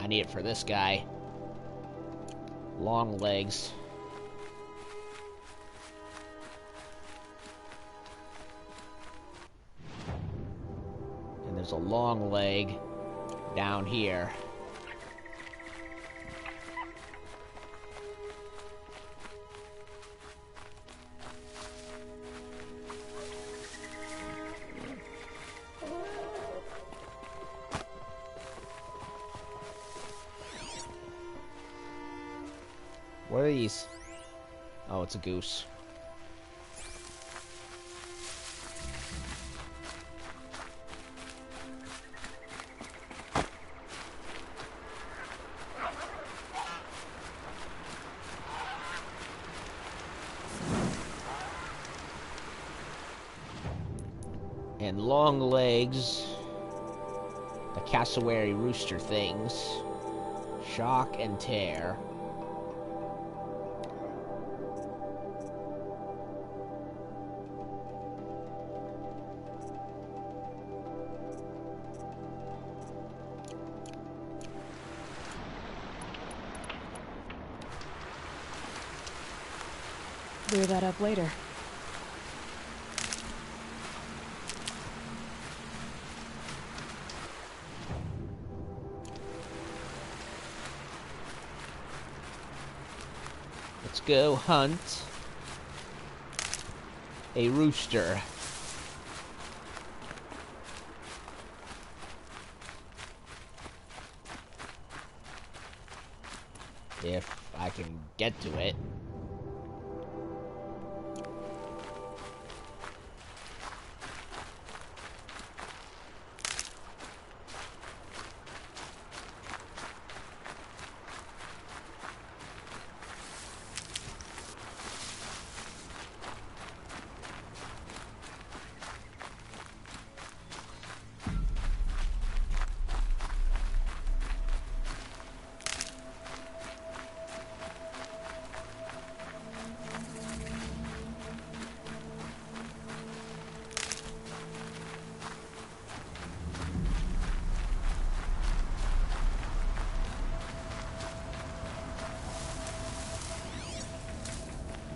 I need it for this guy. Long legs. And there's a long leg down here. What are these? Oh, it's a goose. And long legs. The cassowary rooster things. Shock and tear. clear that up later. Let's go hunt a rooster. If I can get to it.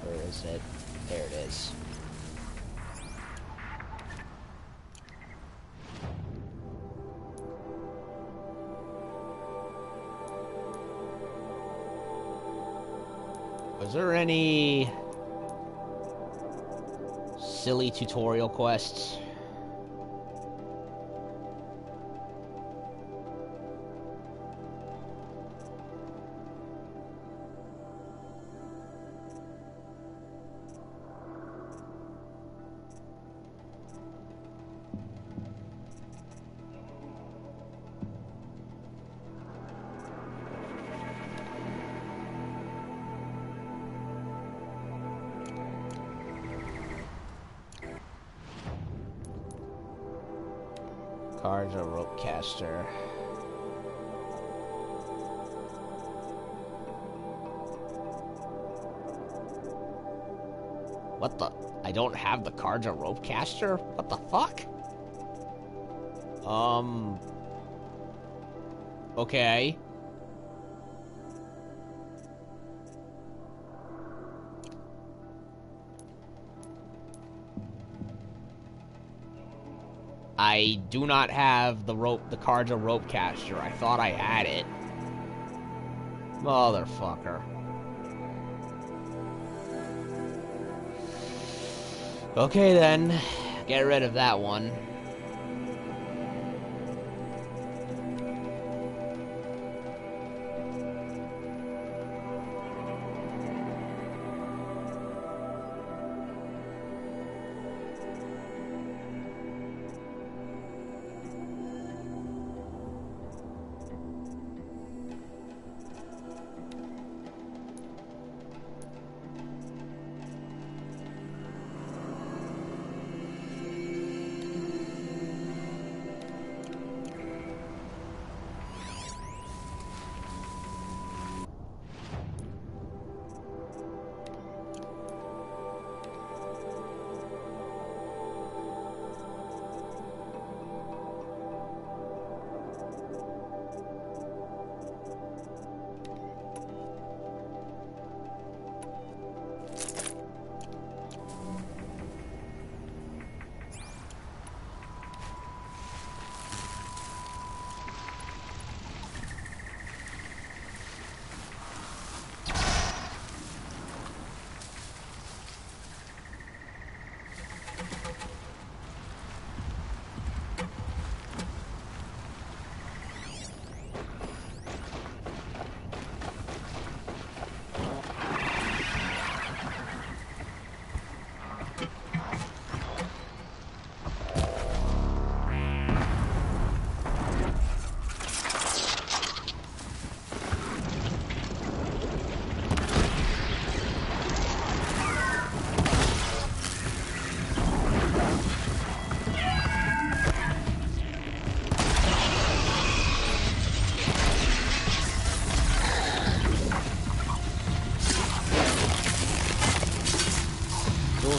Where is it? There it is. Was there any silly tutorial quests? Cards or rope caster. What the? I don't have the cards or rope caster? What the fuck? Okay. I do not have the cards of rope caster. I thought I had it. Motherfucker. Okay then. Get rid of that one.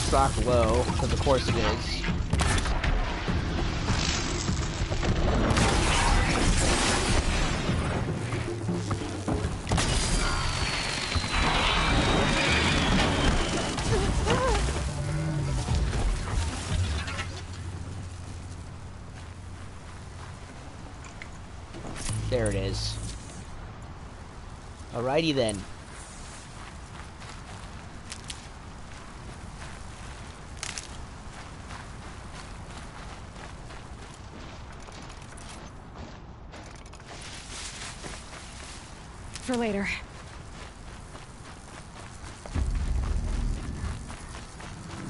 Stock low, because of course it is. There it is. Alrighty then. For later.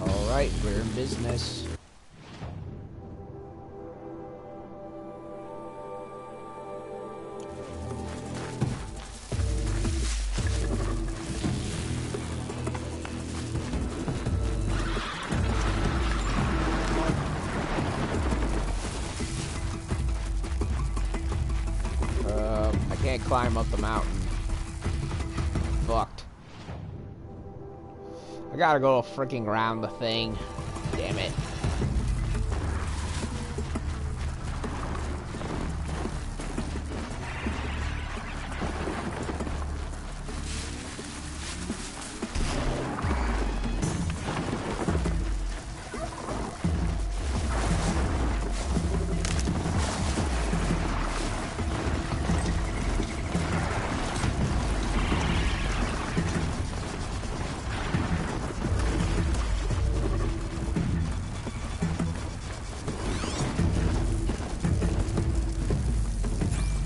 Alright, we're in business. I can't climb up the mountain. Fucked. I gotta go freaking around the thing. Damn it.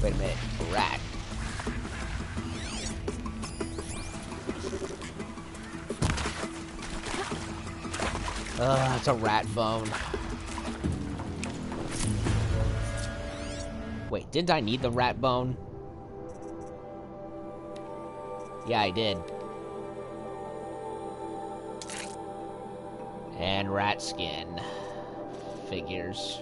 Wait a minute, a rat. It's a rat bone. Wait, didn't I need the rat bone? Yeah, I did. And rat skin. Figures.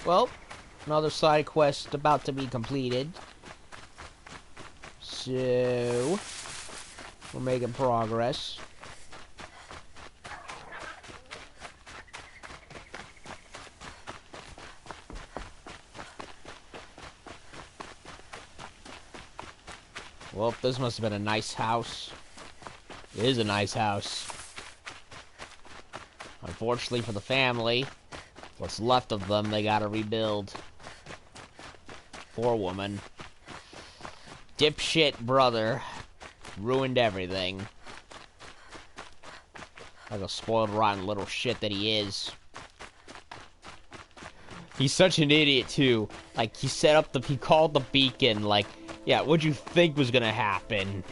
Well, another side quest about to be completed. So, we're making progress. Well, this must have been a nice house. It is a nice house. Unfortunately for the family, what's left of them, they gotta rebuild. Poor woman. Dipshit brother. Ruined everything. Like a spoiled, rotten little shit that he is. He's such an idiot, too. Like, he set up the... He called the beacon, like... Yeah, what'd you think was gonna happen?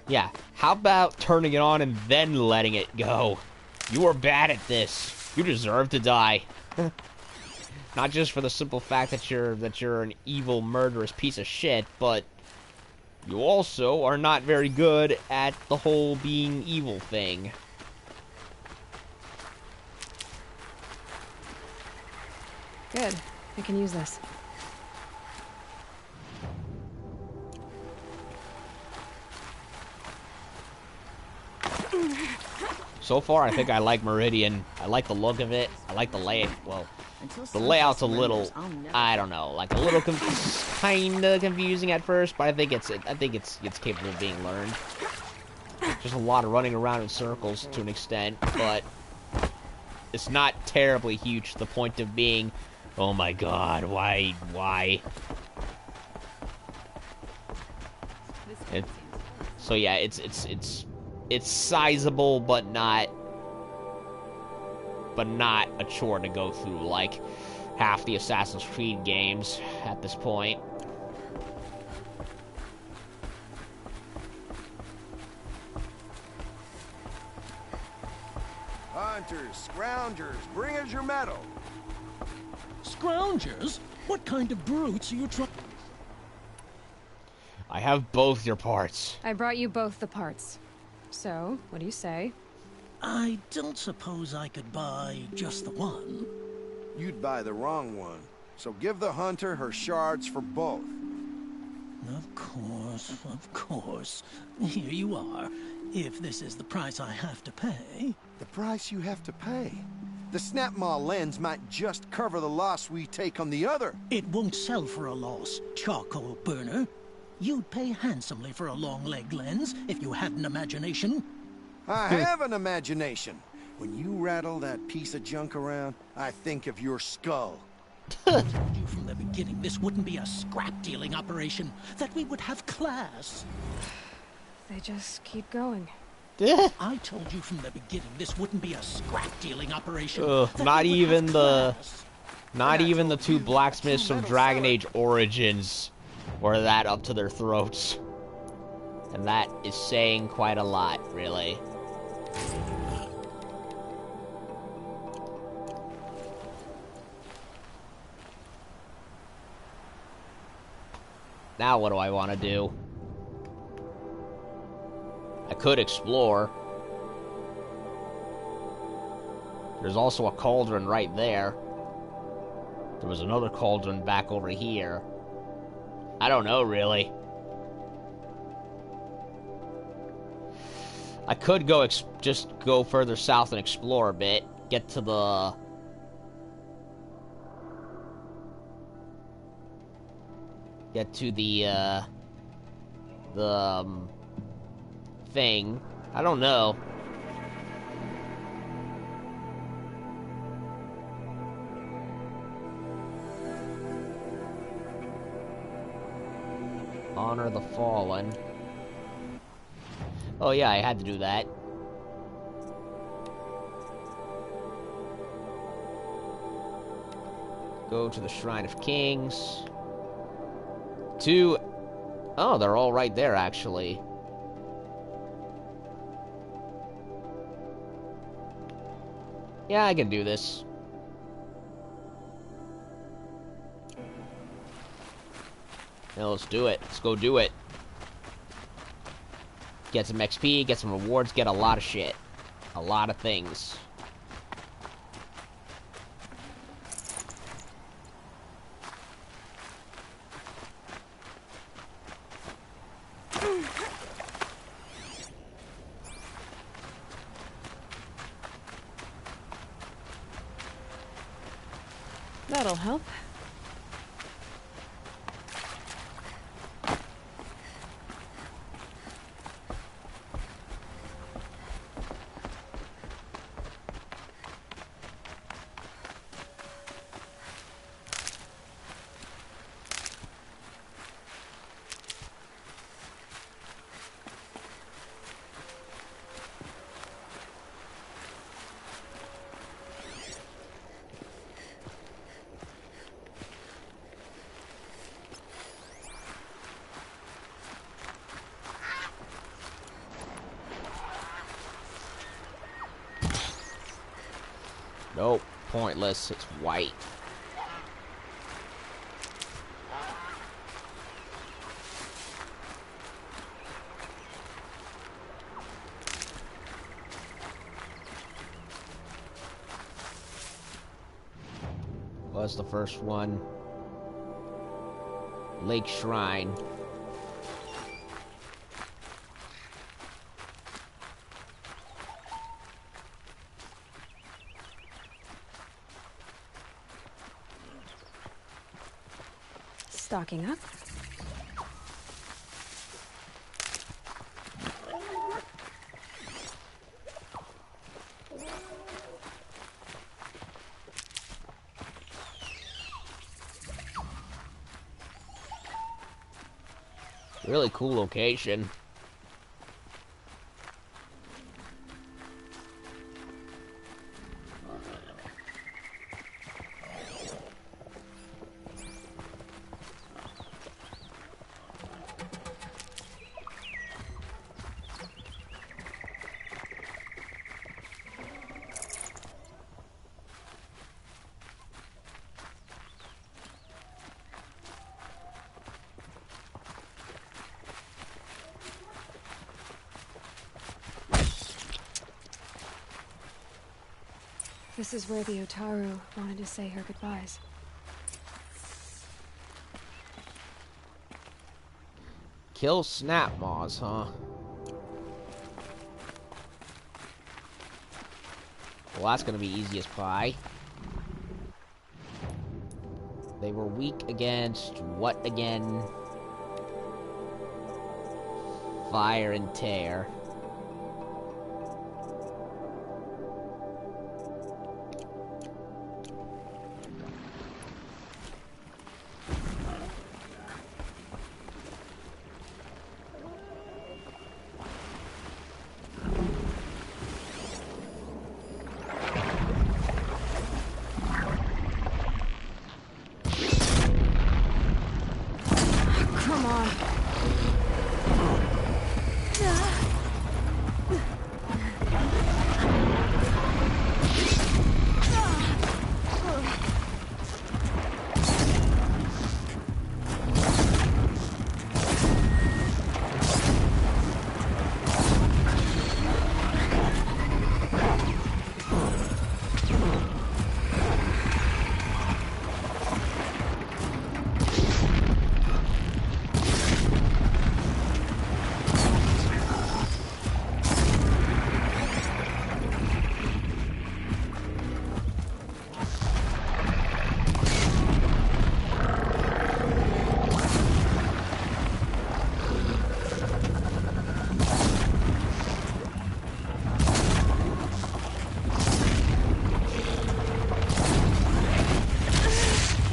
Yeah, how about turning it on and then letting it go? You are bad at this. You deserve to die. Not just for the simple fact that you're an evil, murderous piece of shit, but you also are not very good at the whole being evil thing. Good. I can use this. So far, I think I like Meridian. I like the look of it. I like the layout. Well, the layout's a little, I don't know, like a little kind of confusing at first, but I think it's capable of being learned. Just a lot of running around in circles to an extent, but it's not terribly huge to the point of being, oh my god, why? So yeah, it's sizable, but not a chore to go through like half the Assassin's Creed games at this point. hunters, scroungers, bring us your metal. Scroungers? What kind of brutes are you trying? I have both your parts. I brought you both the parts. So, what do you say? I don't suppose I could buy just the one. You'd buy the wrong one. So give the hunter her shards for both. Of course, of course. Here you are. If this is the price I have to pay. The price you have to pay? The Snapmaw lens might just cover the loss we take on the other. It won't sell for a loss, charcoal burner. You'd pay handsomely for a long-leg lens if you had an imagination. I have an imagination. When you rattle that piece of junk around, I think of your skull. I told you from the beginning this wouldn't be a scrap-dealing operation, that we would have class. They just keep going. I told you from the beginning this wouldn't be a scrap-dealing operation. Not even the two blacksmiths from Dragon Age Origins were that up to their throats. And that is saying quite a lot, really. Now what do I want to do? I could explore. There's also a cauldron right there. There was another cauldron back over here. I don't know, really. I could go just go further south and explore a bit. Get to the... thing. I don't know. Honor the fallen. Oh yeah, I had to do that. Go to the Shrine of Kings. Oh, they're all right there, actually. Yeah, I can do this. Now let's do it. Let's go do it. Get some XP, get some rewards, get a lot of shit. A lot of things. That'll help. Nope, pointless. It's white. What's the first one? Lake Shrine. Stocking up. Really cool location. This is where the Otaru wanted to say her goodbyes. Kill snap maws, huh? Well, that's gonna be easy as pie. They were weak against what again? Fire and tear. Come on.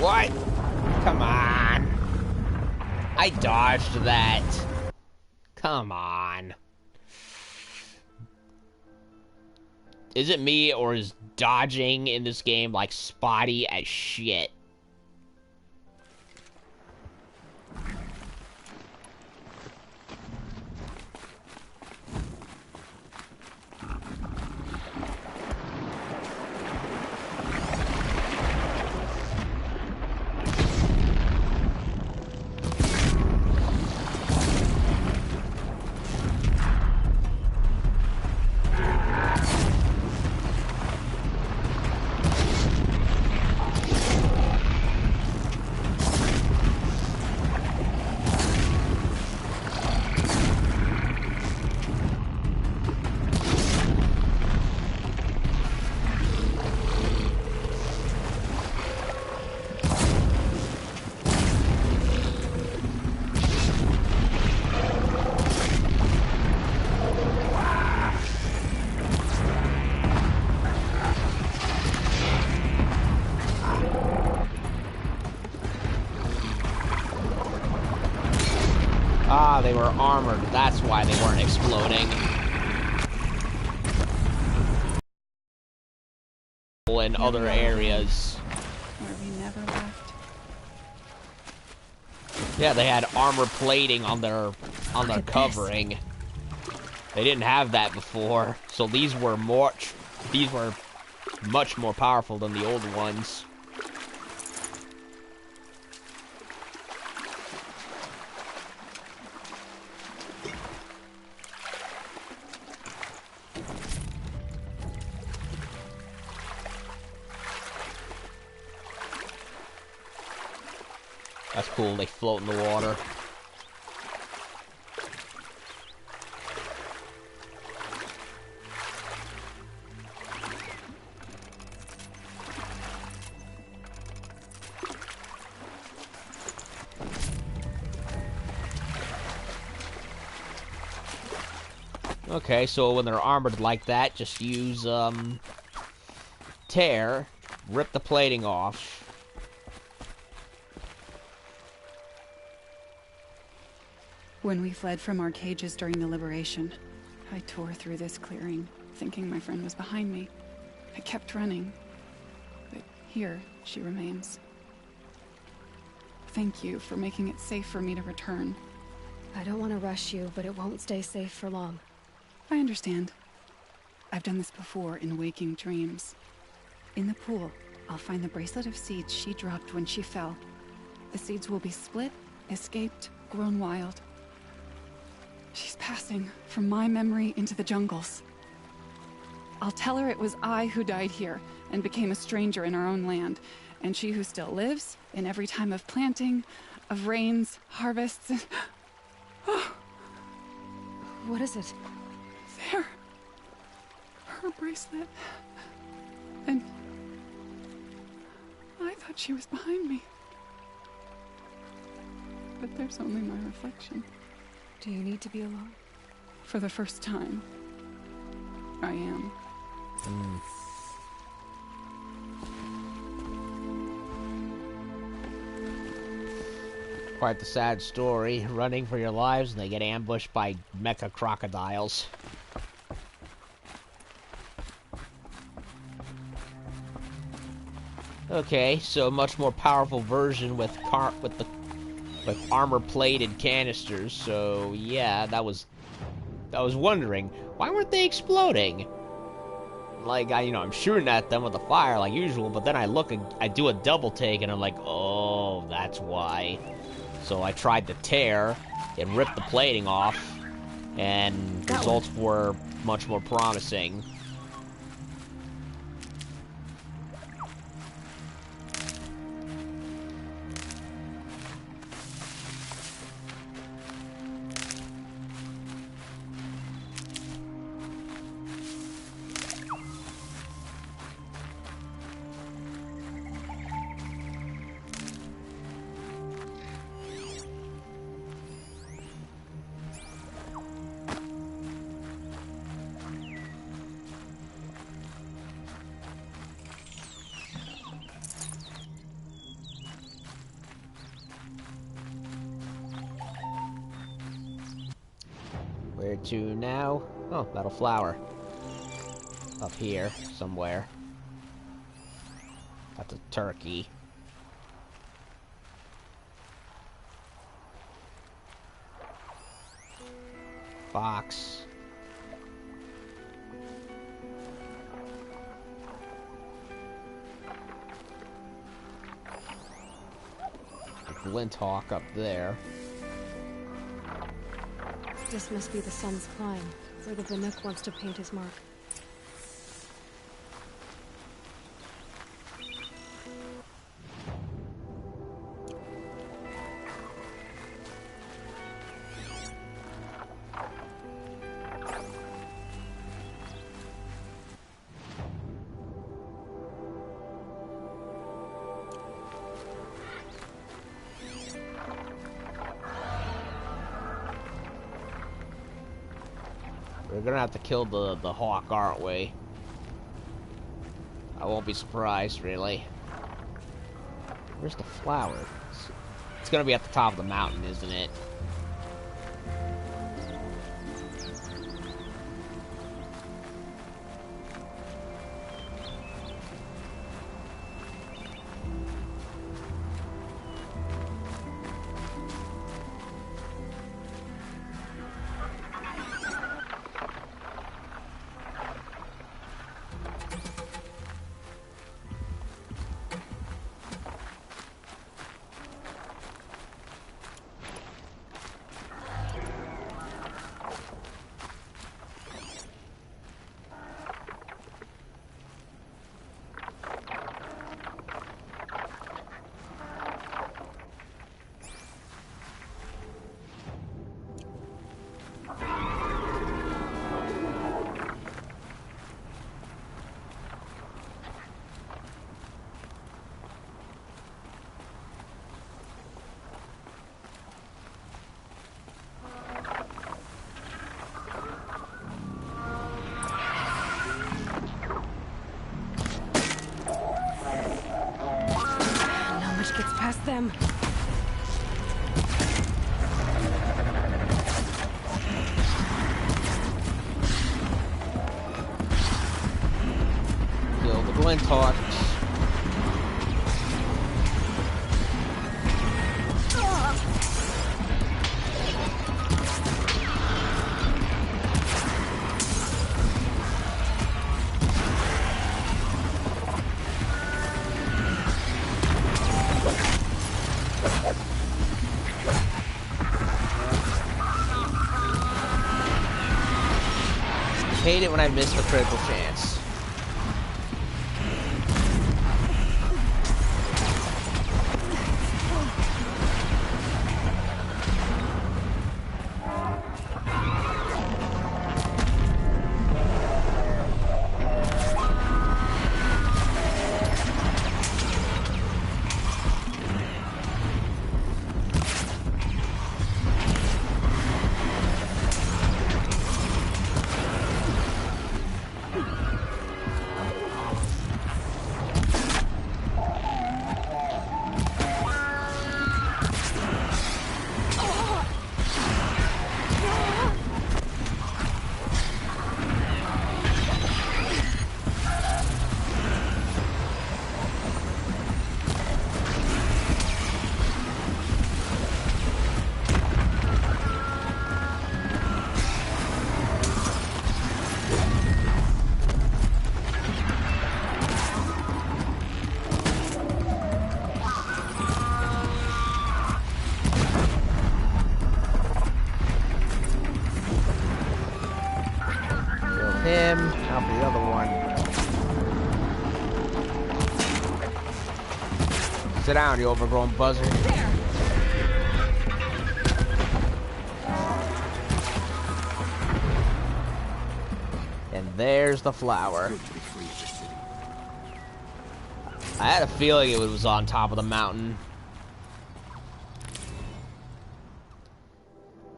What? Come on. I dodged that. Come on. Is it me, or is dodging in this game, like, spotty as shit? Ah, they were armored. That's why they weren't exploding. In other areas. Where we never left. Yeah, they had armor plating on their covering. They didn't have that before, so these were much more powerful than the old ones. That's cool, they float in the water. Okay, so when they're armored like that, just use, tear, rip the plating off. When we fled from our cages during the liberation, I tore through this clearing, thinking my friend was behind me. I kept running, but here she remains. Thank you for making it safe for me to return. I don't want to rush you, but it won't stay safe for long. I understand. I've done this before in waking dreams. In the pool, I'll find the bracelet of seeds she dropped when she fell. The seeds will be split, escaped, grown wild. She's passing from my memory into the jungles. I'll tell her it was I who died here, and became a stranger in our own land. And she who still lives, in every time of planting, of rains, harvests, and... Oh. What is it? There. Her bracelet. And... I thought she was behind me. But there's only my reflection. Do you need to be alone? For the first time, I am. Quite the sad story. Running for your lives and they get ambushed by mecha crocodiles. Okay, so a much more powerful version with armor-plated canisters. So yeah, I was wondering why weren't they exploding? Like I'm shooting at them with a fire like usual, but then I look and I do a double take and I'm like, oh, that's why. So I tried to tear and rip the plating off, and results were much more promising. Where to now? Oh, metal flower. Up here, somewhere. That's a turkey. Fox. A glint hawk up there. This must be the sun's climb, where the Banuk wants to paint his mark. We're gonna have to kill the hawk, aren't we? I won't be surprised, really. Where's the flower? It's gonna be at the top of the mountain, isn't it? Gets past them. Kill the glint hawk. Hate it when I miss the critical chance. Sit down, you overgrown buzzard. And there's the flower. I had a feeling it was on top of the mountain.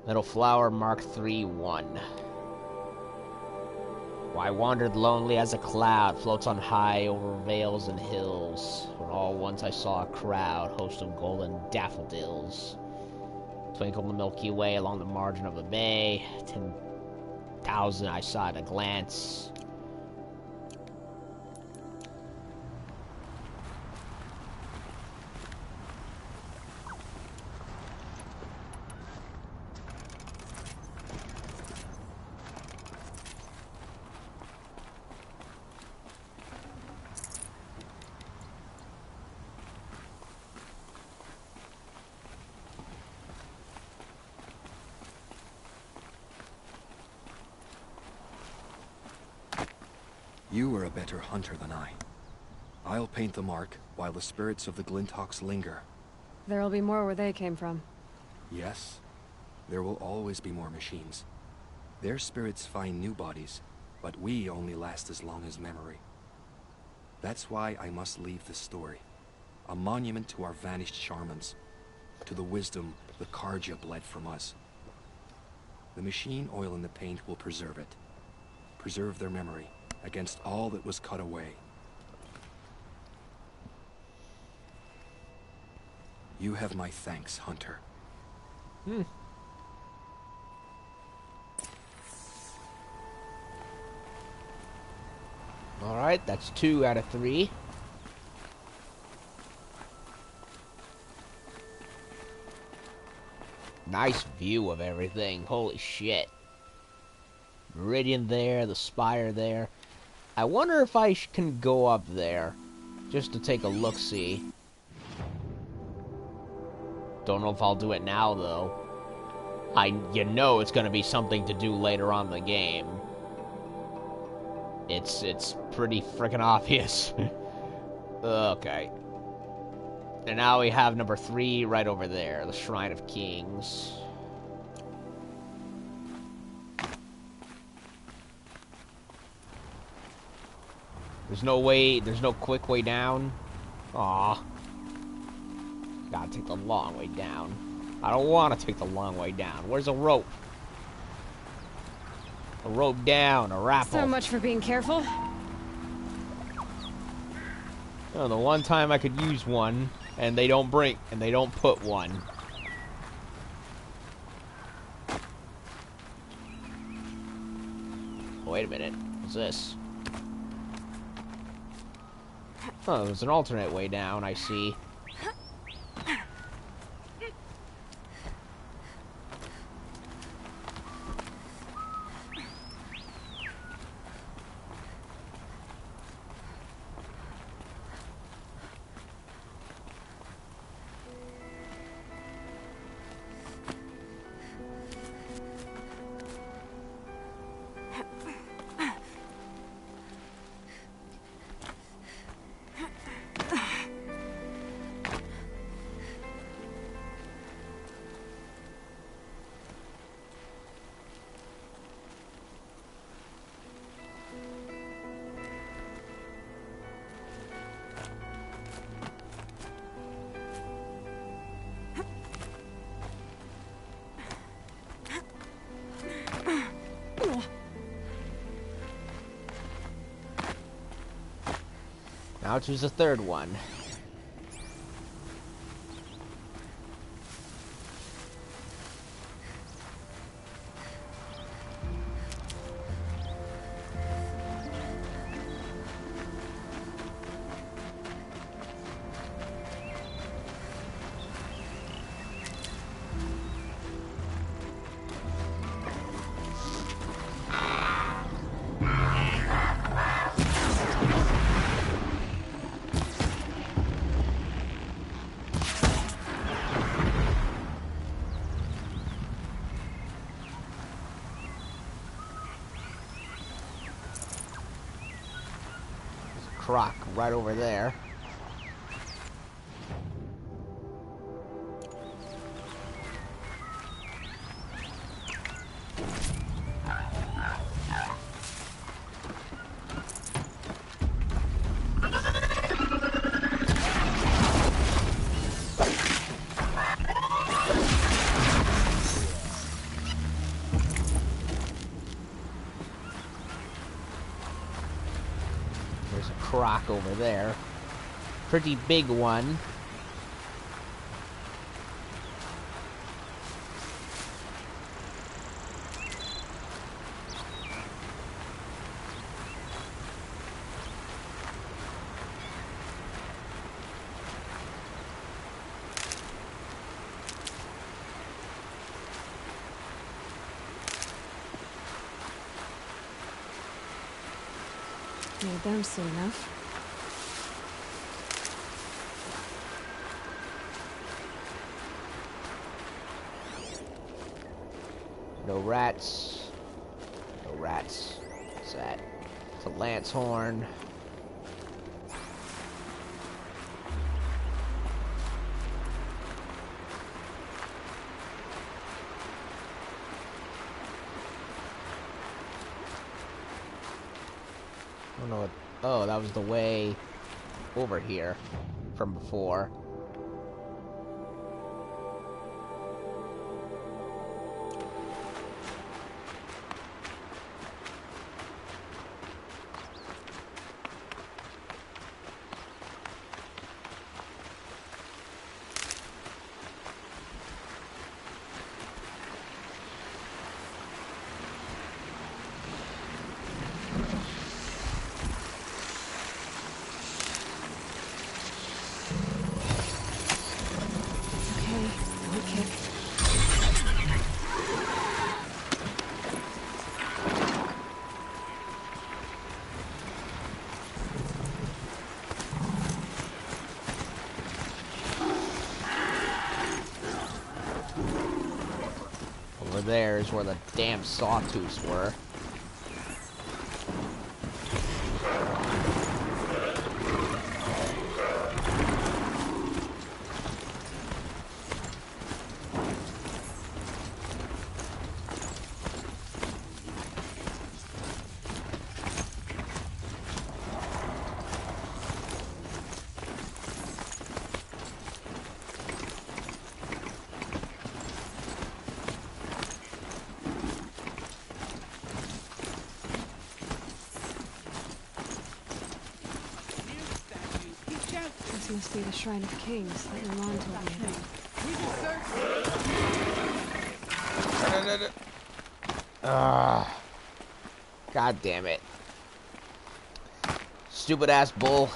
Metal flower Mark 3-1. Why wandered lonely as a cloud, floats on high over vales and hills. When all once I saw a crowd, host of golden daffodils. Twinkled the Milky Way along the margin of the bay. 10,000 I saw at a glance. You are a better hunter than I. I'll paint the mark while the spirits of the Glinthawks linger. There'll be more where they came from. Yes, there will always be more machines. Their spirits find new bodies, but we only last as long as memory. That's why I must leave this story. A monument to our vanished shamans, to the wisdom the Karja bled from us. The machine oil in the paint will preserve it. Preserve their memory against all that was cut away. You have my thanks, Hunter. Alright, that's 2 out of 3. Nice view of everything. Holy shit. Meridian there, the spire there. I wonder if I can go up there, just to take a look-see. Don't know if I'll do it now, though. You know it's gonna be something to do later on in the game. It's pretty freaking obvious. Okay. And now we have number 3 right over there, the Shrine of Kings. There's no quick way down. Aw. Gotta take the long way down. I don't want to take the long way down. Where's a rope? A rope down, a raffle. So much for being careful. Oh, the one time I could use one, and they don't put one. Wait a minute. What's this? Oh, there's an alternate way down, I see. Now choose the third one. Croc right over there. rock over there. Pretty big one. Made them soon enough. No rats. No rats. What's that? It's a lance horn. I don't know what... Oh, that was the way over here from before. Over there is where the damn sawtooths were. This must be the Shrine of Kings that Milan told me about. God damn it. Stupid ass bull.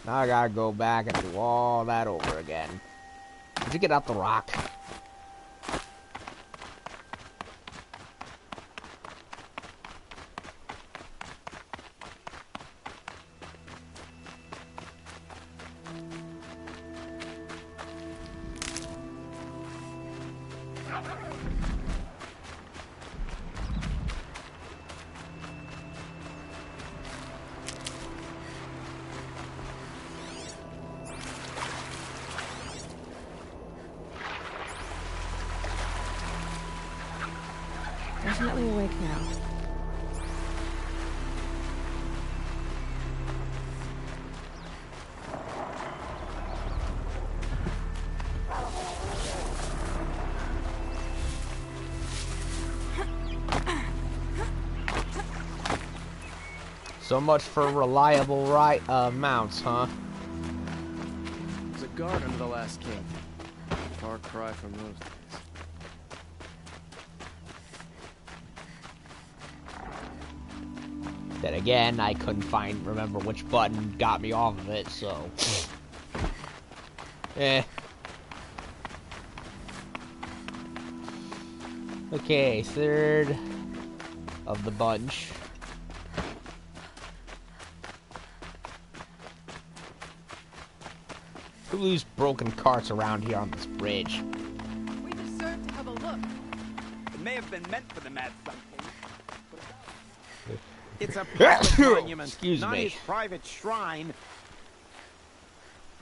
Now I gotta go back and do all that over again. Did you get out the rock? Definitely awake now. So much for reliable mounts, huh? There's a guard under the last king. Far cry from those days. Then again, I couldn't remember which button got me off of it, so... Okay, third of the bunch. Who leaves broken carts around here on this bridge? We deserve to have a look. It may have been meant for the Mad Sun King. It's a public monument, Excuse not me. his private shrine.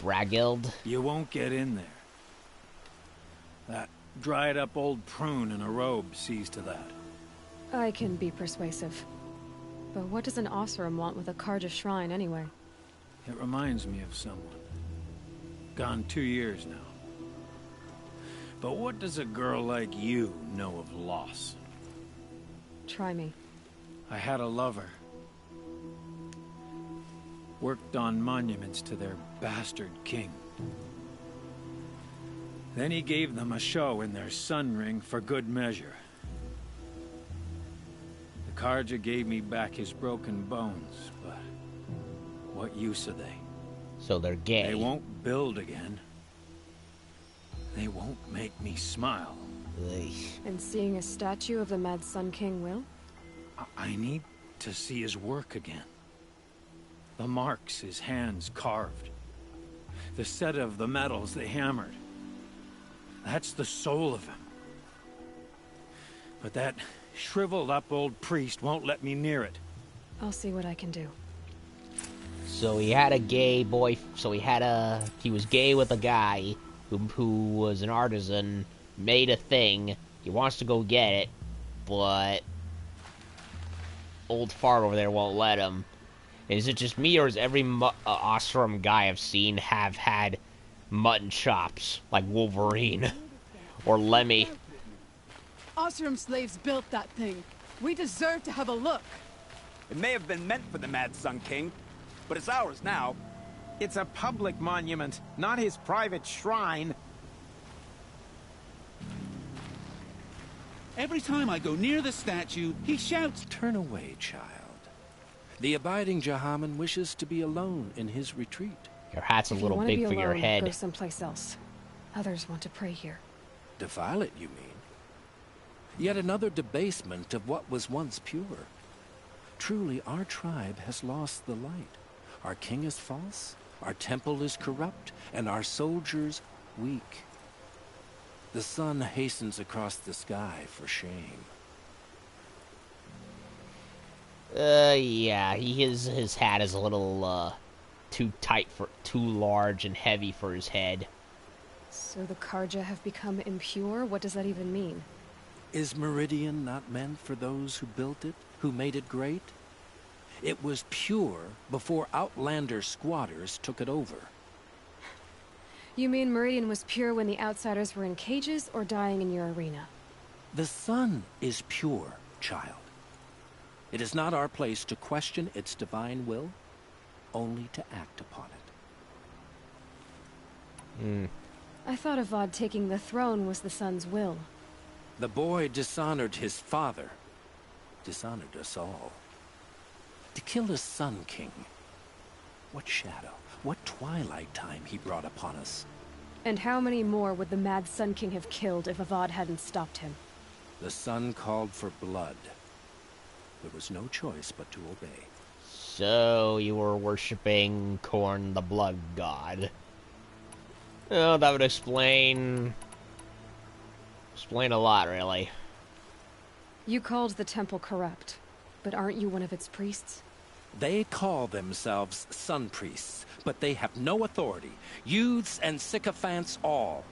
Bragild. You won't get in there. That dried-up old prune in a robe sees to that. I can be persuasive. But what does an Osram want with a Carja shrine anyway? It reminds me of someone. Gone 2 years now. But what does a girl like you know of loss? Try me. I had a lover. Worked on monuments to their bastard king. Then he gave them a show in their sun ring for good measure. The Carja gave me back his broken bones, but what use are they? So they're gay. They won't build again. They won't make me smile. And seeing a statue of the Mad Sun King will? I need to see his work again. The marks his hands carved. The set of the metals they hammered. That's the soul of him. But that shriveled up old priest won't let me near it. I'll see what I can do. So he had a gay boy. He was gay with a guy who was an artisan, made a thing. He wants to go get it, but old fart over there won't let him. Is it just me, or is every Ostrom guy I've seen have had mutton chops, like Wolverine or Lemmy? Ostrom slaves built that thing. We deserve to have a look. It may have been meant for the Mad Sun King, but it's ours now. It's a public monument, not his private shrine. Every time I go near the statue, he shouts, "Turn away, child. The abiding Jahaman wishes to be alone in his retreat." Your hat's a little big for your head. Go someplace else. Others want to pray here. Defile it, you mean? Yet another debasement of what was once pure. Truly, our tribe has lost the light. Our king is false, our temple is corrupt, and our soldiers weak. The sun hastens across the sky for shame. Yeah, his hat is a little, too large and heavy for his head. So the Carja have become impure? What does that even mean? Is Meridian not meant for those who built it, who made it great? It was pure before outlander squatters took it over. You mean Meridian was pure when the outsiders were in cages or dying in your arena? The sun is pure, child. It is not our place to question its divine will, only to act upon it. I thought Avad taking the throne was the sun's will. The boy dishonored his father, dishonored us all. To kill a Sun King. What shadow, what twilight time he brought upon us. And how many more would the Mad Sun King have killed if Avad hadn't stopped him? The sun called for blood. There was no choice but to obey. So you were worshipping Korn, the blood god. Oh, that would explain a lot, really. You called the temple corrupt, but aren't you one of its priests? They call themselves sun priests, but they have no authority. Youths and sycophants all.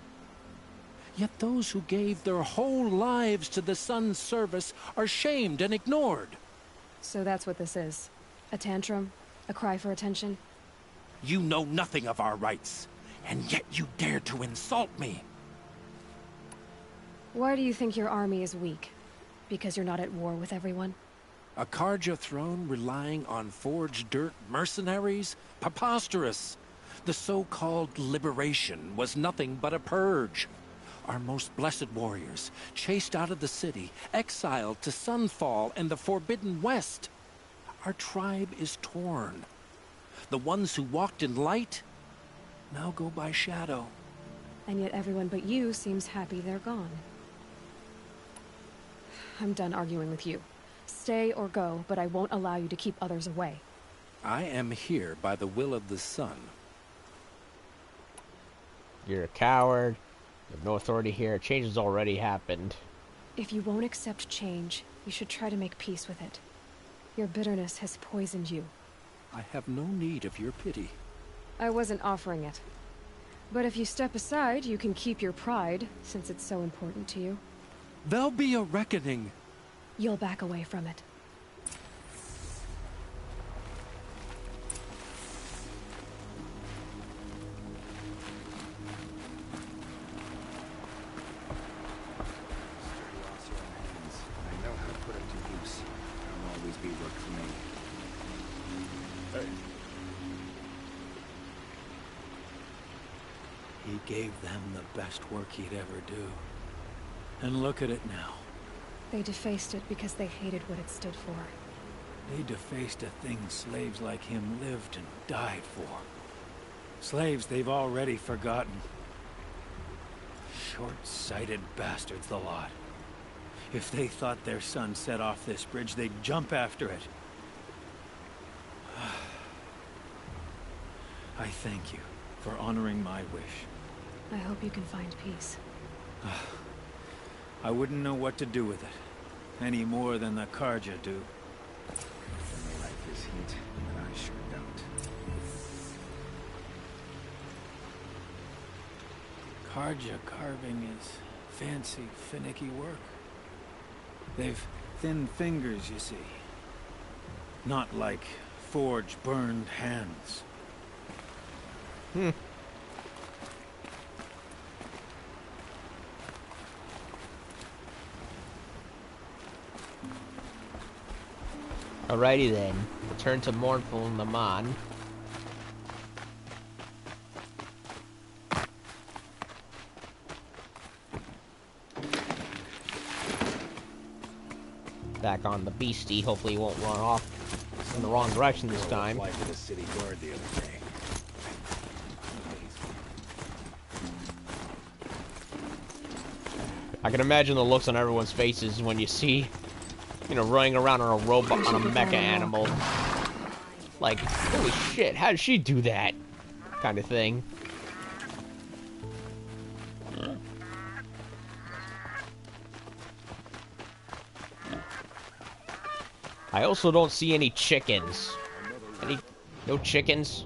Yet those who gave their whole lives to the sun's service are shamed and ignored. So that's what this is. A tantrum? A cry for attention? You know nothing of our rights, and yet you dare to insult me. Why do you think your army is weak? Because you're not at war with everyone? A Carja throne relying on forged dirt mercenaries? Preposterous! The so-called liberation was nothing but a purge. Our most blessed warriors, chased out of the city, exiled to Sunfall and the Forbidden West. Our tribe is torn. The ones who walked in light now go by shadow. And yet everyone but you seems happy they're gone. I'm done arguing with you. Stay or go, but I won't allow you to keep others away. I am here by the will of the sun. You're a coward. You have no authority here. Change has already happened. If you won't accept change, you should try to make peace with it. Your bitterness has poisoned you. I have no need of your pity. I wasn't offering it. But if you step aside, you can keep your pride, since it's so important to you. There'll be a reckoning. You'll back away from it. I know how to put it to use. He gave them the best work he'd ever do. And look at it now. They defaced it because they hated what it stood for. They defaced a thing slaves like him lived and died for. Slaves they've already forgotten. Short-sighted bastards, the lot. If they thought their son set off this bridge, they'd jump after it. I thank you for honoring my wish. I hope you can find peace. I wouldn't know what to do with it, any more than the Karja do. They like this heat, but I sure don't. Karja carving is fancy, finicky work. They've thin fingers, you see. Not like forge-burned hands. Alrighty then. Return to mournful Naman. Back on the beastie. Hopefully he won't run off in the wrong direction this time. Flight to the city guard the other day. I can imagine the looks on everyone's faces when you see, you know, running around on a robot, on a mecha animal. Like, holy shit, how did she do that? Kind of thing. I also don't see any chickens. No chickens?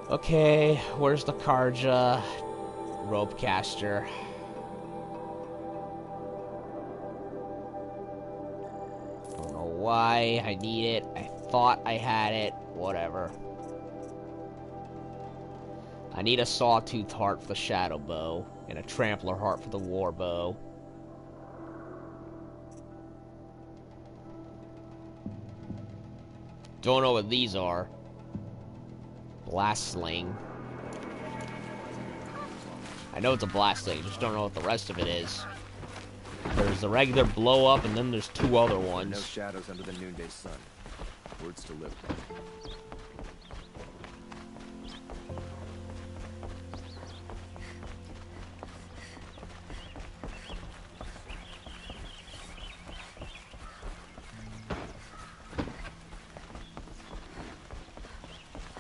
Okay, where's the Karja rope caster? Don't know why I need it. I thought I had it. Whatever. I need a sawtooth heart for the shadow bow and a trampler heart for the war bow. Don't know what these are. Blast sling. I know it's a blast sling, just don't know what the rest of it is. There's the regular blow up, and then there's two other ones. No shadows under the noonday sun. Words to live by.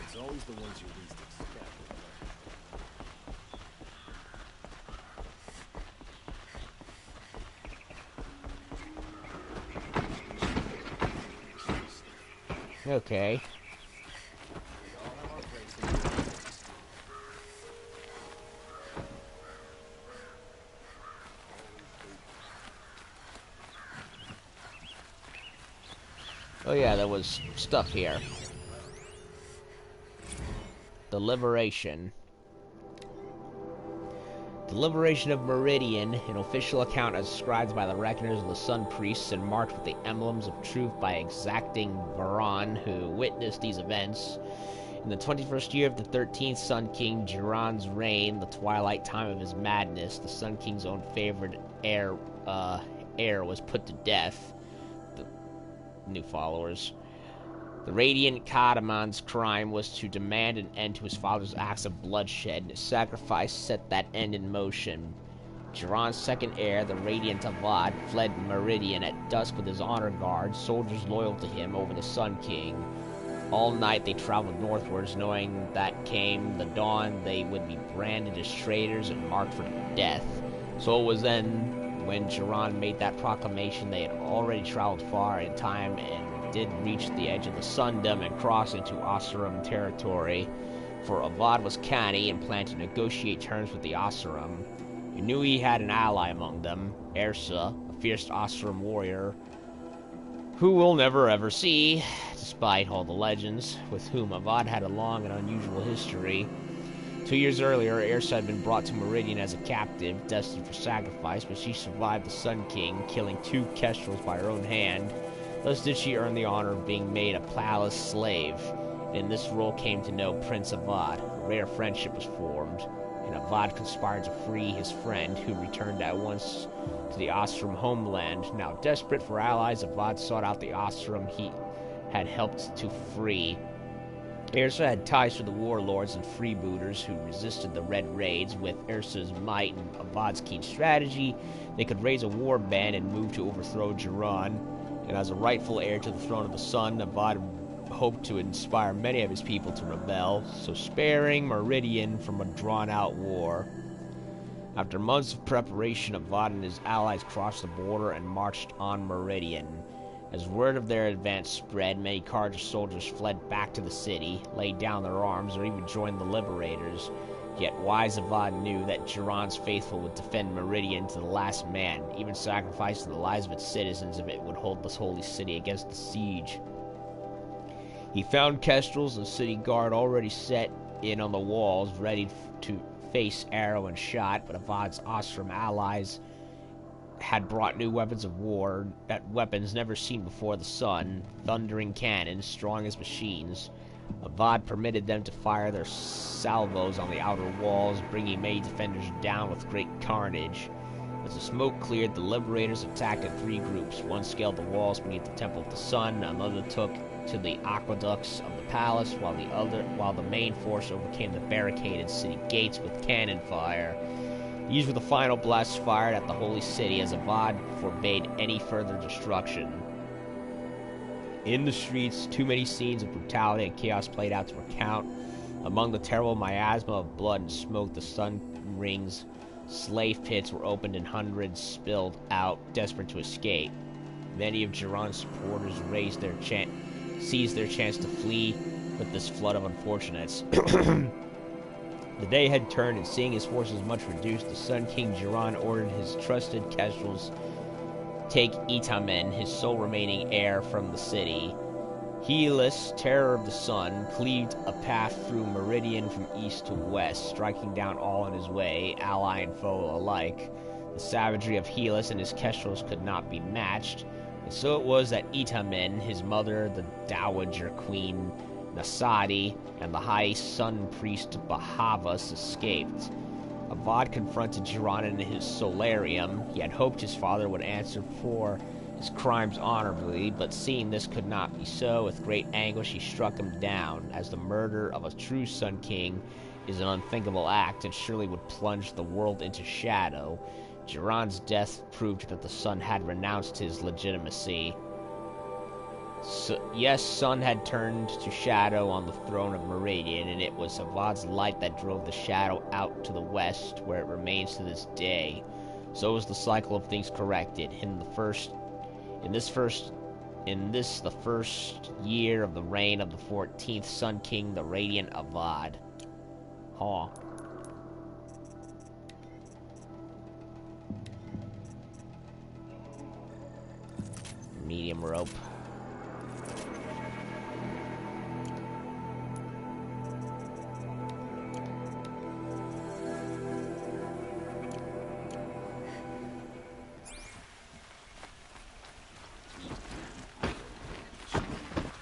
It's always the ones you least expect. Okay. Oh yeah, there was stuff here. The liberation. The liberation of Meridian, an official account as described by the reckoners of the Sun Priests and marked with the emblems of truth by exacting Varan, who witnessed these events. In the 21st year of the 13th Sun King Jiran's reign, the twilight time of his madness, the Sun King's own favorite heir was put to death. The new followers. The Radiant Cardammon's crime was to demand an end to his father's acts of bloodshed, and his sacrifice set that end in motion. Jiran's second heir, the Radiant Avad, fled Meridian at dusk with his honor guard, soldiers loyal to him over the Sun King. All night they traveled northwards, knowing that came the dawn they would be branded as traitors and marked for death. So it was then, when Jiran made that proclamation, they had already traveled far in time and did reach the edge of the Sundom and cross into Oseram territory, for Avad was canny and planned to negotiate terms with the Oseram. He knew he had an ally among them, Ersa, a fierce Oseram warrior, who we'll never ever see, despite all the legends, with whom Avad had a long and unusual history. 2 years earlier, Ersa had been brought to Meridian as a captive, destined for sacrifice, but she survived the Sun King, killing 2 Kestrels by her own hand. Thus did she earn the honor of being made a palace slave. And in this role came to know Prince Avad. A rare friendship was formed, and Avad conspired to free his friend, who returned at once to the Ostrom homeland. Now desperate for allies, Avad sought out the Ostrom he had helped to free. Ersa had ties to the warlords and freebooters who resisted the Red Raids. With Ersa's might and Avad's keen strategy, they could raise a war band and move to overthrow Jiran. And as a rightful heir to the throne of the Sun, Avad hoped to inspire many of his people to rebel, so sparing Meridian from a drawn-out war. After months of preparation, Avad and his allies crossed the border and marched on Meridian. As word of their advance spread, many Carja soldiers fled back to the city, laid down their arms, or even joined the liberators. Yet wise Avad knew that Jiran's faithful would defend Meridian to the last man, even sacrificing the lives of its citizens if it would hold this holy city against the siege. He found Kestrels and city guard already set in on the walls, ready to face arrow and shot, but Avad's Ostrom allies had brought new weapons of war, that weapons never seen before the sun, thundering cannons, strong as machines. Avad permitted them to fire their salvos on the outer walls, bringing many defenders down with great carnage. As the smoke cleared, the liberators attacked in three groups. One scaled the walls beneath the Temple of the Sun, another took to the aqueducts of the palace, while the main force overcame the barricaded city gates with cannon fire. These were the final blasts fired at the holy city, as Avad forbade any further destruction. In the streets, too many scenes of brutality and chaos played out to recount. Among the terrible miasma of blood and smoke, the sun rings, slave pits were opened and hundreds spilled out, desperate to escape. Many of Jiran's supporters seized their chance to flee with this flood of unfortunates. The day had turned, and seeing his forces much reduced, the Sun King Jiran ordered his trusted Kestrels take Itamen, his sole remaining heir, from the city. Helis, terror of the sun, cleaved a path through Meridian from east to west, striking down all in his way, ally and foe alike. The savagery of Helis and his Kestrels could not be matched, and so it was that Itamen, his mother, the Dowager Queen Nasadi, and the high sun priest Bahavas escaped. Avad confronted Jiran in his solarium. He had hoped his father would answer for his crimes honorably, but seeing this could not be so, with great anguish he struck him down, as the murder of a true Sun King is an unthinkable act and surely would plunge the world into shadow. Jiran's death proved that the Sun had renounced his legitimacy. Yes, Sun had turned to shadow on the throne of Meridian, and it was Avad's light that drove the shadow out to the west, where it remains to this day. So was the cycle of things corrected. The first year of the reign of the 14th Sun King, the Radiant Avad. Huh. Medium rope.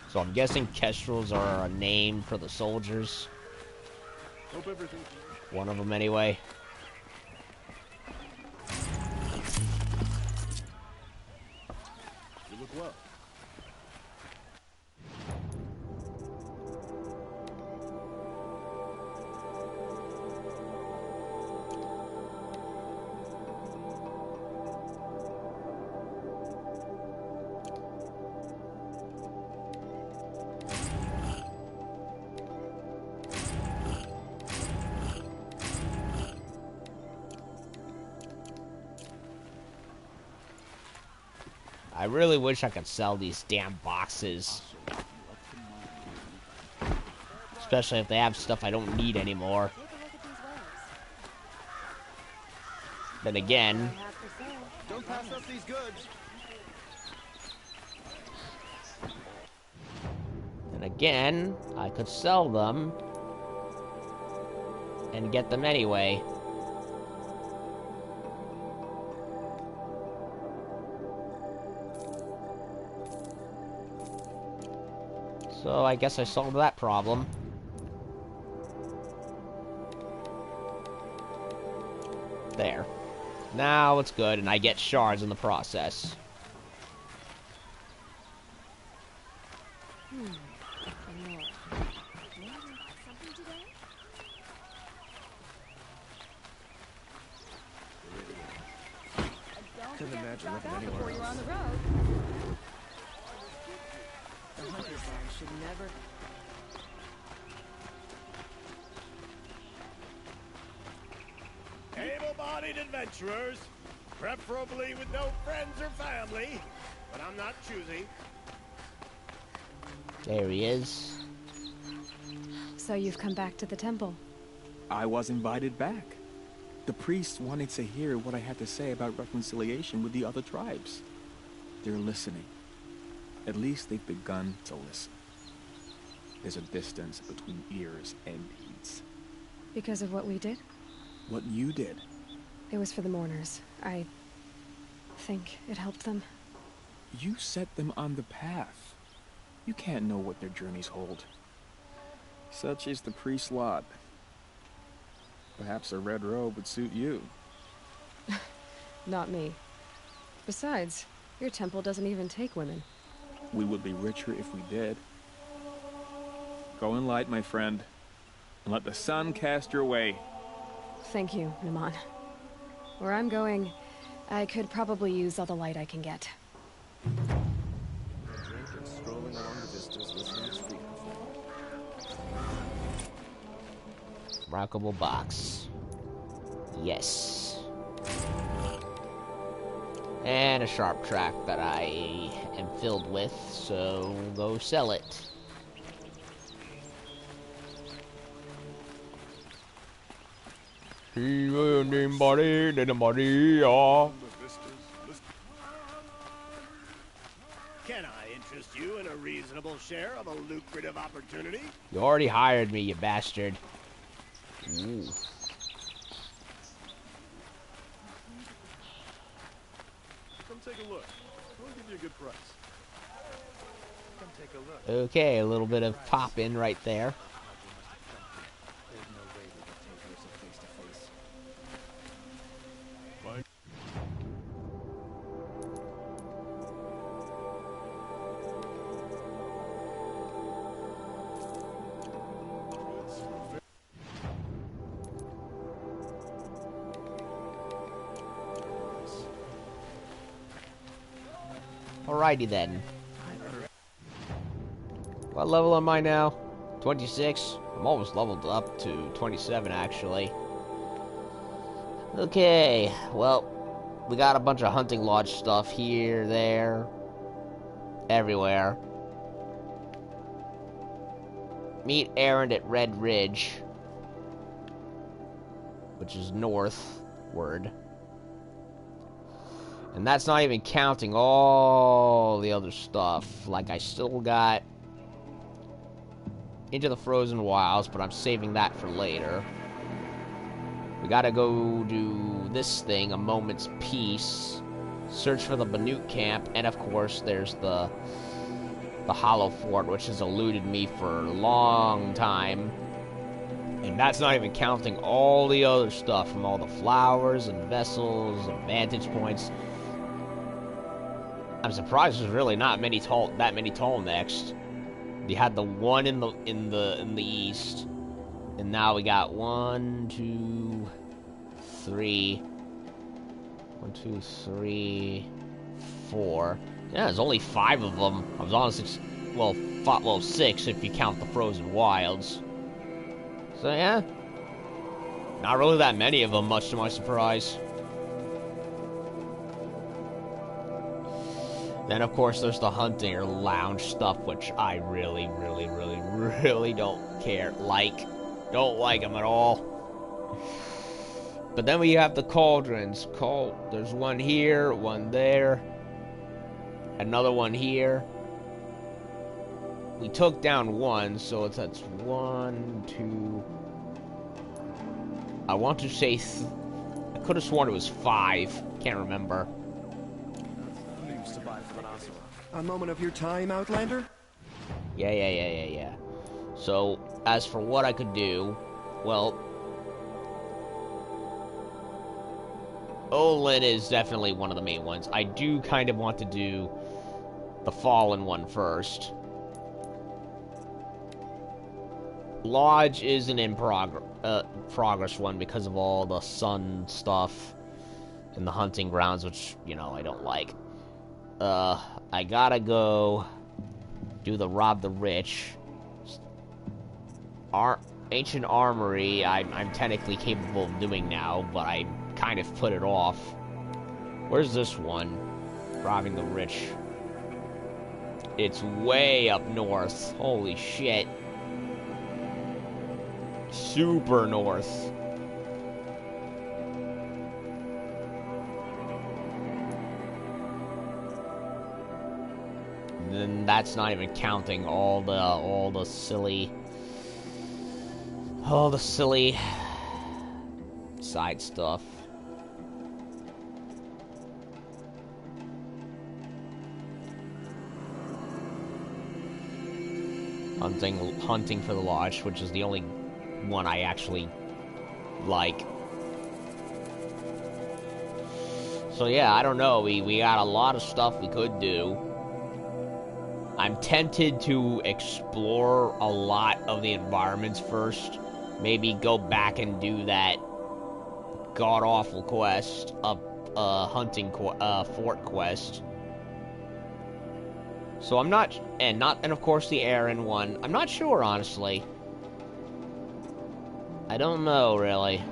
So I'm guessing Kestrels are a name for the soldiers. One of them, anyway. You look well. I really wish I could sell these damn boxes. Especially if they have stuff I don't need anymore. Then again... Don't pass up these goods. Then again, I could sell them and get them anyway. So I guess I solved that problem. There. Now it's good, and I get shards in the process. Couldn't imagine living anywhere else. On the road. The hunter's line should never. Able-bodied adventurers, preferably with no friends or family, but I'm not choosy. There he is. So you've come back to the temple. I was invited back. The priests wanted to hear what I had to say about reconciliation with the other tribes. They're listening. At least they've begun to listen. There's a distance between ears and deeds. Because of what we did? What you did. It was for the mourners. I think it helped them. You set them on the path. You can't know what their journeys hold. Such is the priest's lot. Perhaps a red robe would suit you. Not me. Besides, your temple doesn't even take women. We would be richer if we did. Go in light, my friend, and let the sun cast your way. Thank you, Naman. Where I'm going, I could probably use all the light I can get. Strolling along the vistas, listening to street Rockable box. Yes. And a sharp track that I am filled with, so go sell it. Can I interest you in a reasonable share of a lucrative opportunity? You already hired me, you bastard. Ooh. Come take a look. We'll give you a good price. Come take a look. Okay, a little bit of pop-in right there. There's no way we can take Ursa face to face. Alrighty then. What level am I now? 26? I'm almost leveled up to 27 actually. Okay, well, we got a bunch of hunting lodge stuff here, there, everywhere. Meet Errand at Red Ridge, which is northward. And that's not even counting all the other stuff. Like, I still got Into the Frozen Wilds, but I'm saving that for later. We gotta go do this thing, A Moment's Peace. Search for the Banuk camp, and of course, there's the Hollow Fort, which has eluded me for a long time. And that's not even counting all the other stuff, from all the flowers and vessels and vantage points. I'm surprised there's really not that many tall necks. You had the one in the east, and now we got 1, 2, 3. 1, 2, 3, 4. Yeah, there's only 5 of them. I was on 6. Well, 6 if you count the Frozen Wilds. So yeah, not really that many of them, much to my surprise. Then, of course, there's the hunting or lounge stuff, which I really don't don't like them at all. But then we have the cauldrons. There's one here, one there, another one here. We took down one, so that's 1, 2. I want to say I could have sworn it was 5. Can't remember. A moment of your time, Outlander? Yeah. So, as for what I could do, well, Olin is definitely one of the main ones. I do kind of want to do the Fallen one first. Lodge isn't in progress one because of all the sun stuff and the hunting grounds, which, you know, I don't like. I gotta go do the Rob the Rich. Ancient Armory, I'm technically capable of doing now, but I kind of put it off. Where's this one? Robbing the Rich. It's way up north. Holy shit. Super north. And then that's not even counting all the silly side stuff. Hunting for the Lodge, which is the only one I actually like. So yeah, I don't know. We got a lot of stuff we could do. I'm tempted to explore a lot of the environments first. Maybe go back and do that god-awful quest, hunting fort quest. So I'm not, and of course the Errand one. I'm not sure, honestly. I don't know, really.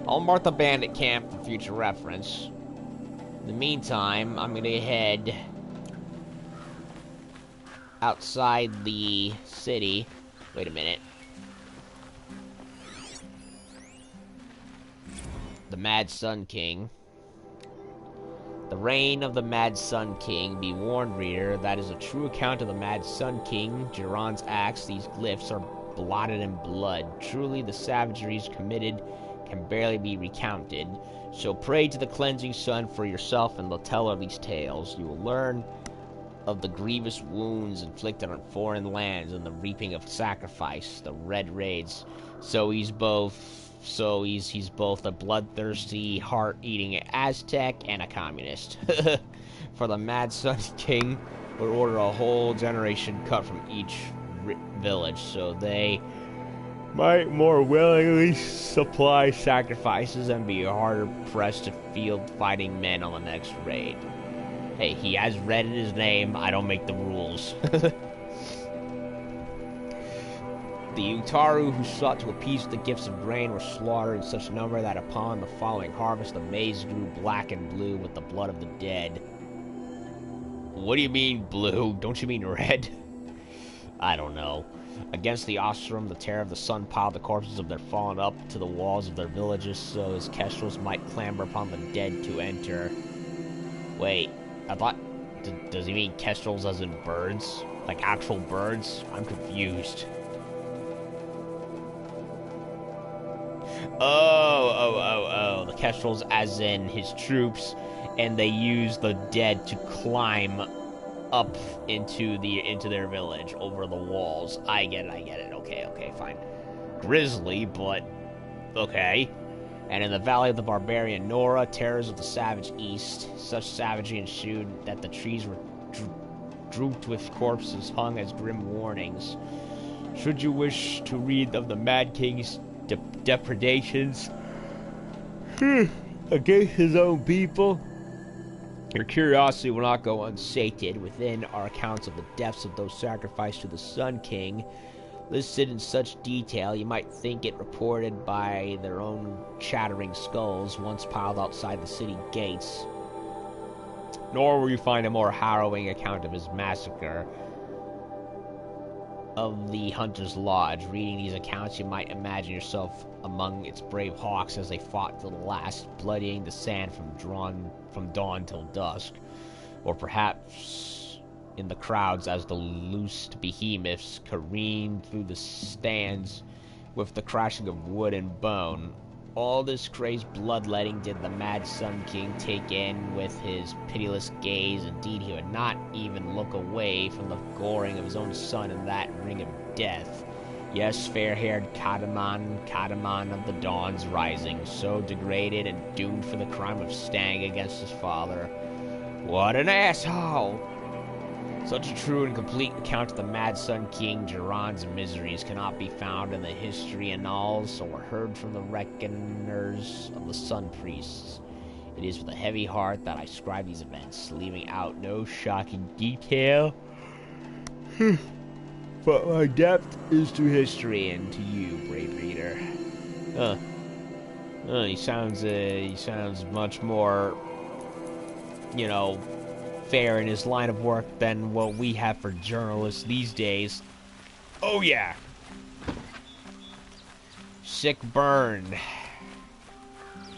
I'll mark the bandit camp for future reference. In the meantime, I'm gonna head outside the city. Wait a minute. The Mad Sun King. The reign of the Mad Sun King. Be warned, reader, that is a true account of the Mad Sun King. Jiran's acts, these glyphs are blotted in blood. Truly, the savageries committed can barely be recounted. So pray to the cleansing sun for yourself and the teller of these tales. You will learn of the grievous wounds inflicted on foreign lands and the reaping of sacrifice, the red raids. So he's both a bloodthirsty, heart-eating Aztec and a communist. For the Mad Sun King would order a whole generation cut from each village, so they might more willingly supply sacrifices and be harder pressed to field fighting men on the next raid. Hey, he has red in his name. I don't make the rules. The Utaru who sought to appease the gifts of grain were slaughtered in such number that upon the following harvest the maize grew black and blue with the blood of the dead. What do you mean blue? Don't you mean red? I don't know. Against the Ostrom, the Terror of the Sun piled the corpses of their fallen up to the walls of their villages so as kestrels might clamber upon the dead to enter. Wait, I thought... does he mean kestrels as in birds? Like actual birds? I'm confused. Oh, the kestrels as in his troops, and they use the dead to climb up into their village over the walls. I get it. Okay, fine. Grisly, but okay. And in the valley of the barbarian Nora, terrors of the savage east, such savagery ensued that the trees were drooped with corpses hung as grim warnings. Should you wish to read of the Mad King's depredations against his own people, your curiosity will not go unsated. Within are accounts of the deaths of those sacrificed to the Sun King, listed in such detail you might think it reported by their own chattering skulls once piled outside the city gates. Nor will you find a more harrowing account of his massacre of the Hunter's Lodge. Reading these accounts, you might imagine yourself among its brave hawks as they fought to the last, bloodying the sand from dawn till dusk, or perhaps in the crowds as the loosed behemoths careened through the stands with the crashing of wood and bone. All this crazed bloodletting did the Mad Sun King take in with his pitiless gaze. Indeed, he would not even look away from the goring of his own son in that ring of death. Yes, fair-haired Kataman of the Dawn's Rising, so degraded and doomed for the crime of staying against his father. What an asshole! Such a true and complete account of the Mad Sun King Jiran's miseries cannot be found in the history annals or heard from the reckoners of the Sun Priests. It is with a heavy heart that I scribe these events, leaving out no shocking detail. But my depth is to history and to you, brave reader. He sounds much more, you know, fair in his line of work than what we have for journalists these days. Oh yeah. Sick burn.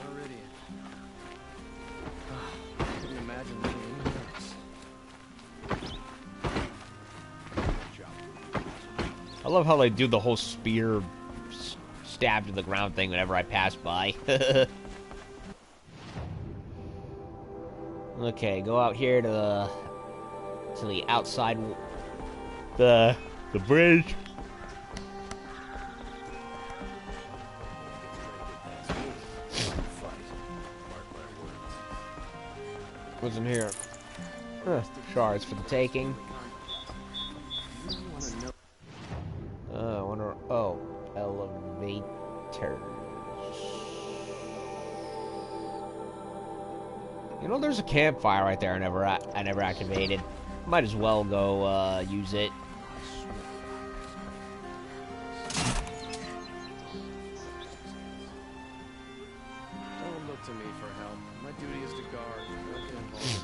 Meridian. I couldn't imagine living in this. I love how they do the whole spear stab to the ground thing whenever I pass by. Okay, go out here to the outside, the bridge. What's in here? Shards for the taking. Oh, elevators. You know, there's a campfire right there. I never activated. Might as well go use it. Don't look to me for help. My duty is to guard. Don't get involved in politics.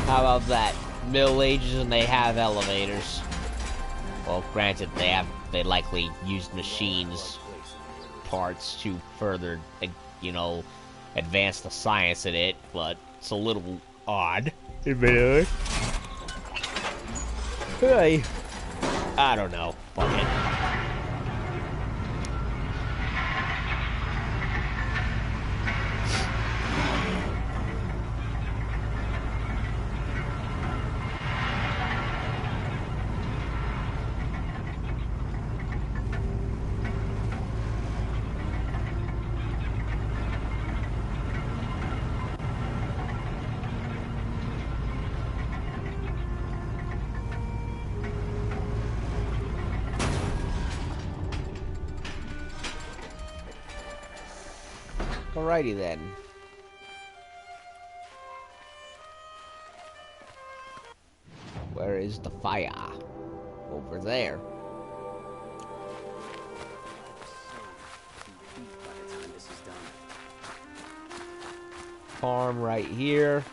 How about that? Middle Ages and they have elevators. Well, granted, they likely used machines parts to further, you know, advance the science in it, but it's a little odd. Admittedly. Hey, I don't know. Fuck it. Alrighty then. Where is the fire? Over there. Farm right here.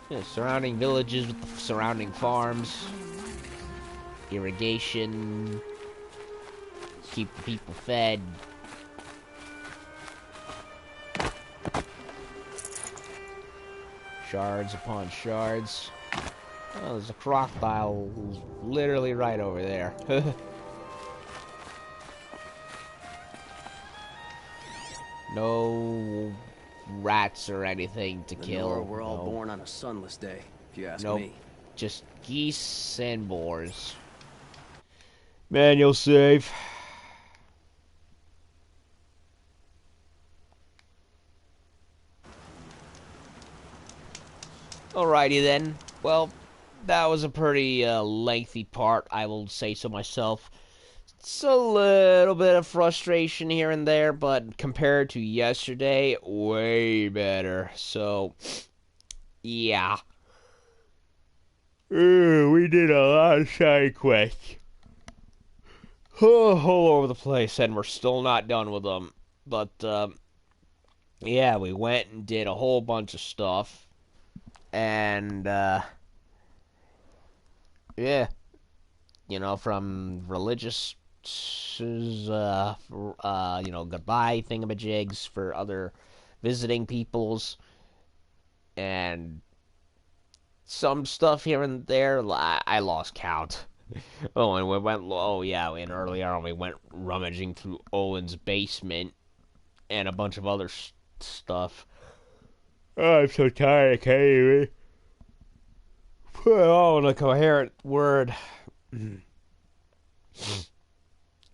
Yeah, surrounding villages with the surrounding farms. Irrigation. Keep the people fed. Shards upon shards. Oh, there's a crocodile who's literally right over there. No rats or anything to kill. We're all born on a sunless day, if you ask nope. me. Just geese and boars. Manual save. Alrighty then. Well, that was a pretty lengthy part, I will say so myself. It's a little bit of frustration here and there, but compared to yesterday, way better. So, yeah. We did a lot of side quests. All over the place, and we're still not done with them. But, yeah, we went and did a whole bunch of stuff. And, yeah, you know, from religious, you know, goodbye thingamajigs for other visiting peoples, and some stuff here and there. I lost count. Oh, and we went. Oh, yeah, and earlier on we went rummaging through Owen's basement and a bunch of other stuff. Oh, I'm so tired. I can't even put it all in a coherent word.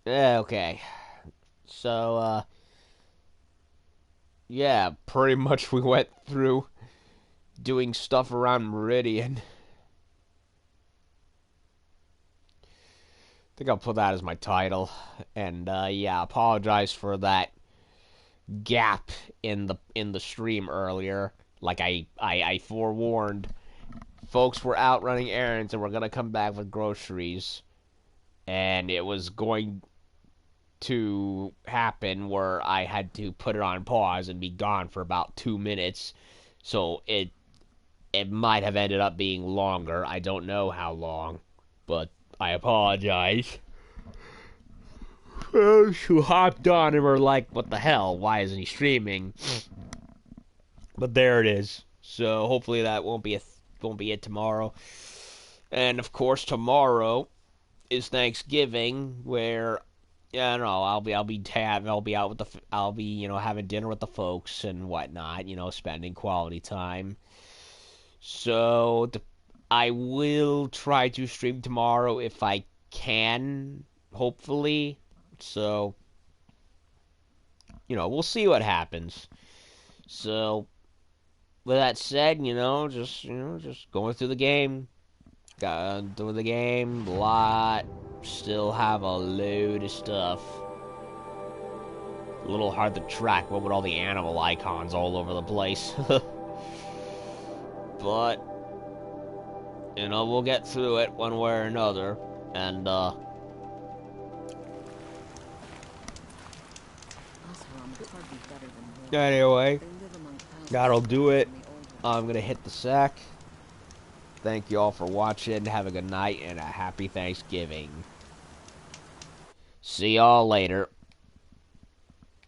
Yeah, okay. So, yeah, pretty much we went through doing stuff around Meridian. I think I'll put that as my title. And, yeah, apologize for that gap in the stream earlier. Like I forewarned. Folks were out running errands and we're gonna come back with groceries. And it was going to happen where I had to put it on pause and be gone for about 2 minutes. So it might have ended up being longer. I don't know how long, but I apologize. Those who hopped on and were like, what the hell, why isn't he streaming? But there it is. So hopefully that won't be it tomorrow. And of course tomorrow is Thanksgiving, where yeah, no, I'll be out with I'll be, you know, having dinner with the folks and whatnot, you know, spending quality time. So I will try to stream tomorrow if I can, hopefully. So, you know, we'll see what happens. So, with that said, just going through the game. Got through the game, lot. Still have a load of stuff. A little hard to track, what with all the animal icons all over the place. But, you know, we'll get through it one way or another. And, anyway, that'll do it. I'm gonna hit the sack. Thank you all for watching. Have a good night and a happy Thanksgiving. See y'all later.